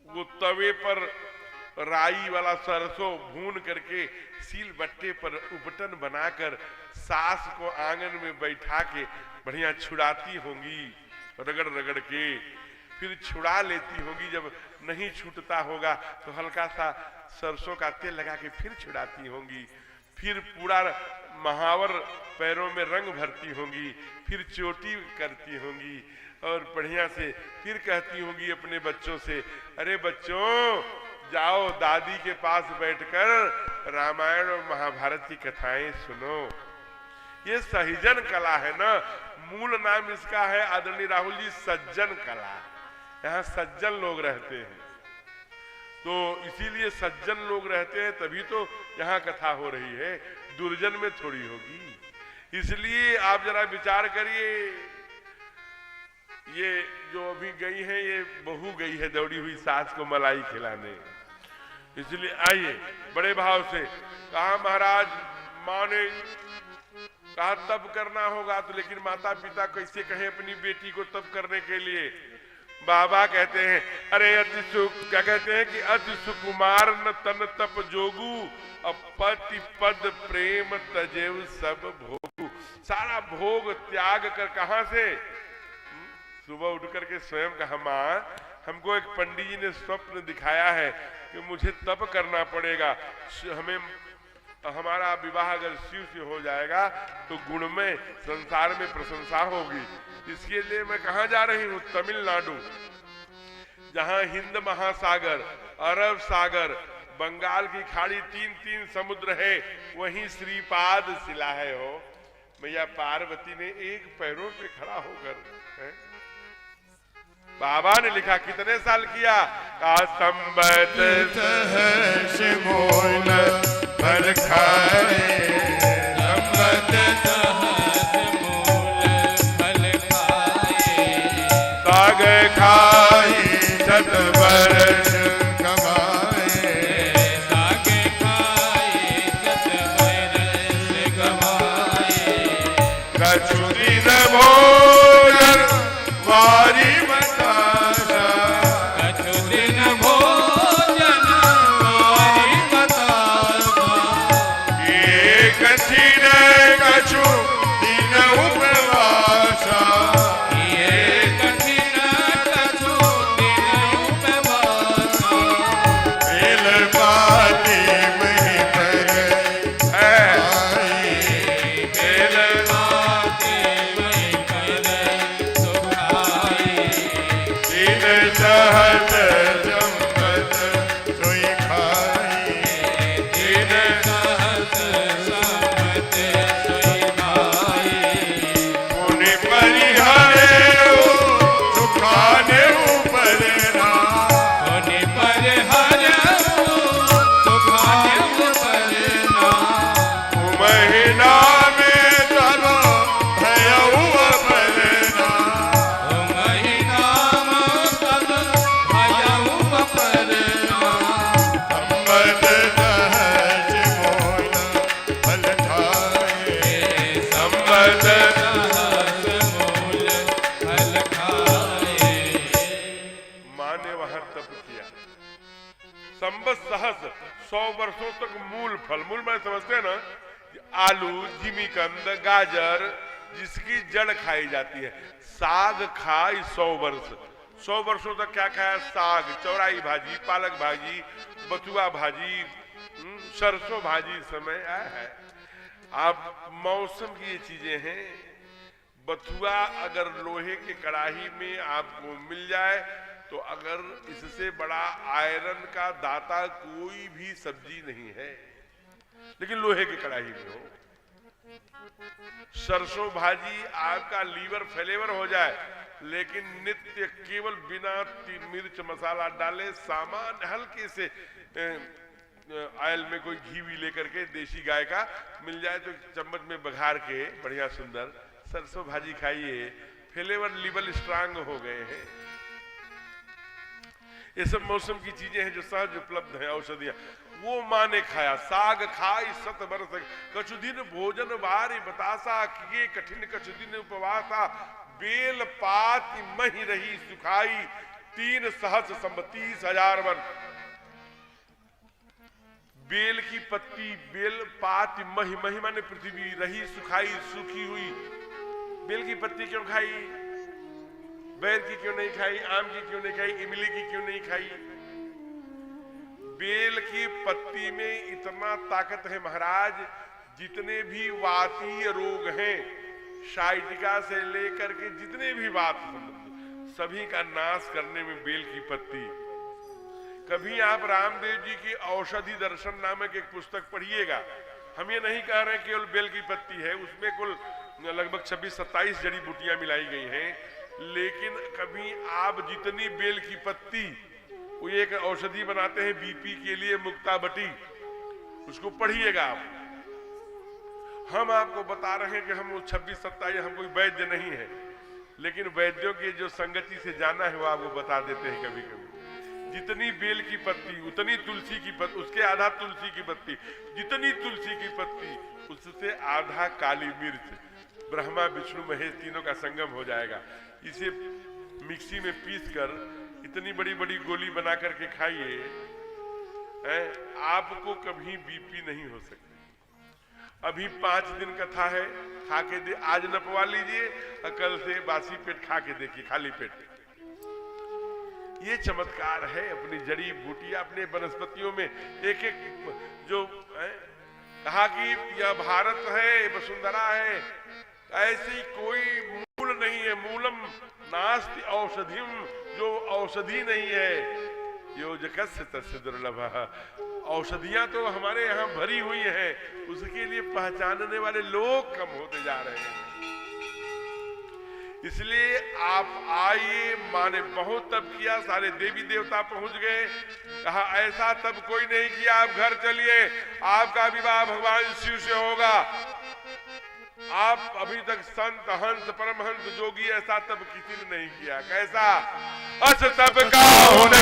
वो तवे पर राई वाला सरसों भून करके सील बट्टे पर उपटन बनाकर सास को आंगन में बैठा के बढ़िया छुड़ाती होंगी, रगड़ रगड़ के फिर छुड़ा लेती होंगी। जब नहीं छूटता होगा तो हल्का सा सरसों का तेल लगा के फिर छुड़ाती होंगी। फिर पूरा महावर पैरों में रंग भरती होंगी, फिर चोटी करती होंगी और बढ़िया से फिर कहती होंगी अपने बच्चों से, अरे बच्चों जाओ दादी के पास बैठकर रामायण और महाभारत की कथाएं सुनो। ये सहिजन कला है ना, मूल नाम इसका है आदरणीय राहुल जी सज्जन कला। यहाँ सज्जन लोग रहते हैं, तो इसीलिए सज्जन लोग रहते हैं तभी तो यहाँ कथा हो रही है, दुर्जन में थोड़ी होगी। इसलिए आप जरा विचार करिए, ये जो अभी गई है ये बहू गई है दौड़ी हुई सास को मलाई खिलाने। इसलिए आइए बड़े भाव से कहा, महाराज माँ ने कहा तब करना होगा, तो लेकिन माता पिता कैसे कहें अपनी बेटी को तब करने के लिए। बाबा कहते हैं अरे अति सुख, क्या कहते हैं कि अति सुकुमार न तन तप जोगू, अपति पद प्रेम तजेव सब भोगू। सारा भोग त्याग कर, कहां से? सुबह उठ करके स्वयं कहा माँ हमको एक पंडित जी ने स्वप्न दिखाया है कि मुझे तप करना पड़ेगा, हमें हमारा विवाह अगर शिव से हो जाएगा तो गुण में संसार में प्रशंसा होगी। इसके लिए मैं कहाँ जा रही हूँ? तमिलनाडु, जहाँ हिंद महासागर, अरब सागर, बंगाल की खाड़ी, तीन समुद्र है, वहीं श्रीपाद शिला है। हो मैया पार्वती ने एक पैरों पे खड़ा होकर है? बाबा ने लिखा कितने साल किया? संबत सहर्ष मोल फल खाए, संबत सहस मूल फल खाए, साग खाई शत वर्ष कमाए, साग खाए शत वर्ष गवाए, कछु दिन भोजन वारी बताशा, कछु दिन भोजन वारी बताशा, ये कठिन कछु दिन उपवासा, ये कठिन कछु दिन उपवासा, बेल पाती मही पर आई, बेल पाते मई कर सुखाए, दिन सहत संपत सोई खाई, दिन सहस सम्मत सोई खाए, पुनि परिहरे सुखाने ऊपर ना, होने पर हरऊ सुखाने ऊपर ना, महीना में तब भयऊ अपरना, ओ महीना तब भयऊ अपरना, संबत सहज मोल फल खाए, संबत सहस मूल फल खाए। माँ ने वहां तप किया, संबत सहस 100 वर्षों तक मूल फल, मूल में समझते हैं ना कि आलू, जिमीकंद, गाजर जिसकी जड़ खाई जाती है। साग खाई 100 वर्ष, 100 वर्षों तक क्या खाया? साग, चौराई भाजी, पालक भाजी, बथुआ भाजी, सरसों भाजी। समय आया है, आप मौसम की ये चीजें हैं। बथुआ अगर लोहे के कड़ाही में आपको मिल जाए तो अगर इससे बड़ा आयरन का दाता कोई भी सब्जी नहीं है, लेकिन लोहे की कड़ाही में हो। सरसों भाजी आपका लीवर फेलेवर हो जाए, लेकिन नित्य केवल बिना मिर्च मसाला डाले सामान्य हल्के से ऑयल में कोई घी भी लेकर के देसी गाय का मिल जाए तो चम्मच में बघार के बढ़िया सुंदर सरसों भाजी खाइए, फ्लेवर लीवर स्ट्रांग हो गए हैं। ये सब मौसम की चीजें हैं जो सहज उपलब्ध हैं, औषधियां। वो माँ ने खाया, साग खाई 100 वर्ष, कछु दिन भोजन वारी बतासा, किए कठिन कछु दिन उपवासा, बेल पात मही रही सुखाई, 3 सहस्र संब 30,000 वर्ष। बेल की पत्ती, बेल पात मही, मही माने पृथ्वी, रही सुखाई सूखी हुई। बेल की पत्ती क्यों खाई? बैर की क्यों नहीं खाई? आम की क्यों नहीं खाई? इमली की क्यों नहीं खाई? बेल की पत्ती में इतना ताकत है महाराज, जितने भी वातीय रोग हैं, शाइटिका से लेकर के जितने भी वात सभी का नाश करने में बेल की पत्ती। कभी आप रामदेव जी की औषधि दर्शन नामक एक पुस्तक पढ़िएगा। हम ये नहीं कह रहे केवल बेल की पत्ती है, उसमें कुल लगभग 26-27 जड़ी बूटियां मिलाई गई हैं, लेकिन कभी आप जितनी बेल की पत्ती, वो एक औषधि बनाते हैं बीपी के लिए, मुक्ताबटी, उसको पढ़िएगा आप। हम आपको बता रहे हैं कि हम 26-27, हम कोई वैद्य नहीं है, लेकिन वैद्यों की जो संगति से जाना है वो आपको बता देते हैं कभी कभी। जितनी बेल की पत्ती उतनी तुलसी की पत्ती, उसके आधा तुलसी की पत्ती, जितनी तुलसी की पत्ती उससे आधा काली मिर्च, ब्रह्मा विष्णु महेश तीनों का संगम हो जाएगा। इसे मिक्सी में पीस कर इतनी बड़ी बड़ी गोली बना करके खाइए, आपको कभी बीपी नहीं हो सकती। अभी 5 दिन कथा है, खा के दे, आज नपवा लीजिए और कल से बासी पेट खा के देखिए, खाली पेट। ये चमत्कार है अपनी जड़ी बूटियां, अपने वनस्पतियों में एक एक जो कहा कि यह भारत है, वसुंधरा है, ऐसी कोई मूल नहीं है। मूलम नास्ति औषधिम, जो औषधि नहीं है योजकस्य तस्य दुर्लभ। औषधियां तो हमारे यहाँ भरी हुई हैं, उसके लिए पहचानने वाले लोग कम होते जा रहे हैं। इसलिए आप आइए, माँ ने बहुत तप किया, सारे देवी देवता पहुंच गए, कहा ऐसा तप कोई नहीं किया, आप घर चलिए, आपका विवाह भगवान शिव से होगा। आप अभी तक संत हंस परमहंस जोगी ऐसा तब किसी ने नहीं किया। कैसा? अस तब का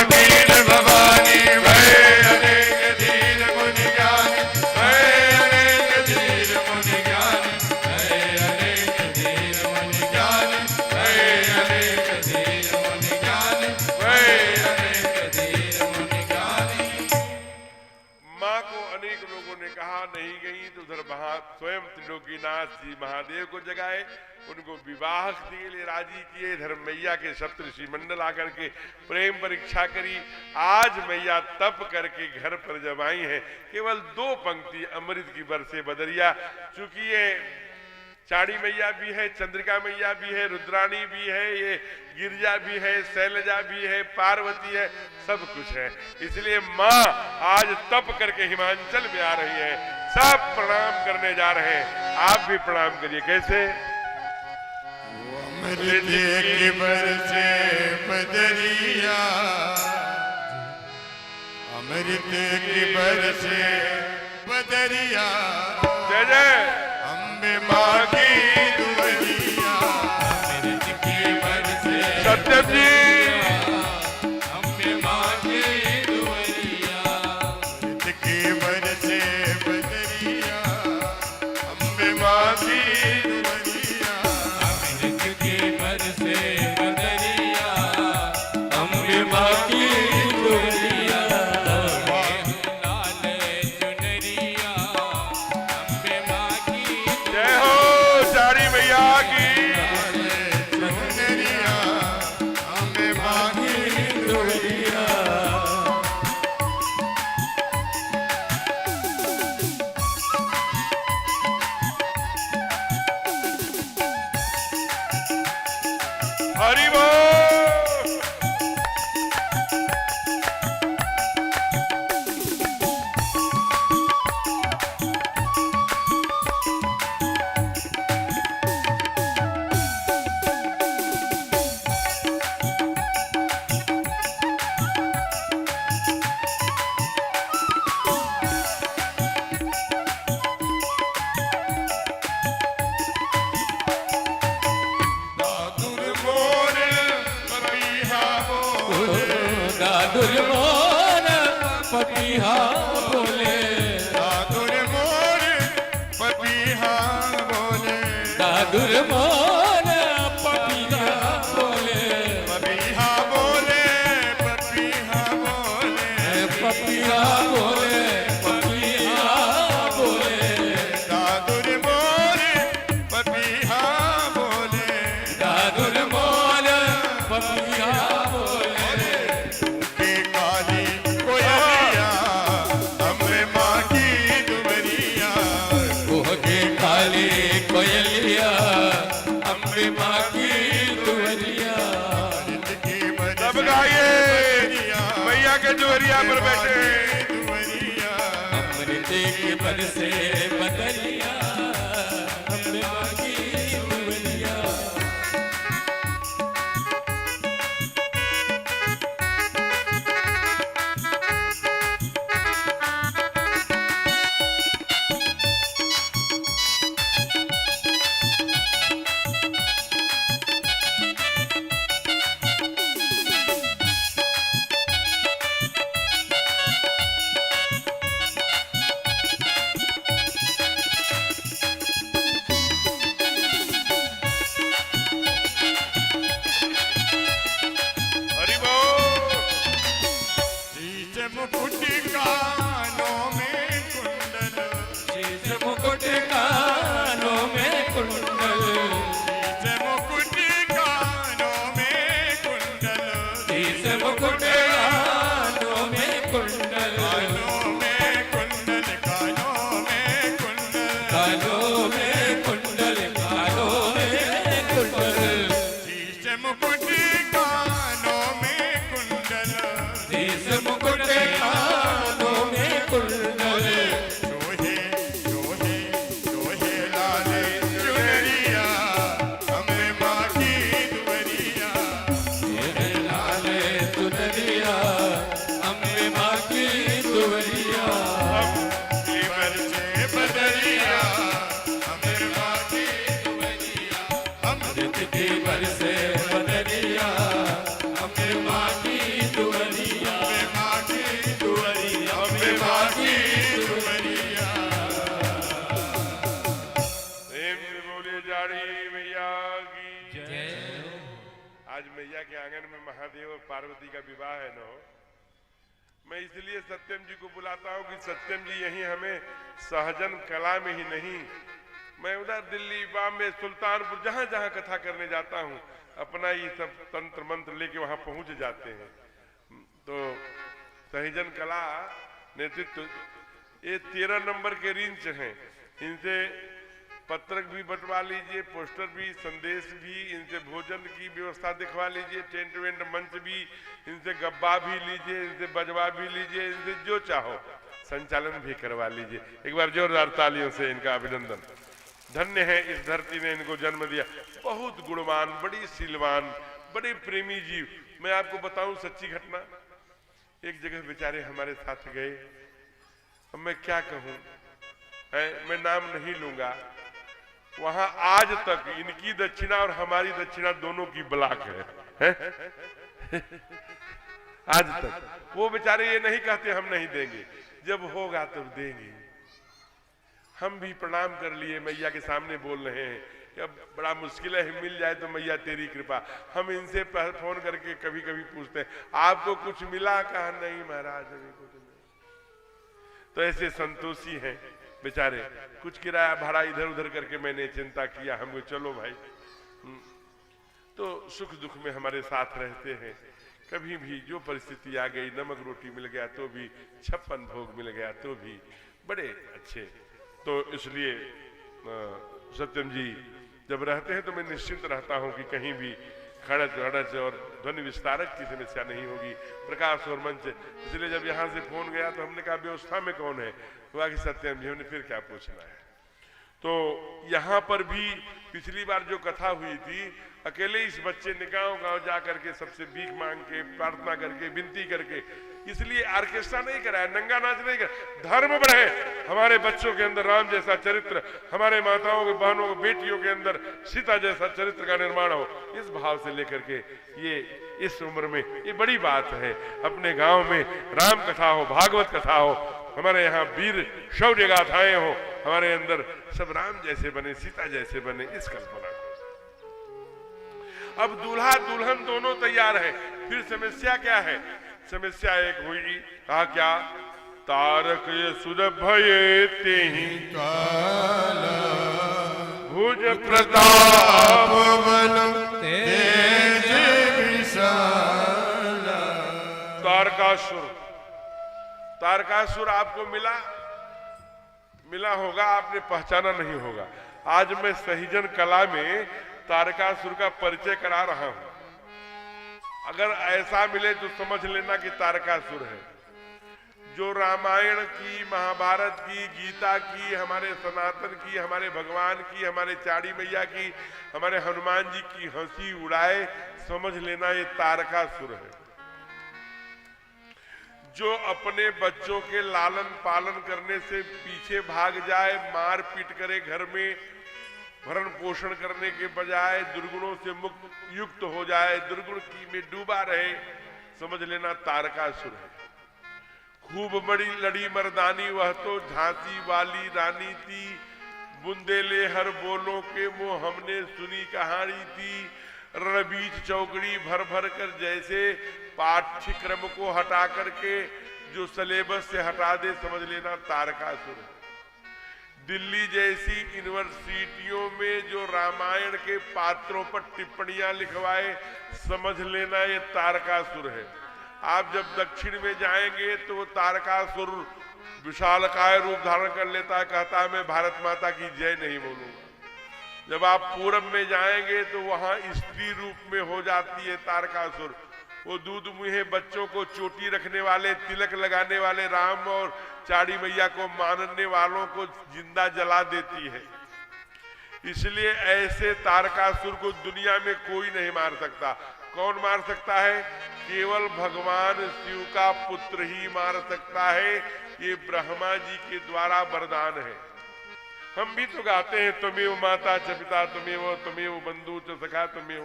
दीन भवानी भय अनेक दीन मुनि ज्ञानी, भय अनेक दीन मुनि ज्ञानी, भय अनेक दीन मुनि ज्ञानी, भय अनेक दीन मुनि ज्ञानी, भय अनेक दीन मुनि ज्ञानी। माँ को अनेक लोगों ने कहा नहीं गई तो उधर स्वयं त्रिलोकीनाथ जी महादेव को जगाए, उनको विवाह के लिए राजी किए। धर्म मैया के सप्तऋषि मंडल आकर के प्रेम परीक्षा करी। आज मैया तप करके घर पर जब आई है, केवल 2 पंक्ति अमृत की बरसे बदरिया। चूंकि ये चाड़ी मैया भी है, चंद्रिका मैया भी है, रुद्राणी भी है, ये गिरिजा भी है, शैलजा भी है, पार्वती है, सब कुछ है। इसलिए माँ आज तप करके हिमांचल में आ रही है, सब प्रणाम करने जा रहे हैं। आप भी प्रणाम करिए। कैसे? अमृत की बरसे बदरिया, अमृत की बरसे बदरिया, जय जय अम्बे माँ की दुआरिया। अमृत की बरसे सत्यम जी, अम्बे माँ की दुआरिया, अमृत की बरसे बदरिया, अम्बे माँ की दुआरिया, अमृत की बरसे बदरिया, अम्बे माँ की दुआरिया, लाल चुनरिया, अम्बे माँ की जय हो चाड़ी मैया की। दुआरिया, अम्बे माँ की दुआरिया। हरि बोल। दादुर मोर पपीहा बोल, दादुर मोर पपीहा बोले, दादुर मोर पपीहा बोले, दादुर मोर पपीहा बोले, पपीहा बोले, पपीहा बोले, पपीहा बोले, पपीहा बोले, दादुर मोर पपीहा बोले, दादुर मोर पपीहा बोले, के काली कोयलिया, अम्बे माँ की दुआरिया, ओह के काली कोयलिया, अम्बे माँ की दुआरिया। अमृत की बरसे सब गाइए, बदरिया, मैया के जोहरिया पर बैठे। दुआरिया, अमृत के बरसे बदरिया, अम्बे माँ की दुआरिया। की बरसे बदरिया अम्बे माँ की दुआरिया अम्बे माँ की दुआरिया अम्बे माँ की दुआरिया प्रेम से बोले जाड़ी मैया की जय आज मैया के आंगन में महादेव और पार्वती का विवाह है न। मैं इसलिए सत्यम जी को बुलाता हूँ कि सत्यम जी यहीं हमें सहजन कला में ही नहीं, मैं उधर दिल्ली बॉम्बे सुल्तानपुर जहां जहां कथा करने जाता हूँ अपना ये सब तंत्र मंत्र लेके वहां पहुंच जाते हैं। तो सहजन कला नेतृत्व ये 13 नंबर के रिंच हैं, इनसे पत्रक भी बंटवा लीजिए, पोस्टर भी, संदेश भी, इनसे भोजन की व्यवस्था दिखवा लीजिए, टेंट वेंट मंच भी, इनसे गब्बा भी लीजिए, इनसे बजवा भी लीजिए, इनसे जो चाहो संचालन भी करवा लीजिए। एक बार जोरदार तालियों से इनका अभिनंदन। धन्य है इस धरती ने इनको जन्म दिया। बहुत गुणवान, बड़ी शीलवान, बड़े प्रेमी जीव। मैं आपको बताऊं सच्ची घटना, एक जगह बेचारे हमारे साथ गए, अब मैं क्या कहूं, मैं नाम नहीं लूंगा, वहां आज तक इनकी दक्षिणा और हमारी दक्षिणा दोनों की ब्लॉक है? आज तक वो बेचारे ये नहीं कहते हम नहीं देंगे, जब होगा तब देंगे। हम भी प्रणाम कर लिए, मैया के सामने बोल रहे हैं कि अब बड़ा मुश्किल है, मिल जाए तो मैया तेरी कृपा। हम इनसे फोन करके कभी कभी पूछते हैं आपको कुछ मिला? कहा नहीं महाराज अभी कुछ नहीं। तो ऐसे संतोषी हैं बेचारे। कुछ किराया भाड़ा इधर उधर करके मैंने चिंता किया, हमको चलो भाई। तो सुख दुख में हमारे साथ रहते हैं। कभी भी जो परिस्थिति आ गई, नमक रोटी मिल गया तो भी, 56 भोग मिल गया तो भी, बड़े अच्छे। तो इसलिए सत्यम जी जब रहते हैं तो मैं निश्चिंत रहता हूं कि कहीं भी खड़च अड़च और ध्वनि विस्तारक की समस्या नहीं होगी, प्रकाश और मंच। इसलिए जब यहाँ से फोन गया तो हमने कहा व्यवस्था में कौन है, हुआ कि सत्यम जी। हमने फिर क्या पूछना है। तो यहाँ पर भी पिछली बार जो कथा हुई थी, अकेले इस बच्चे ने गांव-गांव जा करके सबसे भीख मांग के, प्रार्थना करके, विनती करके, इसलिए ऑर्केस्ट्रा नहीं कराया, नंगा नाच नहीं कराया। धर्म बढ़े, हमारे बच्चों के अंदर राम जैसा चरित्र, हमारे माताओं के, बहनों, बेटियों के अंदर सीता जैसा चरित्र का निर्माण हो, इस भाव से लेकर के ये इस उम्र में ये बड़ी बात है। अपने गांव में राम कथा हो, भागवत कथा हो, हमारे यहाँ वीर शौर्य गाथाएं हो, हमारे अंदर सब राम जैसे बने, सीता जैसे बने, इस कल्पना को। अब दूल्हा दुल्हन दोनों तैयार है, फिर समस्या क्या है? समस्या एक हुई, कहा क्या? तारक सुध भये तेहि भुज प्रताप बल तेज विशाल। तारकासुर, तारकासुर आपको मिला होगा, आपने पहचाना नहीं होगा। आज मैं सहजन कला में तारकासुर का परिचय करा रहा हूं। अगर ऐसा मिले तो समझ लेना कि तारकासुर है। जो रामायण की, महाभारत की, गीता की, हमारे सनातन की, हमारे भगवान की, हमारे चाड़ी मैया की, हमारे हनुमान जी की हंसी उड़ाए, समझ लेना ये तारकासुर है। जो अपने बच्चों के लालन पालन करने से पीछे भाग जाए, मार पीट करे, घर में भरण पोषण करने के बजाय दुर्गुणों से मुक्त युक्त हो जाए, दुर्गुण की में डूबा रहे, समझ लेना तारकासुर है। खूब बड़ी लड़ी मर्दानी वह तो झांसी वाली रानी थी, बुंदेले हर बोलों के वो हमने सुनी कहानी थी। रणबीच चौकड़ी भर भर कर जैसे पाठ्यक्रम को हटा करके जो सिलेबस से हटा दे, समझ लेना तारकासुर है। दिल्ली जैसी यूनिवर्सिटियों में जो रामायण के पात्रों पर टिप्पणियां लिखवाए, समझ लेना ये तारकासुर है। आप जब दक्षिण में जाएंगे तो वो तारकासुर विशालकाय रूप धारण कर लेता है, कहता है मैं भारत माता की जय नहीं बोलूंगा। जब आप पूरब में जाएंगे तो वहां स्त्री रूप में हो जाती है तारकासुर। वो दूध मुहे बच्चों को चोटी रखने वाले, तिलक लगाने वाले राम और चाड़ी मैया को मानने वालों को जिंदा जला देती है। इसलिए ऐसे तारकासुर को दुनिया में कोई नहीं मार सकता। कौन मार सकता है? केवल भगवान शिव का पुत्र ही मार सकता है। ये ब्रह्मा जी के द्वारा वरदान है। हम भी तो गाते हैं तुमेव माता च पिता तुमेव बंधु च सखा तुमेव।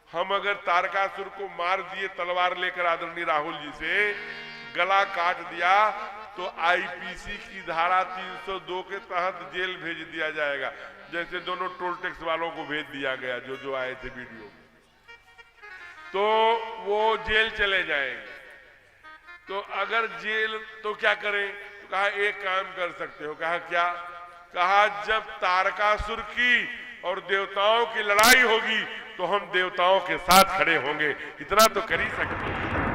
हम अगर तारकासुर को मार दिए तलवार लेकर आदरणीय राहुल जी से, गला काट दिया, तो आईपीसी की धारा 302 के तहत जेल भेज दिया जाएगा, जैसे दोनों टोल टैक्स वालों को भेज दिया गया जो आए थे वीडियो, तो वो जेल चले जाएंगे। तो अगर जेल तो क्या करें? तो कहा एक काम कर सकते हो। कहा क्या? कहा जब तारकासुर की और देवताओं की लड़ाई होगी तो हम देवताओं के साथ खड़े होंगे, इतना तो कर ही सकते हैं।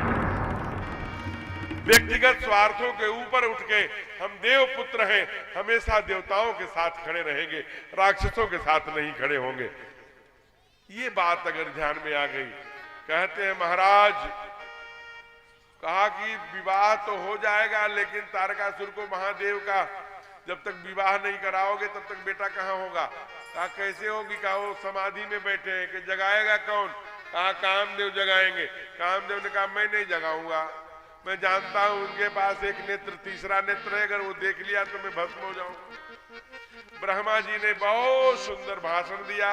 व्यक्तिगत स्वार्थों के ऊपर उठ के हम देव पुत्र हैं, हमेशा देवताओं के साथ खड़े रहेंगे, राक्षसों के साथ नहीं खड़े होंगे। ये बात अगर ध्यान में आ गई, कहते हैं महाराज, कहा कि विवाह तो हो जाएगा, लेकिन तारकासुर को महादेव का जब तक विवाह नहीं कराओगे तब तक बेटा कहाँ होगा? कहा कैसे होगी? कहा वो समाधि में बैठे हैं, कि जगाएगा कौन? कहा कामदेव जगाएंगे। कामदेव ने कहा मैं नहीं जगाऊंगा, मैं जानता हूं उनके पास एक नेत्र, तीसरा नेत्र है, अगर वो देख लिया तो मैं भस्म हो जाऊंगा। ब्रह्मा जी ने बहुत सुंदर भाषण दिया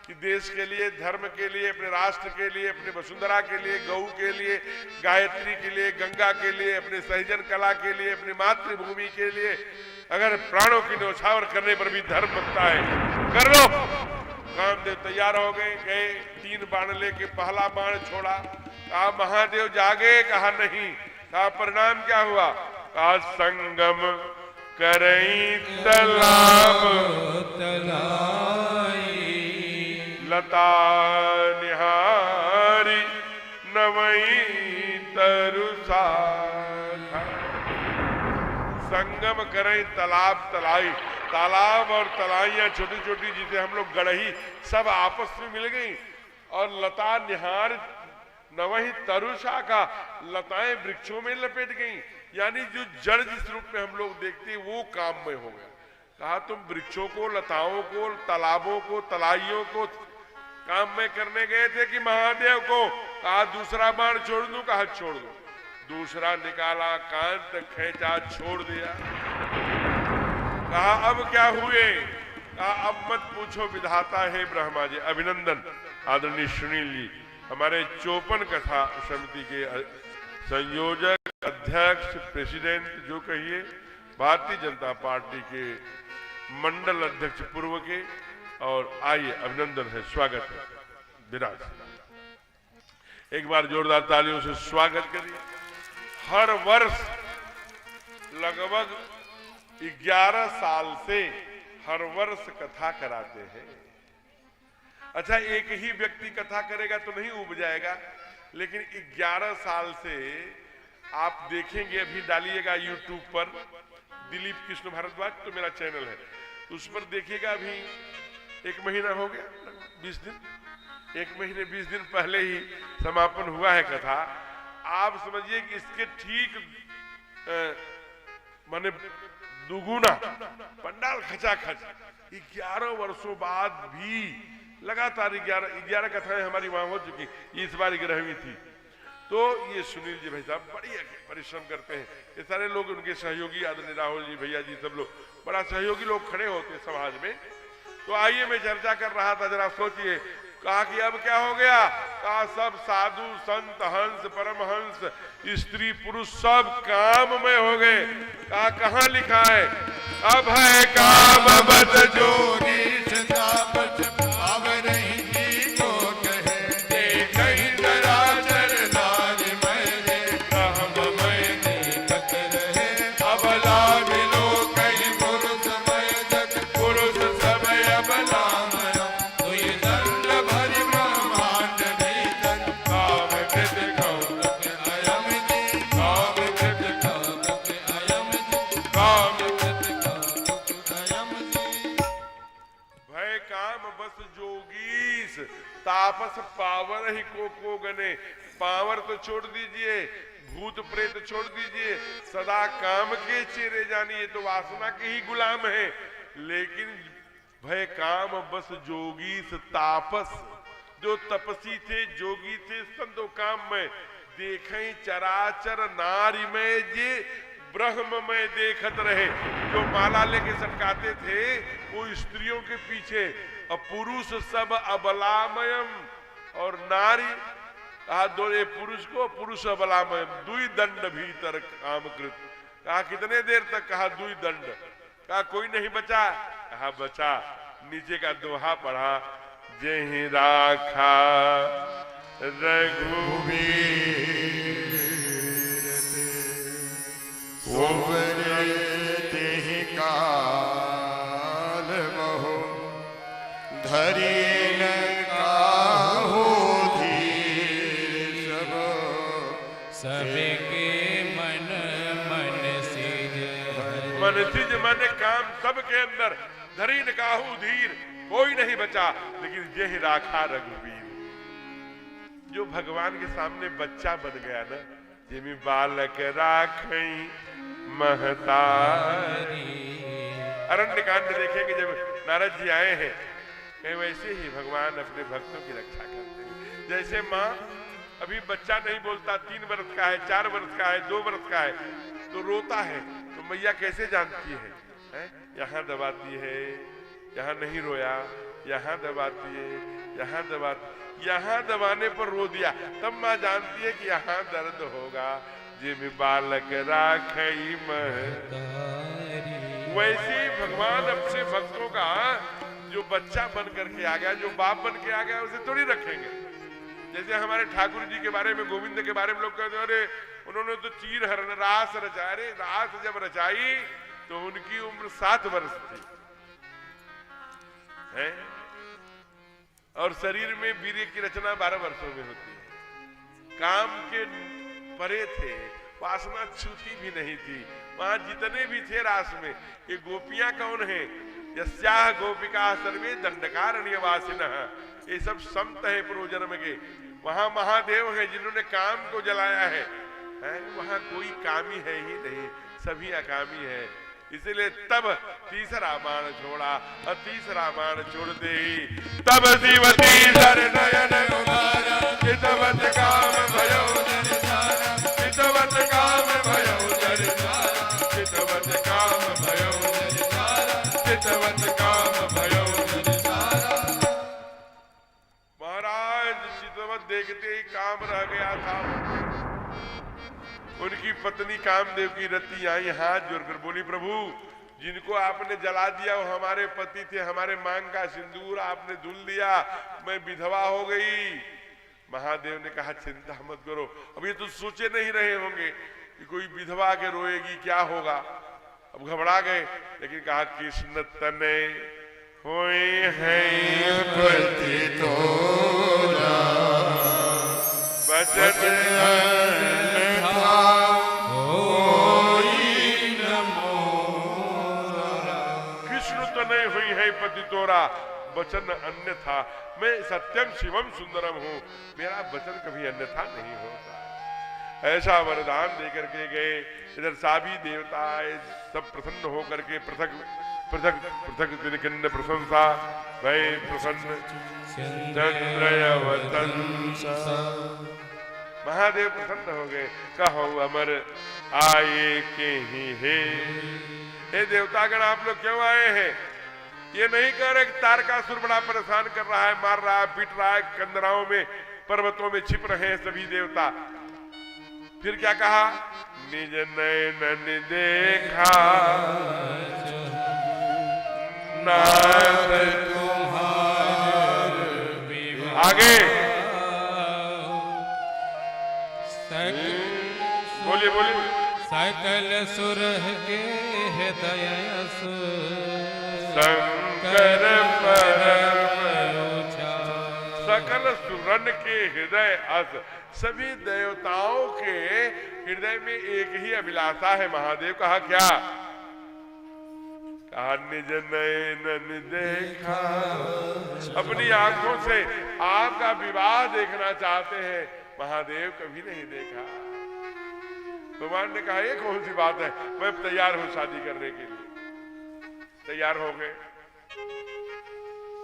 कि देश के लिए, धर्म के लिए, अपने राष्ट्र के लिए, अपने वसुंधरा के लिए, गौ के लिए, गायत्री के लिए, गंगा के लिए, अपने सहजन कला के लिए, अपनी मातृभूमि के लिए अगर प्राणों की न्यौछावर करने पर भी धर्म बनता है, कर लो। कामदेव तैयार हो गए 3 बाण लेके पहला बाण छोड़ा। कहा महादेव जागे? कहा नहीं। कहा परिणाम क्या हुआ? कहा संगम करई तालाब लता निहारी नवई तरुसा। संगम करें तालाब तलाई, तालाब और तलाइयां छोटी छोटी जिसे हम लोग गढ़ही, सब आपस में मिल गई, और लता निहार नवही तरुषा का, लताएं वृक्षों में लपेट गई, यानी जो जड़ जिस रूप में हम लोग देखते हैं वो काम में हो गया। कहा तुम वृक्षों को, लताओं को, तालाबों को, तलाइयों को काम में करने गए थे कि महादेव को? कहा दूसरा बाण छोड़ दूं? कहा छोड़ दो। दूसरा निकाला, कान तक खींचा, छोड़ दिया। कहा अब क्या हुए? कहा अब मत पूछो विधाता है ब्रह्मा जी। अभिनंदन आदरणीय सुनील जी, हमारे 54 कथा समिति के संयोजक, अध्यक्ष, प्रेसिडेंट जो कहिए, भारतीय जनता पार्टी के मंडल अध्यक्ष पूर्व के, और आइए अभिनंदन है, स्वागत है, विराज। एक बार जोरदार तालियों से स्वागत करिए। हर वर्ष लगभग 11 साल से हर वर्ष कथा कराते हैं। अच्छा, एक ही व्यक्ति कथा करेगा तो नहीं उब जाएगा, लेकिन 11 साल से आप देखेंगे, अभी डालिएगा यूट्यूब पर, दिलीप कृष्ण भारद्वाज तो मेरा चैनल है, उस पर देखिएगा। अभी 1 महीना हो गया, 20 दिन, 1 महीने 20 दिन पहले ही समापन हुआ है कथा। आप समझिए कि इसके ठीक माने दुगुना पंडाल खचाखच 11 वर्षों बाद भी लगातार 11 कथाएं हमारी वहां हो चुकी, इस बार 11वीं थी। तो ये सुनील जी भाई साहब बड़ी परिश्रम करते हैं, ये सारे लोग उनके सहयोगी, आदरणीय राहुल जी, भैया जी, सब लोग बड़ा सहयोगी लोग खड़े होते हैं समाज में। तो आइए, मैं चर्चा कर रहा था, जरा सोचिए। कहा कि अब क्या हो गया? कहा सब साधु संत हंस परमहंस स्त्री पुरुष सब काम में हो गए। कहा कहाँ लिखा है? अब है काम बस जोगी तापस अब नहीं जी को कहे, देखहि चराचर नारी मैंने काम में देखत रहे। अब लाग लो कहीं पुरुष मैं जग, पुरुष समय अब नाम तुई दंड भरि ब्रह्मांड भीतर। काम कृत कौतुक अयम जी, काम कृत कौतुक अयम जी, काम कृत कौतुक अयम जी। भय काम बस जोगीस तापस पावर ही को गने। पावर तो छोड़ दीजिए, भूत प्रेत छोड़ दीजिए, सदा काम के चेरे जानिए, तो वासना के ही गुलाम है। लेकिन भय काम बस जोगीस तापस, जो तपसी थे, जोगी थे, संतो काम में देखें चराचर नारी में जे ब्रह्म में देखत रहे। जो माला लेके सटकाते थे वो स्त्रियों के पीछे, और पुरुष सब अबलामयम, और नारी कहा दो पुरुष को पुरुष अबलामयम, दुई दंड भीतर कामकृत। कहा कितने देर तक? कहा दुई दंड। कहा कोई नहीं बचा? कहा बचा। नीचे का दोहा पढ़ा, जेहि राखा रघुवीर तेहि काल बहु धरि न काहू धीर सब। सबके मन मन सिज मन सिज मन काम सबके अंदर, धरी न काहू धीर, कोई नहीं बचा। लेकिन जेहि राखा रघुवीर, जो भगवान के सामने बच्चा बन गया ना, जिमी बालक राखई महतारी। अरण्य कांड देखेंगे जब नारद जी आए हैं, कहीं वैसे ही भगवान अपने भक्तों की रक्षा करते हैं। जैसे माँ अभी बच्चा नहीं बोलता, 3 वर्ष का है, 4 वर्ष का है, 2 वर्ष का है, तो रोता है, तो मैया कैसे जानती है? यहाँ दबाती है, यहाँ नहीं रोया, यहाँ दबाती है, यहाँ दबाती, यहाँ दबाने पर रो दिया, तब माँ जानती है कि यहाँ दर्द होगा। जिम बालक राखई महतारी। वैसे ही भगवान अपने भक्तों का जो बच्चा बन करके आ गया, जो बाप बन के आ गया, उसे थोड़ी रखेंगे। जैसे हमारे ठाकुर जी के बारे में, गोविंद के बारे में लोग कहते हैं अरे उन्होंने तो चीर हरण रास रचा। अरे रास जब रचाई तो उनकी उम्र 7 वर्ष थी, है? और शरीर में वीर्य की रचना 12 वर्षों में होती है। काम के परे थे, वासना छूती भी नहीं थी। वहां जितने भी थे रास में, ये गोपियां कौन है? यस्याह गोपिका सर्वे दंडकारण्यवासिनः, ये सब संत है पूर्व जन्म के। वहां महादेव है जिन्होंने काम को जलाया है, वहां कोई कामी है ही नहीं, सभी अकामी है। इसलिए तब तीसरा बाण छोड़ा, और तीसरा बाण छोड़ते ही तब शिव तीसर नयन उदारा, चितवत काम भयो जनिसारा, चितवत काम भयो जनिसारा, चितवत काम भयो जनिसारा, चितवत काम भयो जनिसारा। महाराज चितवत देखते ही काम रह गया था। उनकी पत्नी कामदेव की रति आई, हाथ जोड़कर बोली प्रभु जिनको आपने जला दिया वो हमारे पति थे, हमारे मांग का सिंदूर आपने धुल दिया, मैं विधवा हो गई। महादेव ने कहा चिंता मत करो, अब ये तो सोचे नहीं रहे होंगे कि कोई विधवा के रोएगी, क्या होगा। अब घबरा गए, लेकिन कहा कृष्ण तने होए हैं पति तोरा बचन नहीं हुई है पति तोरा, वचन अन्य था। मैं सत्यम शिवम सुंदरम हूँ, मेरा वचन कभी अन्यथा नहीं होता। ऐसा वरदान देकर के गए। इधर सभी देवता सब प्रसन्न होकर के पृथक पृथक पृथक तिनकिन्न प्रशंसा भय प्रसन्न चंद्रयवतन। महादेव प्रसन्न हो गए। कहो अमर आए के ही हे देवतागण आप लोग क्यों आए हैं? ये नहीं कह रहे कि तारकासुर बड़ा परेशान कर रहा है, मार रहा है, पीट रहा है, कंदराओं में पर्वतों में छिप रहे हैं सभी देवता। फिर क्या कहा? निज नयन देखा नाथ तुम्हार। आगे बोलिए बोलिए। सकल सुर के हृदय शंकर सकल सुरन के हृदय अस। सभी देवताओं के हृदय में एक ही अभिलाषा है। महादेव कहा क्या? कहा निज नयन देखा, अपनी आंखों से आपका विवाह देखना चाहते हैं। महादेव कभी नहीं देखा। भगवान ने कहा ये कौन सी बात है, मैं तैयार हूं शादी करने के लिए। तैयार हो गए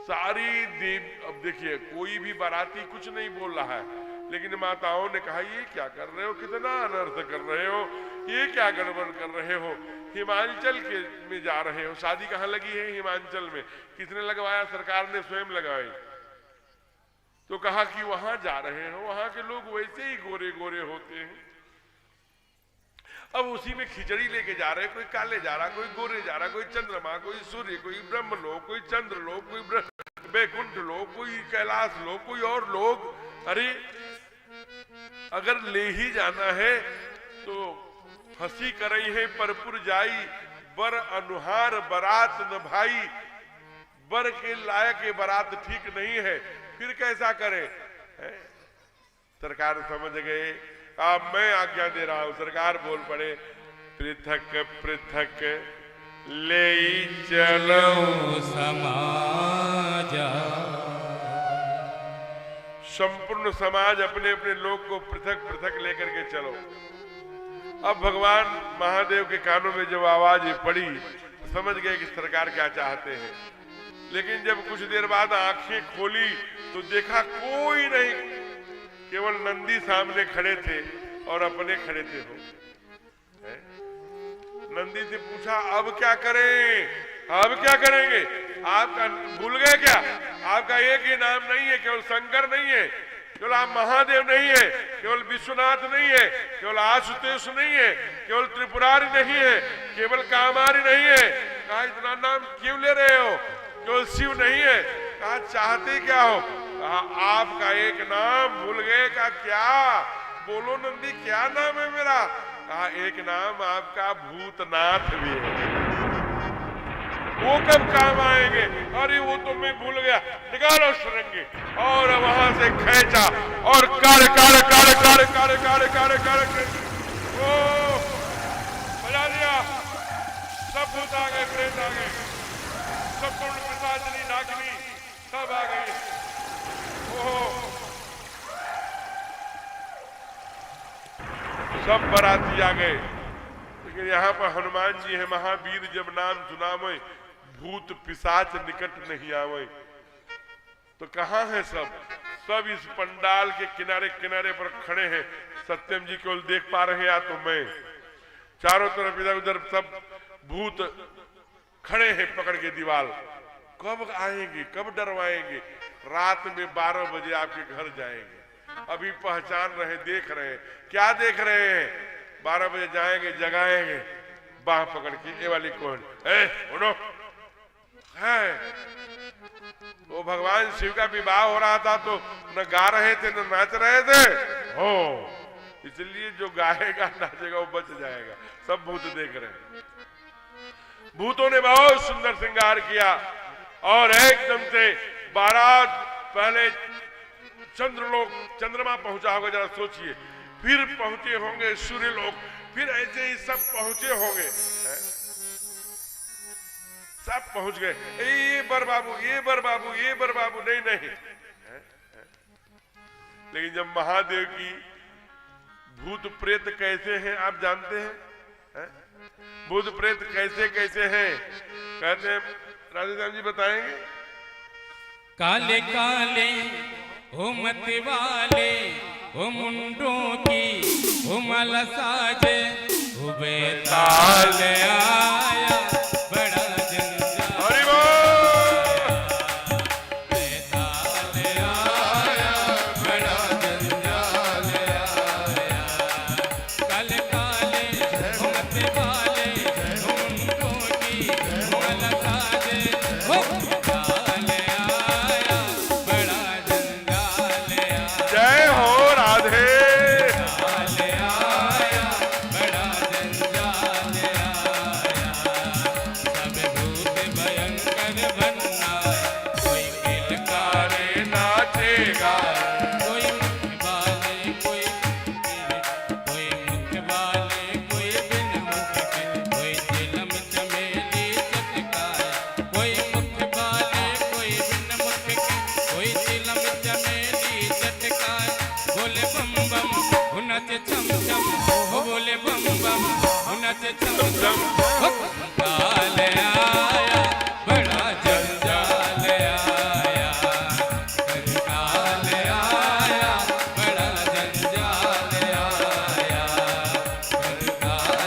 सारी देव। अब देखिए कोई भी बाराती कुछ नहीं बोल रहा है, लेकिन माताओं ने कहा ये क्या कर रहे हो, कितना अनर्थ कर रहे हो, ये क्या गड़बड़ कर रहे हो, हिमाचल के में जा रहे हो, शादी कहाँ लगी है हिमाचल में, किसने लगवाया, सरकार ने स्वयं लगाई। तो कहा कि वहां जा रहे हो, वहां के लोग वैसे ही गोरे गोरे होते हैं। अब उसी में खिचड़ी लेके जा रहे, कोई काले जा रहा, कोई गोरे जा रहा, कोई चंद्रमा, कोई सूर्य, कोई ब्रह्मलोक, कोई चंद्रलोक, कोई बैकुंठ लोक, कोई कैलाश लोक, कोई और लोग। अरे अगर ले ही जाना है तो हंसी करई है परपुर जाई, बर अनुहार बरात न भाई, बर के लायक ये बारात ठीक नहीं है, फिर कैसा करे। सरकार समझ गए, अब मैं आज्ञा दे रहा हूं। सरकार बोल पड़े, पृथक पृथक ले चलो समाजा। संपूर्ण समाज अपने अपने लोग को पृथक पृथक लेकर के चलो। अब भगवान महादेव के कानों में जब आवाज पड़ी समझ गए कि सरकार क्या चाहते हैं। लेकिन जब कुछ देर बाद आंखें खोली तो देखा कोई नहीं, केवल नंदी सामने खड़े थे और अपने खड़े थे वो। नंदी से पूछा अब क्या करें, अब क्या करेंगे, आपका भूल गए क्या, आपका एक ही नाम नहीं है, केवल शंकर नहीं है, केवल आप महादेव नहीं है, केवल विश्वनाथ नहीं है, केवल आशुतोष नहीं है, केवल त्रिपुरारी नहीं है, केवल कामारी नहीं है। कहा इतना नाम क्यों ले रहे हो, केवल शिव नहीं है। कहा चाहते क्या हो, कहा आपका एक नाम भूल गए का क्या, बोलो नंदी क्या नाम है मेरा। कहा एक नाम आपका भूतनाथ भी है, वो कब काम आएंगे। अरे वो तो मैं भूल गया, निकालो सुरंगी। और वहां से खींचा और कर कर कर कर कर कर कर कर ओ बजा दिया। सब भूत आ गए, प्रेत आ गए, सब पूर्ण प्रसादनी नागिनी सब आ गई। ओह सब बराती आ गए। लेकिन यहाँ पर हनुमान जी है, महावीर जब नाम सुनावे, भूत पिशाच निकट नहीं आवे। तो कहाँ है सब, सब इस पंडाल के किनारे किनारे पर खड़े हैं। सत्यम जी केवल देख पा रहे हैं, या तो मैं, चारों तरफ इधर उधर सब भूत खड़े हैं पकड़ के दीवार। कब आएंगे, कब डरवाएंगे। रात में 12 बजे आपके घर जाएंगे। अभी पहचान रहे, देख रहे हैं, क्या देख रहे हैं। 12 बजे जाएंगे, जगाएंगे, बाह पकड़ के, ये वाली कौन है, उठो है। वो भगवान शिव का विवाह हो रहा था तो न गा रहे थे न नाच रहे थे हो, इसलिए जो गाएगा नाचेगा वो बच जाएगा। सब भूत देख रहे हैं। भूतों ने बहुत सुंदर श्रृंगार किया और एकदम से बारात पहले चंद्रलोक, चंद्रमा पहुंचा होगा, जरा सोचिए, फिर पहुंचे होंगे सूर्यलोक, फिर ऐसे ही सब पहुंचे होंगे, सब पहुंच गए। ये बर बाबू, ये बर बाबू, ये बर बाबू, नहीं नहीं। लेकिन जब महादेव की भूत प्रेत कैसे हैं आप जानते हैं? भूत प्रेत कैसे कैसे हैं कहते हैं, राधेश्याम जी बताएंगे। काले काले हो मत वाले हो मुंडों की हो मल साजे हो बेताल आया बड़ा जंजाल। हरि बोल। बेताल आया बड़ा जंजाल आया। काले काले हो मत वाले हो मुंडों की हो मल साजे हो बेताल आया बड़ा जंजाल आया। जय हो राधे। छम छम हो बोले बम बम नच छम छम हो काल आया बड़ा जंजाल आया। काल आया बड़ा जंजाल आया। काल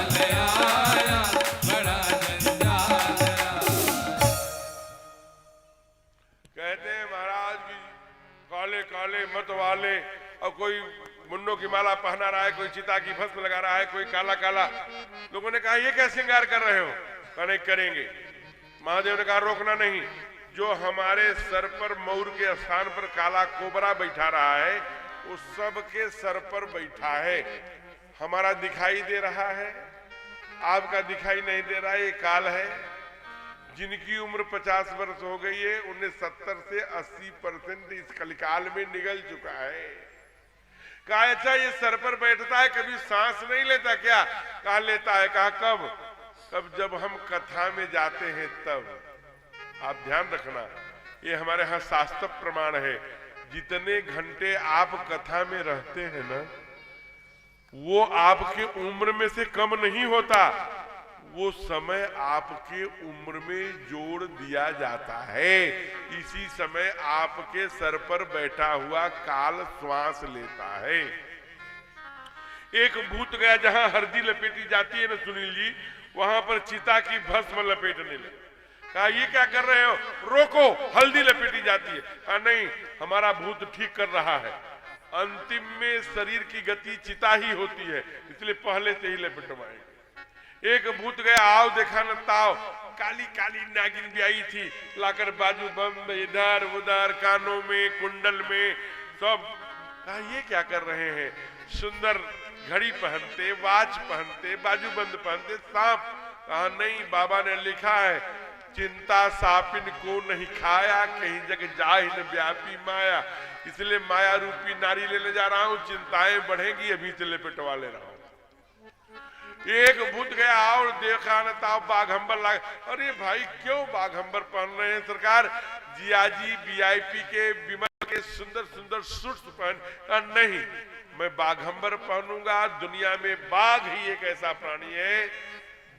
काले काले मत वाले, और कोई मुन्नों की माला पहना रहा है, कोई चिता की भस्म लगा रहा है, कोई काला काला। लोगों ने कहा ये क्या श्रृंगार कर रहे हो? कहा नहीं करेंगे। महादेव ने कहा रोकना नहीं, जो हमारे सर पर मौर के स्थान पर काला कोबरा बैठा रहा है उस सब के सर पर बैठा है। हमारा दिखाई दे रहा है, आपका दिखाई नहीं दे रहा है, ये काल है। जिनकी उम्र 50 वर्ष हो गई है उन्हें 70 से 80% इस कलिकाल में निगल चुका है। कहा अच्छा ये सर पर बैठता है, कभी सांस नहीं लेता क्या? कहा लेता है। कहा कब? कब जब हम कथा में जाते हैं तब। आप ध्यान रखना, ये हमारे यहाँ शास्त्र प्रमाण है। जितने घंटे आप कथा में रहते हैं ना, वो आपके उम्र में से कम नहीं होता, वो समय आपके उम्र में जोड़ दिया जाता है। इसी समय आपके सर पर बैठा हुआ काल श्वास लेता है। एक भूत गया जहां हल्दी लपेटी जाती है ना सुनील जी, वहां पर चिता की भस्म लपेटने लगे। कहा ये क्या कर रहे हो? रोको, हल्दी लपेटी जाती है। कहा नहीं, हमारा भूत ठीक कर रहा है। अंतिम में शरीर की गति चिता ही होती है, इसलिए पहले से ही लपेटवाएंगे। एक भूत गया, आओ देखा न ताओ, काली काली नागिन भी आई थी, लाकर बाजू बंद इधर उधर, कानों में कुंडल में सब। कहा ये क्या कर रहे हैं? सुंदर घड़ी पहनते, वाच पहनते, बाजू बंद पहनते, सांप। कहा नहीं, बाबा ने लिखा है चिंता सापिन को नहीं खाया, कहीं जग जाहि न व्यापी माया। इसलिए माया रूपी नारी लेने जा रहा हूं, चिंताएं बढ़ेगी, अभी से लपेटवा ले रहा हूं। एक भूत गया और देखा न ताओ बाघंबर लाग। अरे भाई क्यों बाघंबर पहन रहे हैं सरकार? जियाजी वीआईपी के विमल के सुंदर सुंदर सूट्स पहन। नहीं, मैं बाघंबर पहनूंगा। दुनिया में बाघ ही एक ऐसा प्राणी है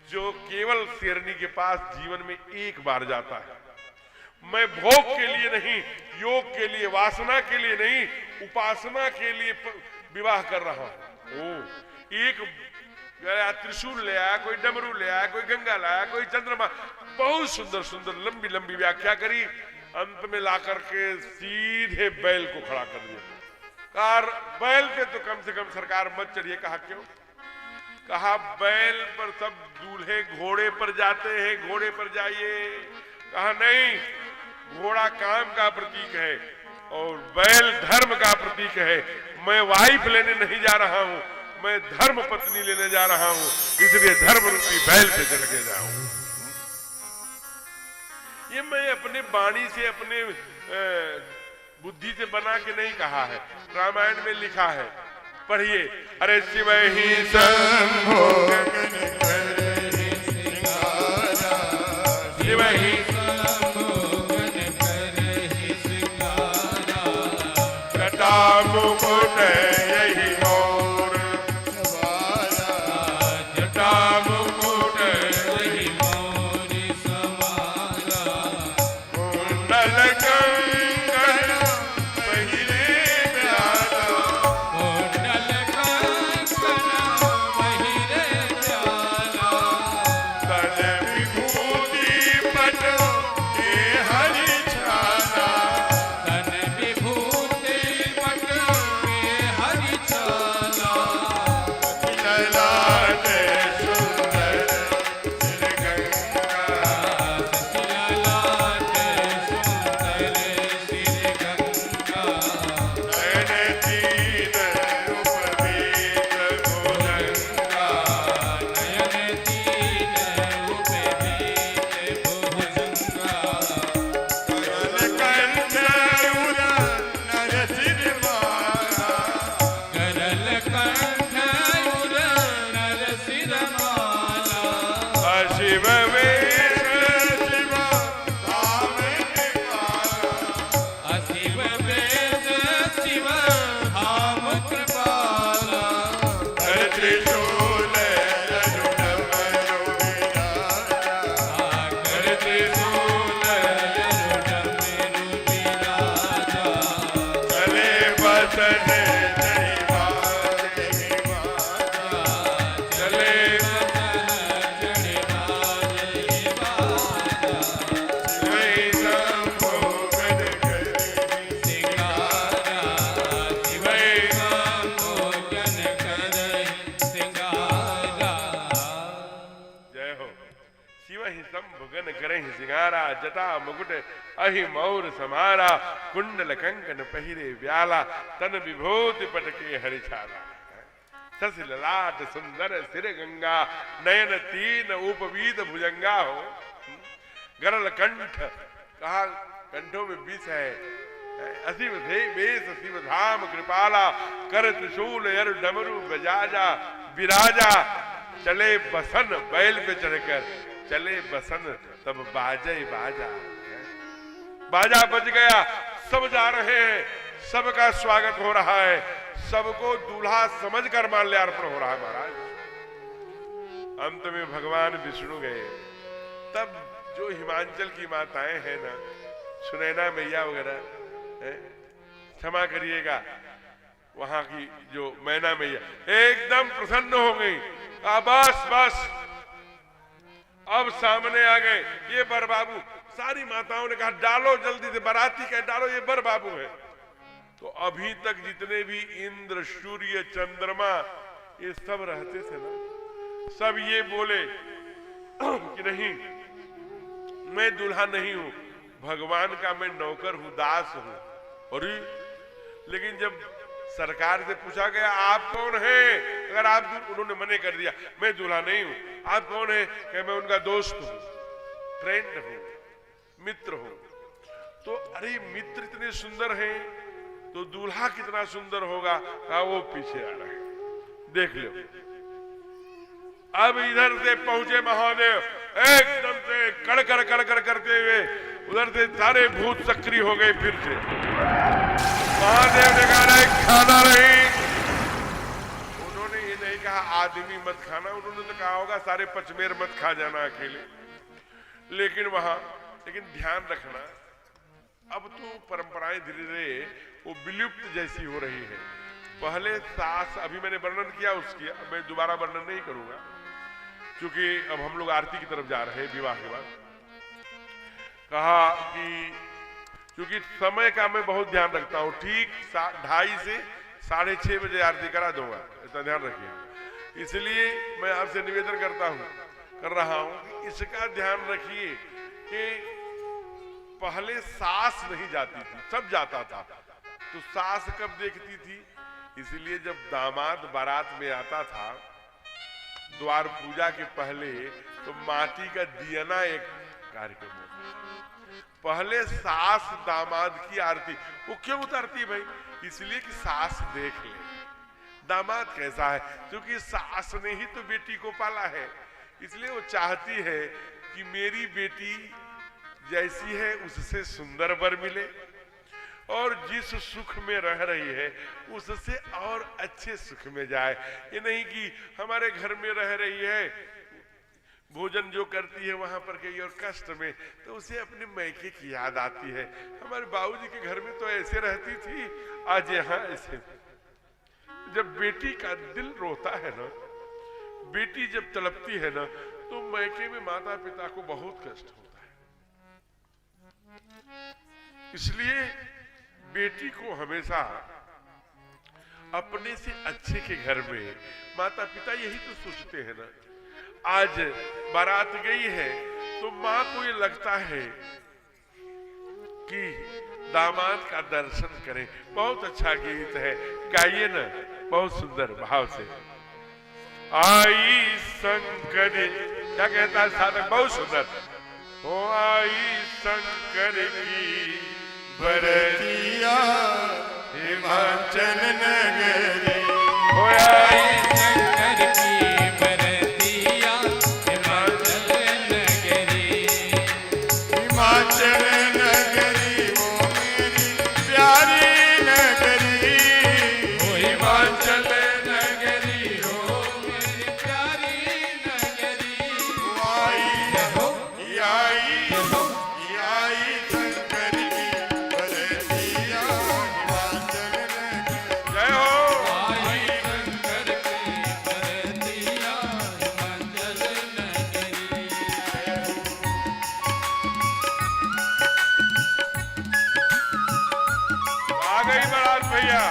जो केवल शेरनी के पास जीवन में एक बार जाता है। मैं भोग के लिए नहीं, योग के लिए, वासना के लिए नहीं, उपासना के लिए विवाह कर रहा हूं। एक गया त्रिशूल ले आया, कोई डमरू ले आया, कोई गंगा लाया, कोई चंद्रमा, बहुत सुंदर सुंदर लंबी लंबी व्याख्या करी। अंत में लाकर के सीधे बैल को खड़ा कर दिया। कार बैल पे तो कम से कम सरकार मत चढ़िए। कहा क्यों? कहा बैल पर सब दूल्हे घोड़े पर जाते हैं, घोड़े पर जाइए। कहा नहीं, घोड़ा काम का प्रतीक है और बैल धर्म का प्रतीक है। मैं वाइफ लेने नहीं जा रहा हूं, मैं धर्म पत्नी लेने जा रहा हूं, इसलिए धर्म रूपी बैल पे चढ़ के जाऊं। ये मैं अपने वाणी से, अपने बुद्धि से बना के नहीं कहा है, रामायण में लिखा है, पढ़िए। अरे शिव ही संभोग शिव ही जटा मुकुट यही मोर, जटा मुकुट यही मोर समारा, कुंडल कंगन पहिरे प्यारा, कुंडल कंगन पहिरे प्यारा, तन विभूति पट के हरि छाना, तन विभूति पट के हरि छाना, ललाट सुंदर सिर गंगा, ललाट सुंदर सिर गंगा, नयन तीन उपवेद भुजंगा, नयन तीन उपवेद भुजंगा, करल कंठ उर नरसिंह माला, करल कंठ उर नरसिंह माला, शिव वेश शिव धाम कृपाला, शिव वेश शिव धाम कृपाला, त्रिशूल लरुण मरु विराजा, त्रिशूल लरुण मरु विराजा, चले बसन जय बाजे बाजा, चले बसन जय बाजे बाजा, शिवै संभोगन करि सिंगारा, जटा मुकुट अहि मौर समारा कुंडल कंकन पहिरे व्याला तन विभूति पटके हरिछाला सस ललाट सुंदर सिर गंगा नयन तीन उपवीत भुजंगा हो गरल कंठ कहा कंठों में विष है असीम थे वेश शिव धाम कृपाला कर त्रिशूल यर डमरू बजाजा विराजा चले बसन बैल पे चढ़कर चले बसन तब बाजे बाजा बाजा बज गया सब जा रहे हैं सबका स्वागत हो रहा है सबको दूल्हा समझकर माल्यार्पण हो रहा है महाराज। अंत में भगवान विष्णु गए तब जो हिमाचल की माताएं हैं ना सुनैना मैया वगैरह क्षमा करिएगा वहां की जो मैना मैया एकदम प्रसन्न हो गई बस बस अब सामने आ गए ये बर बाबू सारी माताओं ने कहा डालो जल्दी से बाराती का डालो ये बर बाबू है। तो अभी तक जितने भी इंद्र सूर्य चंद्रमा ये सब रहते थे ना सब ये बोले कि नहीं मैं दूल्हा नहीं हूं भगवान का मैं नौकर हूं दास हूं। अरे लेकिन जब सरकार से पूछा गया आप कौन हैं अगर आप उन्होंने मने कर दिया मैं दूल्हा नहीं हूं आप कौन है कि मैं उनका दोस्त हूं फ्रेंड हूं मित्र हूं। तो अरे मित्र इतने सुंदर हैं तो दूल्हा कितना सुंदर होगा वो पीछे आ रहे हैं देख लो। अब इधर से पहुंचे महादेव एकदम से कड़कर कड़कर करते हुए उधर से सारे भूत सक्रिय हो गए फिर से महादेव ने कहा खाना नहीं उन्होंने ये नहीं कहा आदमी मत खाना उन्होंने तो कहा होगा सारे पचमेर मत खा जाना अकेले लेकिन ध्यान रखना अब तो परंपराएं धीरे धीरे वो विलुप्त जैसी हो रही है। पहले सास अभी मैंने वर्णन किया उसकी अब मैं दोबारा वर्णन नहीं करूंगा क्योंकि अब हम लोग आरती की तरफ जा रहे हैं विवाह के बाद। कहा कि क्योंकि समय का मैं बहुत ध्यान रखता हूँ ठीक 2:30 से 6:30 बजे आरती करा दूंगा इतना ध्यान रखिए। इसलिए मैं आपसे निवेदन कर रहा हूँ कि इसका ध्यान रखिए कि पहले सास नहीं जाती थी सब जाता था तो सास कब देखती थी इसलिए जब दामाद बारात में आता था द्वार पूजा के पहले तो माटी का दियना एक कार्यक्रम होता पहले सास दामाद की आरती वो क्यों उतारती भाई इसलिए कि सास देख ले दामाद कैसा है क्योंकि सास ने ही तो बेटी को पाला है इसलिए वो चाहती है कि मेरी बेटी जैसी है उससे सुंदर वर मिले और जिस सुख में रह रही है उससे और अच्छे सुख में जाए। ये नहीं कि हमारे घर में रह रही है भोजन जो करती है वहां पर कहीं और कष्ट में तो उसे अपने मैके की याद आती है। हमारे बाबूजी के घर में तो ऐसे रहती थी आज यहाँ ऐसे। जब बेटी का दिल रोता है ना बेटी जब तड़पती है ना तो मैके में माता पिता को बहुत कष्ट होता है। इसलिए बेटी को हमेशा अपने से अच्छे के घर में माता पिता यही तो सोचते हैं ना। आज बारात गई है तो माँ को ये लगता है कि दामाद का दर्शन करें। बहुत अच्छा गीत है गाइए ना बहुत सुंदर भाव से। आई शंकर क्या कहता है साधक बहुत सुंदर हो आई शंकर की बरतिया हिमाचल नगरी हो आई शंकर की बरतिया हिमाचल नगरी हिमाचल नगरी वो मेरी प्यारी नगरी ओ हिमाचल नगरी हो मेरी प्यारी नगरी आई शंकर की बरतिया हिमाचल नगरी जय हो। आई शंकर की बरतिया हिमाचल नगरी आ गई बारात भैया।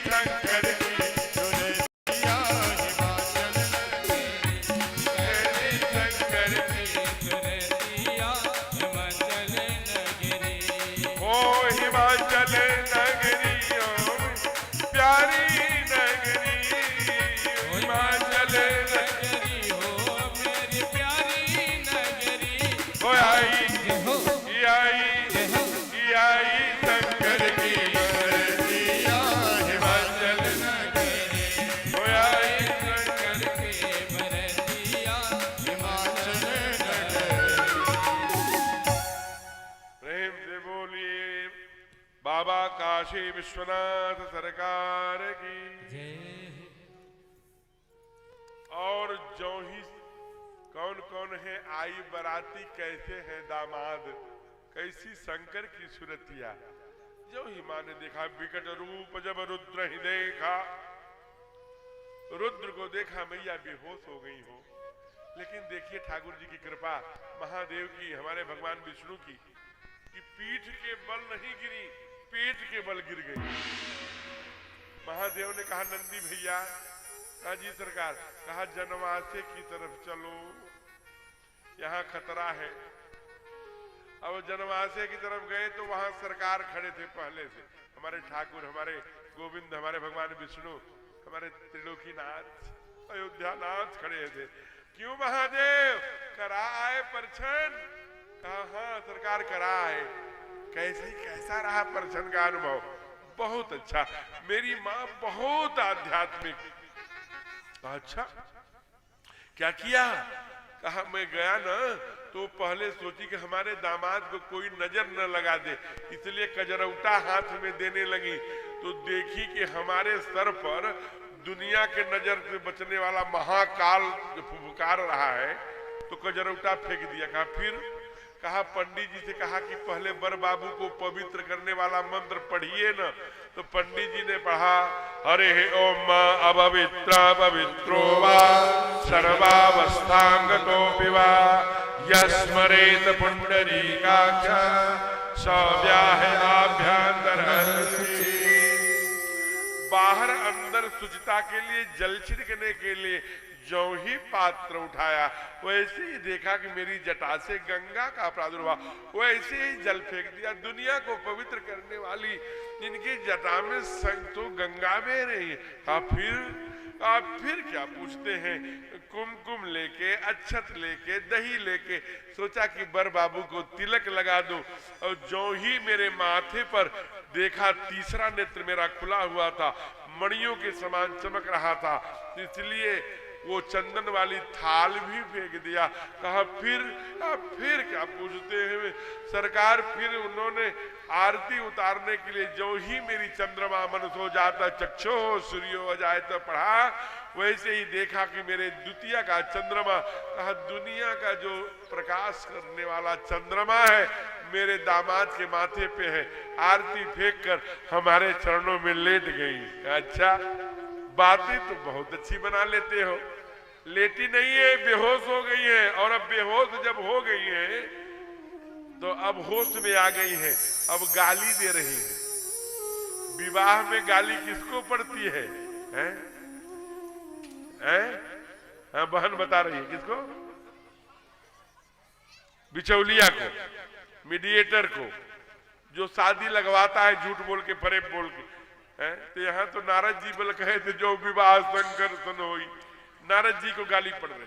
शंकर की सुरतिया हिमाचल तेरी शंकर की सुरतिया हिमाचल नगरी ओ हिमाचल नगरियों में प्यारी नगरी हिमाचल नगरी हो मेरी प्यारी नगरी हो आई हो आई शंकर की सुरतिया हिमाचल नगरी हो आई शंकर के भरतिया हिमाचल नगरी प्रेम से बोलिए बाबा काशी विश्वनाथ सरकार की जय और जो ही कौन कौन है आई बराती कैसे है दामाद कैसी शंकर की सुरतिया जो ही माँ ने देखा विकट रूप जब रुद्र ही देखा रुद्र को देखा मैया बेहोश हो गई हो लेकिन देखिए ठाकुर जी की कृपा महादेव की हमारे भगवान विष्णु की कि पीठ के बल नहीं गिरी पेट के बल गिर गई महादेव ने कहा नंदी भैया कहा जी सरकार कहा जनवासे की तरफ चलो यहाँ खतरा है अब जनवासे की तरफ गए तो वहां सरकार खड़े थे पहले से हमारे ठाकुर हमारे गोविंद हमारे भगवान विष्णु हमारे त्रिलोकीनाथ अयोध्यानाथ खड़े थे क्यों महादेव करा आए परछन कहा हाँ सरकार करा आए कैसा रहा परछन का अनुभव बहुत अच्छा मेरी माँ बहुत आध्यात्मिक अच्छा क्या किया कहा मैं गया ना तो पहले सोची कि हमारे दामाद को कोई नजर न लगा दे इसलिए कजरौटा हाथ में देने लगी तो देखी कि हमारे सर पर दुनिया के नजर से बचने वाला महाकाल जो फुफकार रहा है तो कजरौटा फेंक दिया कहा पंडित जी से कहा कि पहले बर बाबू को पवित्र करने वाला मंत्र पढ़िए ना तो पंडित जी ने पढ़ा हरे ओम अपवित्र पवित्रो वा सर्वावस्थांगतो विवा यस्मरेत पुंडरीकाक्ष सव्याह आभ्यंतर बाहर अंदर शुचिता के लिए जल छिड़कने के लिए जो ही पात्र उठाया वैसे ही देखा कि मेरी जटा से गंगा का प्रादुर्भाव वैसे ही जल फेंक दिया दुनिया को पवित्र करने वाली इनकी जटा में संग तो गंगा में रही आप फिर क्या पूछते हैं कुमकुम लेके अक्षत लेके दही लेके सोचा कि बर बाबू को तिलक लगा दूं और जो ही मेरे माथे पर देखा तीसरा नेत्र मेरा खुला हुआ था मणियों के समान चमक रहा था इसलिए वो चंदन वाली थाल भी फेंक दिया कहा फिर क्या पूछते हैं सरकार फिर उन्होंने आरती उतारने के लिए जो ही मेरी चंद्रमा मन सो जाता चक्षो सूर्यो जाए तो पढ़ा वैसे ही देखा कि मेरे द्वितीय का चंद्रमा कहा दुनिया का जो प्रकाश करने वाला चंद्रमा है मेरे दामाद के माथे पे है आरती फेंक कर हमारे चरणों में लेट गई अच्छा बातें तो बहुत अच्छी बना लेते हो लेटी नहीं है बेहोश हो गई है और अब बेहोश जब हो गई है तो अब होश में आ गई है अब गाली दे रही है विवाह में गाली किसको पड़ती है हैं? हाँ बहन बता रही है किसको बिचौलिया को मीडिएटर को जो शादी लगवाता है झूठ बोल के फरेब बोल के तो यहाँ तो नारद जी बल कहे थे जो विवाह शंकर सन होई नारद जी को गाली पड़ रही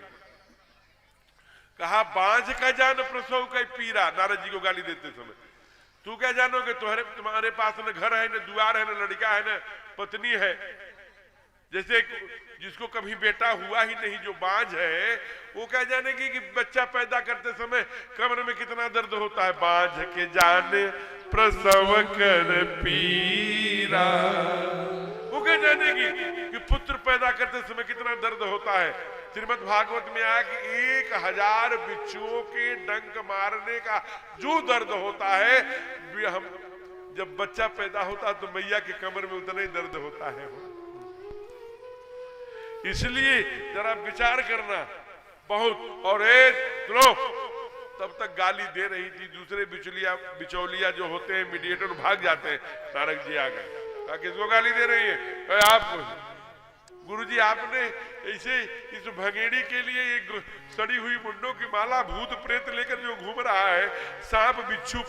कहा बांझ का जान प्रसव का पीरा नारद जी को गाली देते समय तू क्या जानोगे तुम्हारे पास न घर है न द्वार है न लड़का है न पत्नी है जैसे जिसको कभी बेटा हुआ ही नहीं जो बांझ है वो क्या जानेगी कि बच्चा पैदा करते समय कमर में कितना दर्द होता है बांझ के जाने प्रसव कर पीरा वो क्या जानेगी कि पुत्र पैदा करते समय कितना दर्द होता है श्रीमद् भागवत में आया कि 1000 बिच्छुओं के डंक मारने का जो दर्द होता है हम जब बच्चा पैदा होता तो मैया के कमर में उतना ही दर्द होता है इसलिए जरा विचार करना बहुत और सुनो तब तक गाली दे रही थी दूसरे बिचौलिया जो होते हैं मीडिएटर भाग जाते हैं नारद जी आ गए किसको गाली दे रही है? आपको। गुरुजी आपने ऐसे इस भंगेड़ी के लिए एक सड़ी हुई मुंडों की माला भूत प्रेत लेकर जो घूम रहा है, सांप बिच्छू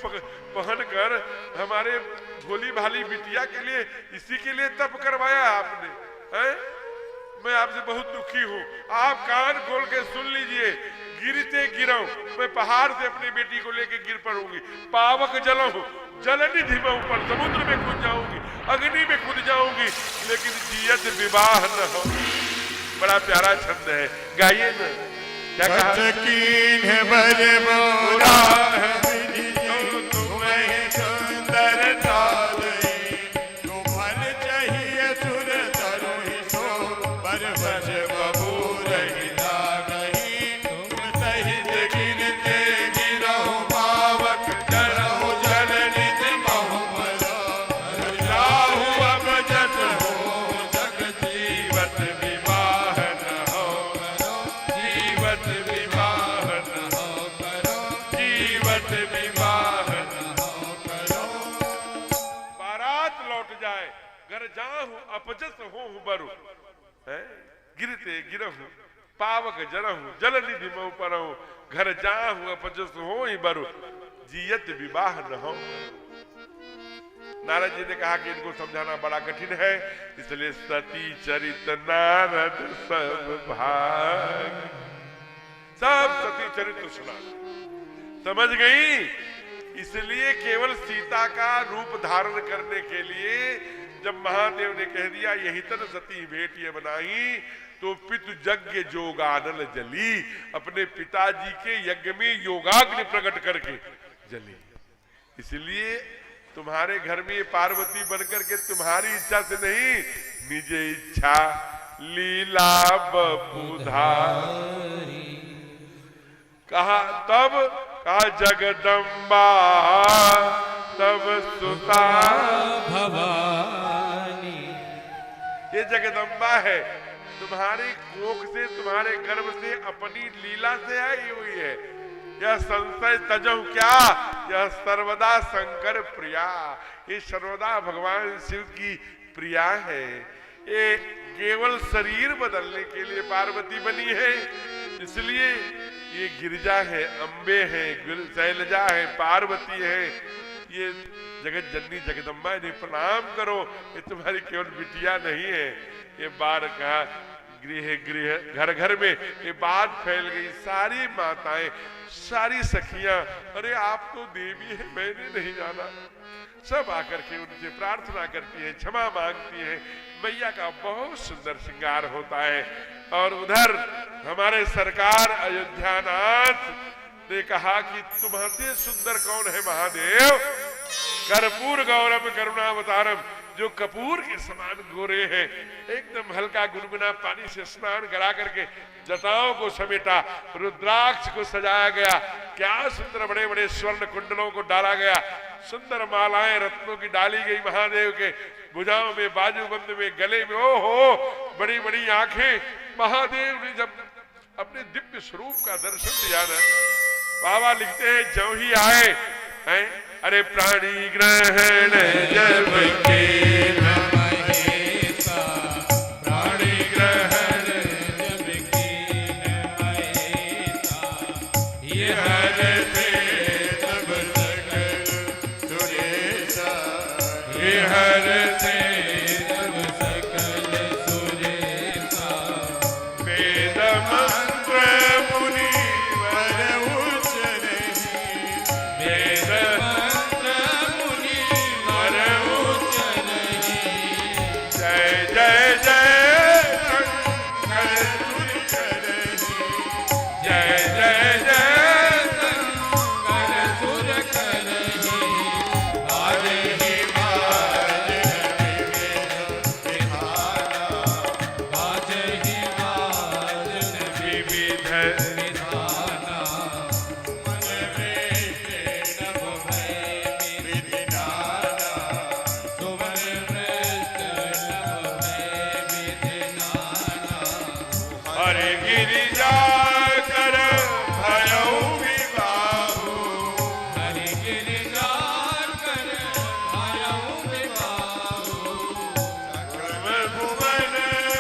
पहन कर हमारे भोली भाली बिटिया के लिए, इसी के लिए तप करवाया आपने है? मैं आपसे बहुत दुखी हूँ। आप कान खोल के सुन लीजिए। गिरते गिरऊं, मैं पहाड़ से अपनी बेटी को लेके गिर पड़ूंगी। पावक जलऊं, जलनिधि में ऊपर समुद्र में कूद जाऊंगी, अग्नि में कूद जाऊंगी, लेकिन जियत विवाह न हो। बड़ा प्यारा छंद है, गाइए ना। क्या कहा? कीन्ह बर मोरा तुम्हें सुंदरता दई, जो फल चाहिए सुर तरुहि सो, परवश बबू रही लागही। तुम सहित गिरते गिरहु पावक, जलहु जल निज महु मला, जाहु अब जस हो जग जीवत विवाह न हो करो, जीवत विवाह न हो करो, जीवत विवाह न हो करो। बारात लौट जाए, घर जाहु अपजस हो बरु, है? गिरते गिरहु पावक जलहु जल निधि में ऊपर, घर जाहु अपजस हो ही बरु, जियत विवाह न हो। नारद जी ने कहा कि इनको समझाना बड़ा कठिन है, इसलिए सती चरित नारद सब भाग, सब सती चरित्र सुना। समझ गई? इसलिए केवल सीता का रूप धारण करने के लिए जब महादेव ने कह दिया यही तन सती भेंट ये बनाई, तो पितु यज्ञ जोगानल जली, अपने पिताजी के यज्ञ में योगाग्नि प्रकट करके जली। इसलिए तुम्हारे घर में ये पार्वती बनकर के तुम्हारी इच्छा से नहीं, निज इच्छा लीला बपुधारी। कहा तब का जगदम्बा तब सुता भवानी। ये जगदम्बा है, तुम्हारी कोख से, तुम्हारे गर्भ से, अपनी लीला से आई हुई है। यह संशय तजहु क्या, यह सर्वदा शंकर प्रिया, ये सर्वदा भगवान शिव की प्रिया है। ये केवल शरीर बदलने के लिए पार्वती बनी है, इसलिए ये गिरिजा है, अम्बे है, शैलजा है, पार्वती है। ये जगत जननी जगदम्बा, इन्हें प्रणाम करो। ये तुम्हारी केवल बिटिया नहीं है, ये बार कहा गृह गृह घर घर में ये बात फैल गई। सारी माताएं, सारी सखियां, अरे आप तो देवी है, मैंने नहीं जाना, सब आकर के उनसे प्रार्थना करती है, क्षमा मांगती है। मैया का बहुत सुंदर श्रृंगार होता है। और उधर हमारे सरकार अयोध्यानाथ ने कहा कि तुम्हारे सुंदर कौन है महादेव? कर्पूर गौरव करुणावतारम, जो कपूर के समान गोरे हैं, एकदम हल्का गुनगुना पानी से स्नान करा करके जटाओं को समेटा, रुद्राक्ष को सजाया गया, क्या सुंदर बड़े बड़े स्वर्ण कुंडलों को डाला गया, सुंदर मालाएं रत्नों की डाली गई महादेव के भुजाओं में, बाजूबंद में, गले में, ओहो बड़ी बड़ी आंखें। महादेव ने जब अपने दिव्य स्वरूप का दर्शन दिया ना, बाबा लिखते हैं जो ही आए हैं, अरे प्राणी ग्रहण जब कीन महेता, प्राणी ग्रहण जब कीन महेता, ये हर से तब सकल सुरेशा, ये हर से तब सकल सुरेशा। वेद मंत्र मुनि वर उच्चरहि, वेद मंत्र मुनि वर उच्चरहि, जय जय जय शंकर सुर करहि, जय जय जय शंकर सुर करहि। बाजहि बाजहि बाजन विविध विधाना, मन में नभ भय विधिनाना, सुमन मृष्ट नभ भय विधिनाना। हरे गिरिजा कर भयउ विबाहु, हरि गिरिजार कर भयउ विबाहु, भुवन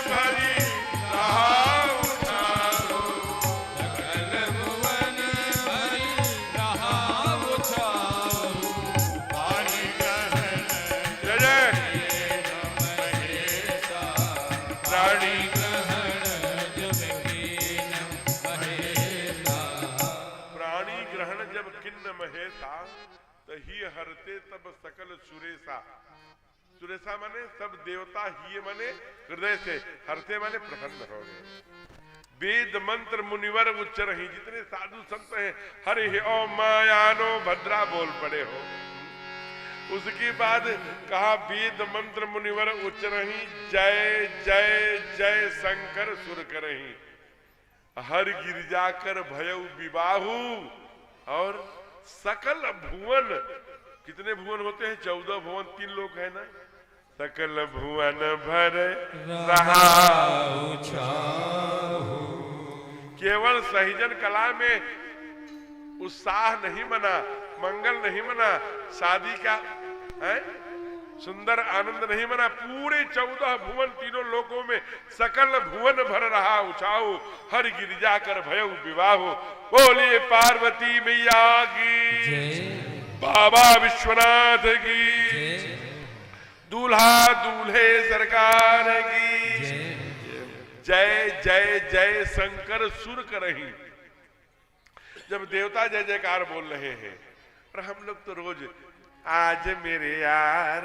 भरी रहाऊ छाऊ। सकल भुवन भरी रहाऊ छाऊ। पानी ग्रहण जय जय प्राणी ग्रहण जब कीन महेशा। प्राणी ग्रहण जब किन्न महेशा तही हरते तब सकल सुरेशा। सुरेशा माने सब देवता ही माने हृदय से, हरते माने प्रसन्न हो गए। वेद मंत्र मुनिवर उच्चरहि, जितने साधु संत हैं हरि ओम मायानो भद्रा बोल पड़े हो। उसके बाद कहा वेद मंत्र मुनिवर उच्चरहि, जय जय जय शंकर सुर करहि। हर गिरजा कर भयउ विबाहु। और सकल भुवन, कितने भुवन होते हैं? 14 भुवन, 3 लोग है ना। सकल भुवन भर रहाऊ छाऊ। केवल सहीजन कला में उत्साह नहीं मना, मंगल नहीं मना, शादी का है सुंदर आनंद नहीं मना। पूरे 14 भुवन, तीनों लोकों में सकल भुवन भर रहा उछाऊ। हर गिरिजा कर भयउ विवाहो। बोलिए पार्वती मैया की, बाबा विश्वनाथ की, दूल्हा दूल्हे सरकार की जय जय जय शंकर सुर करही। जब देवता जय जयकार बोल रहे हैं और हम लोग तो रोज आज मेरे यार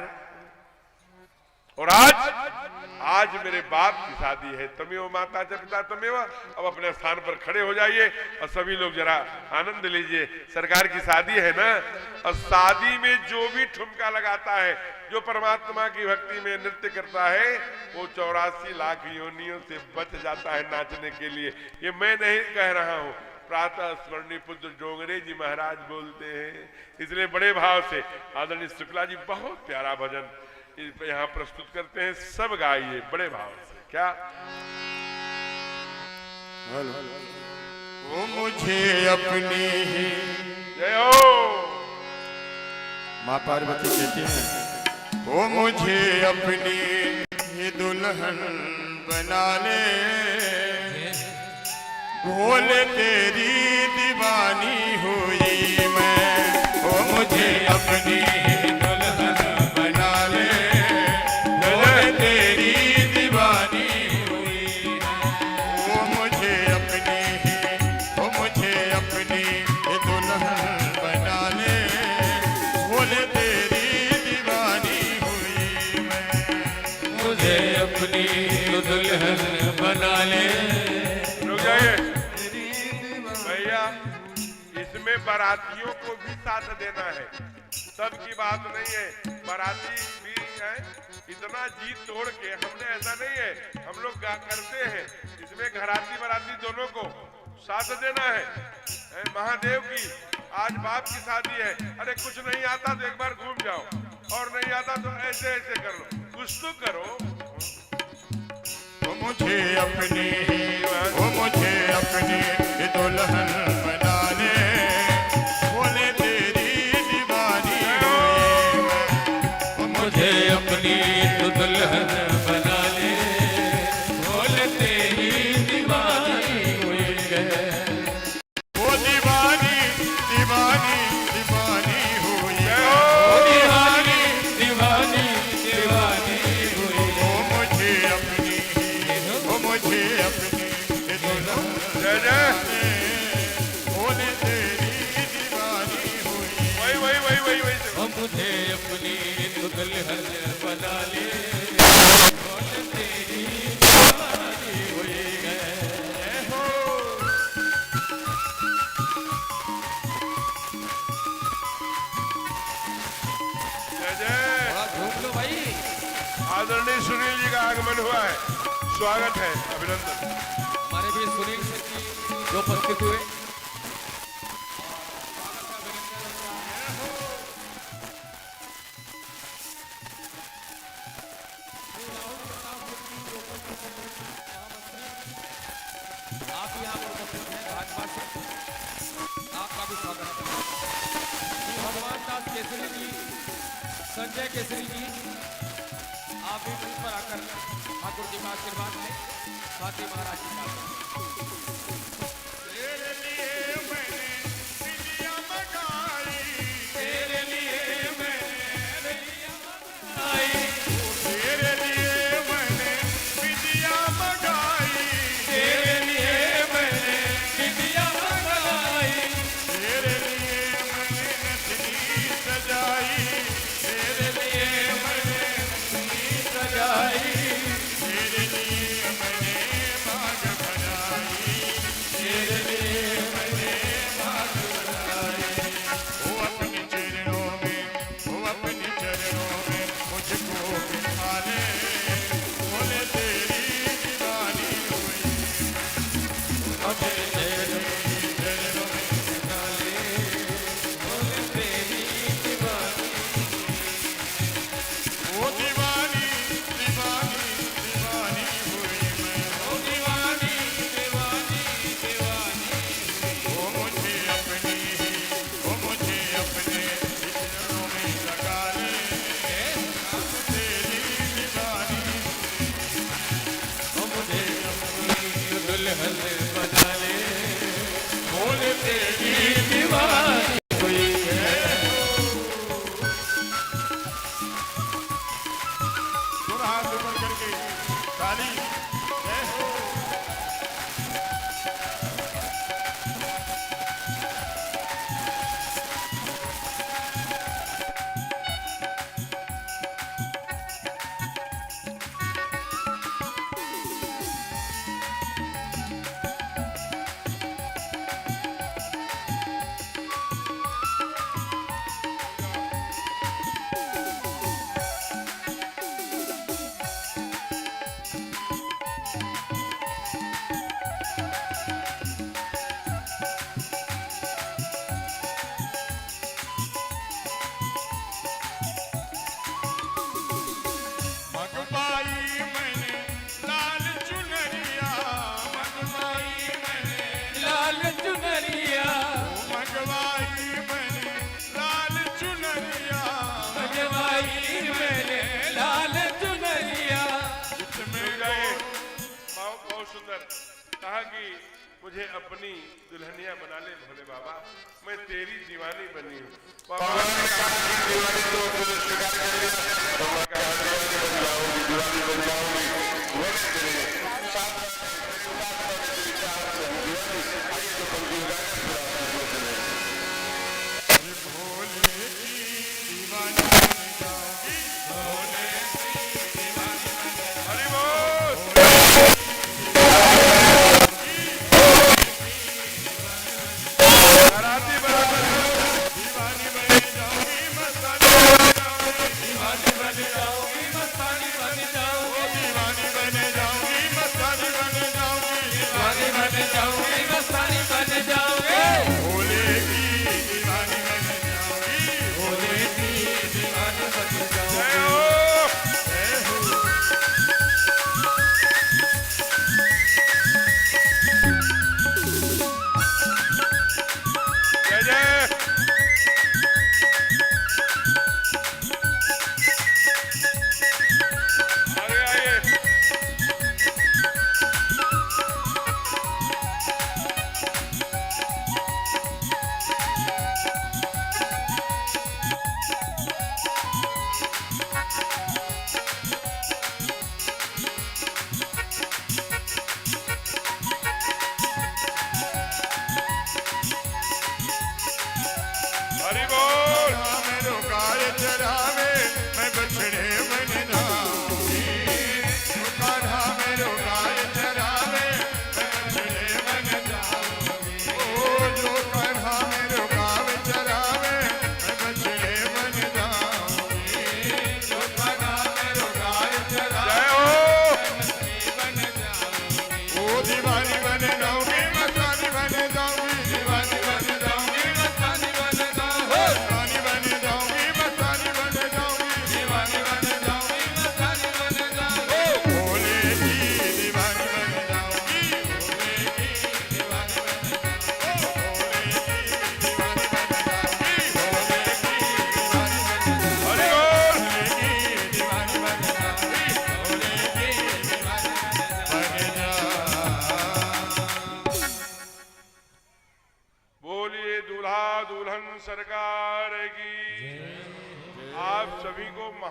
और आज मेरे बाप की शादी है, तमेव माता च पिता तमेव। अब अपने स्थान पर खड़े हो जाइए और सभी लोग जरा आनंद लीजिए। सरकार की शादी है ना, और शादी में जो भी ठुमका लगाता है, जो परमात्मा की भक्ति में नृत्य करता है, वो 84 लाख योनियों से बच जाता है नाचने के लिए। ये मैं नहीं कह रहा हूँ, प्रातः स्मरणीय पुत्र डोंगरे जी महाराज बोलते हैं। इसलिए बड़े भाव से आदरणीय शुक्ला जी बहुत प्यारा भजन यहाँ प्रस्तुत करते हैं। सब गाइए बड़े भाव से। क्या वो मुझे अपनी ही जय हो। माँ पार्वती कहती हैं, वो मुझे अपनी ही दुल्हन बना ले, भोले तेरी दीवानी हुई मैं। वो मुझे अपनी दुल्हन बना ले, भोले तेरी दीवानी हुई है। वो मुझे अपनी दुल्हन बना ले, भोले तेरी दीवानी हुई मैं। मुझे अपनी दुल्हन बना ले। रुक जाइए भैया, इसमें बारातियों को भी साथ देना है, सबकी बात नहीं है। बाराती भी है, इतना जी तोड़ के हमने ऐसा नहीं है, हम लोग करते हैं। इसमें घराती बाराती दोनों को साथ देना है। महादेव की आज बाप की शादी है, अरे कुछ नहीं आता तो एक बार घूम जाओ, और नहीं आता तो ऐसे ऐसे कर लो, कुछ तो करो। वो मुझे अपनी दुल्हन बना ले, भोले तेरी दीवानी हुई मैं। मुझे अपनी दुल्हन बना ले, भोले तेरी दीवानी हुई है। वो दीवानी दीवानी दीवानी हुई है। ओ दीवानी दीवानी दीवानी हुई है। वो मुझे अपनी दुल्हन जय जय भोले तेरी दीवानी हुई। वही ओ मुझे अपनी दुल्हन बना ले, भोले तेरी दीवानी हुई है। जय जय। घूम लो भाई। आदरणीय सुनील जी का आगमन हुआ है, स्वागत है, अभिनंदन। हमारे भी सुनील सर जी जो उपस्थित हुए। आप यहाँ पर उपस्थित हैं भाजपा से, आपका भी स्वागत है। श्री भगवान दास केसरी जी, संजय केसरी जी, आप भी मंच पर आकर ठाकुर जी का आशीर्वाद लें, स्वाति महाराज जी का। तेरे लिए मैंने बिटिया मंगाई, तेरे लिए मैंने आई, तेरे लिए मैंने बिटिया मंगाई, तेरे लिए मैंने बिटिया मंगाई, तेरे लिए मैंने नथनी सजाई, तेरे लिए मैंने नथनी सजाई, तेरे लिए मैंने बाग बनाई, तेरे लिए मैंने बाग बनाई। वो अपने चरणों में मुझको बिठा ले, बोले तेरी दीवानी हुई, अपने चरणों चरणों में डाले, बोले तेरी दीवानी, वो दीवानी दीवानी दीवानी हुई मैं, ओ दीवानी दीवानी दीवानी। वो मुझे अपने चरणों में लगा ले, तेरी दीवानी मुझे अपनी दुल्हन बना ले, बोले तेरी दीवानी हुई है। पूरा हाथ ऊपर करके ताली, जय हो। मंगवाई मैंने लाल चुनरिया, मंगवाई मैंने, लाल चुनरिया, मंगवाई मैंने लाल चुनरिया, मंगवाई मैंने लाल चुनरिया। इसमें गए बहुत सुंदर कहा कि मुझे अपनी दुल्हनिया बना ले भोले बाबा, मैं तेरी दीवानी बनी हूँ। बाबा ने कहा कि दीवानी तो स्वीकार कर लिया, बाबा का दीवानी बन जाओगी, वो तेरे साथ भोले की दीवानी बन जाऊंगी, भोले की दीवानी बन जाऊंगी, हरि बोल। बाराती बराबर दीवानी बन जाऊंगी, मस्तानी बन जाऊंगी, दीवानी बन जाऊंगी, मस्तानी बन जाऊंगी, दीवानी बन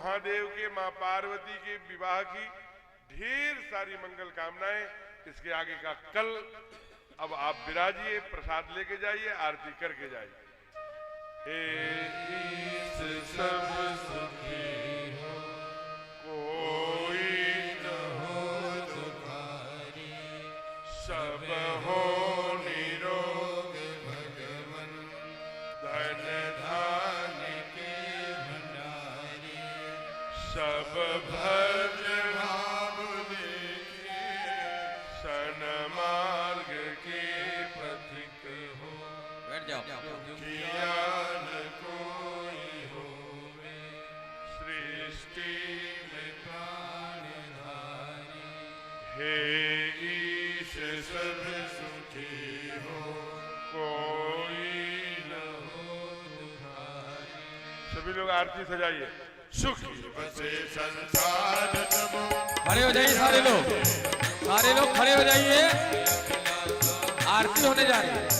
महादेव के मां पार्वती के विवाह की ढेर सारी मंगल कामनाएं। इसके आगे का कल अब आप विराजिए, प्रसाद लेके जाइए, आरती करके जाइए। हे ईश सब सुखी हो, कोई न हो दुखारी, सब हो निरोग भगवन, धन धान्य के भंडारी, सब भज भाव देखे, सन मार्ग के पथिक हो, बैठ जाओ। किया न कोई होवे, सृष्टि में प्राणधारी। हे ईश सब सुखी हो, कोई न हो दुखारी। सभी लोग आरती सजाइए। सुखी बसे संसार तब, खड़े हो जाइए सारे लोग खड़े हो जाइए, आरती होने जा रही है।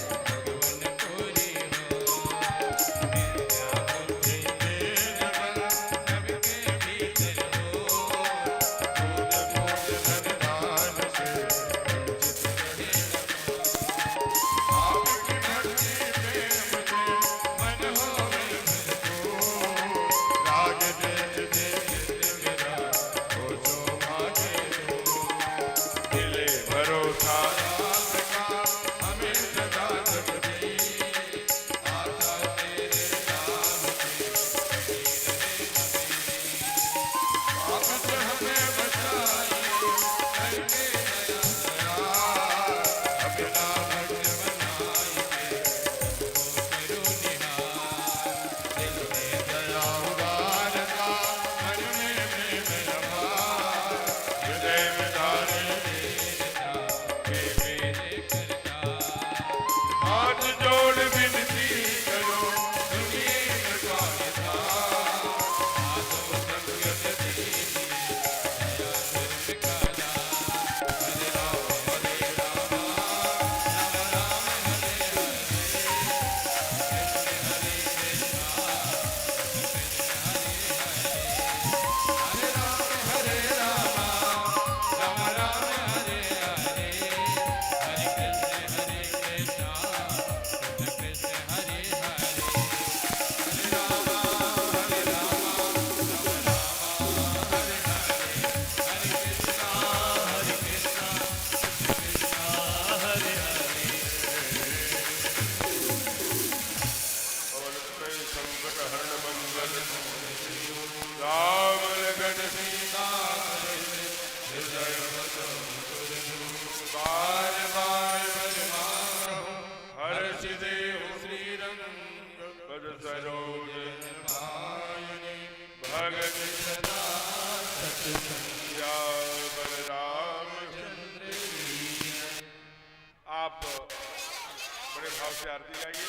आप बड़े भाव से आरती गाइए।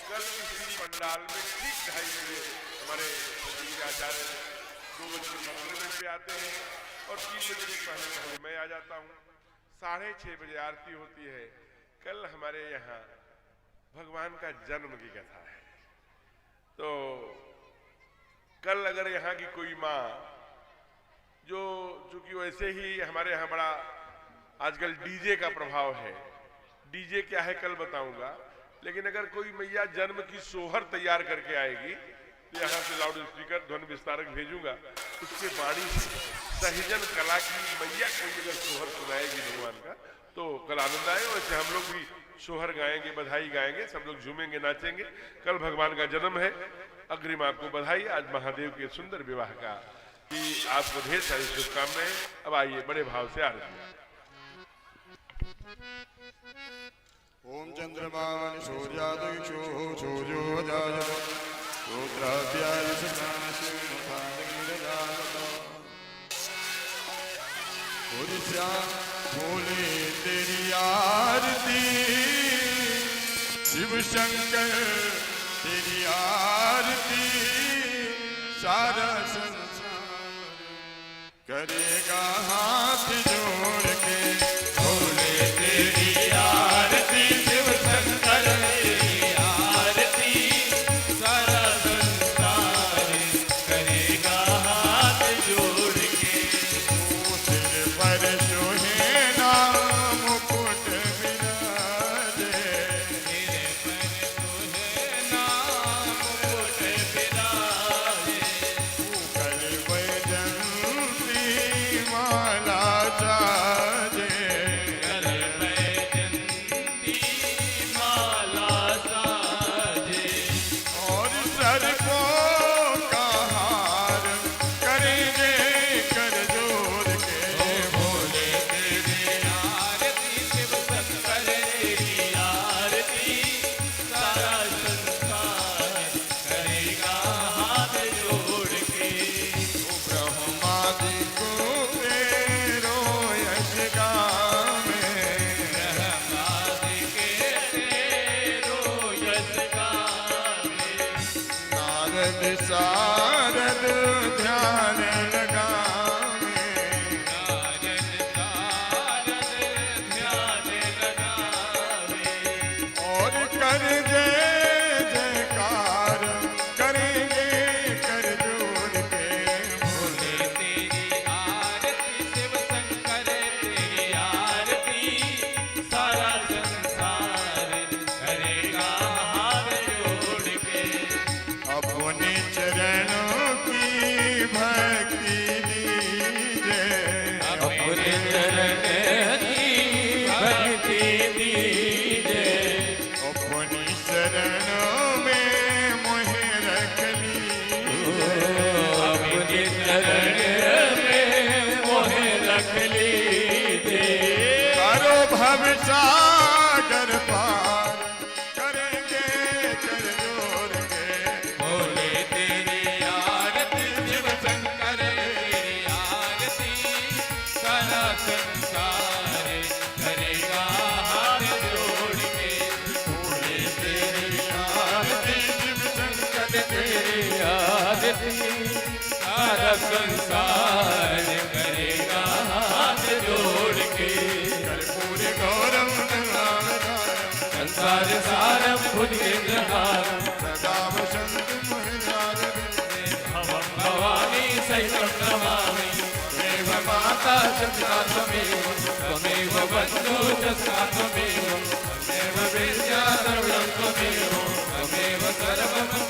कल इसी पंडाल में ठीक 2:30 बजे हमारे आचार्य 2:15 पे आते हैं और 3 बजे से पहले मैं आ जाता हूँ। 6:30 बजे आरती होती है। कल हमारे यहाँ भगवान का जन्म की कथा है। तो कल अगर यहाँ की कोई माँ जो चूंकि वैसे ही हमारे यहाँ बड़ा आजकल डीजे का प्रभाव है, डीजे क्या है कल बताऊंगा, लेकिन अगर कोई मैया जन्म की सोहर तैयार करके आएगी तो यहाँ से लाउड स्पीकर ध्वनि विस्तारक भेजूंगा, उसके वाणी से सहजन कला की मैया कोई अगर सोहर सुनाएगी भगवान का तो कल आनंद आएगा। वैसे हम लोग भी सोहर गाएंगे, बधाई गाएंगे, सब लोग झूमेंगे, नाचेंगे। कल भगवान का जन्म है। अग्रिम आपको बधाई आज महादेव के सुंदर विवाह का, कि आपको ढेर सारी शुभकामनाएं। अब आइए बड़े भाव से आरती। ओम चंद्रमावन सूर्यादयक्षो सूर्यो जायत रुद्राभ्याय बोले तेरी आरती शिव शंकर तेरी आरती सारा संसार करेगा हाथ जोड़ के। बोले तेरी आरती शिव शंकर तेरी आरती सारा संसार करेगा हाथ सारद ध्यान लगावे और कर जय जयकार करेंगे कर जोड़ के बोले तेरी आरती शिव शंकर तेरी आरती सारा संसार करेगा हाथ जोड़ के अपने चरणों की भक्ति दीजिए अपने चरण की भक्ति दीजिए अपनी शरणों में मोहे रख लीजिए अपने चरण में मोहे रख लीजिए करो भव सागर पार करेंगे कर जोड़ के बोले तेरी आरती शिव शंकर तेरी आरती सारा संसार करेगा हाथ जोड़ के बोले तेरी आरती शिव शंकर तेरी आरती सारा संसार करेगा हाथ जोड़ के पूरे गौरव संसार सारम भुजगेंद्रहारम सदा वसंत मुहरार भवं भवानी सहितं नमामि त्वमेव माता पिता त्वमेव बन्धु च त्वमेव विद्या सर्वं त्वमेव सर्वं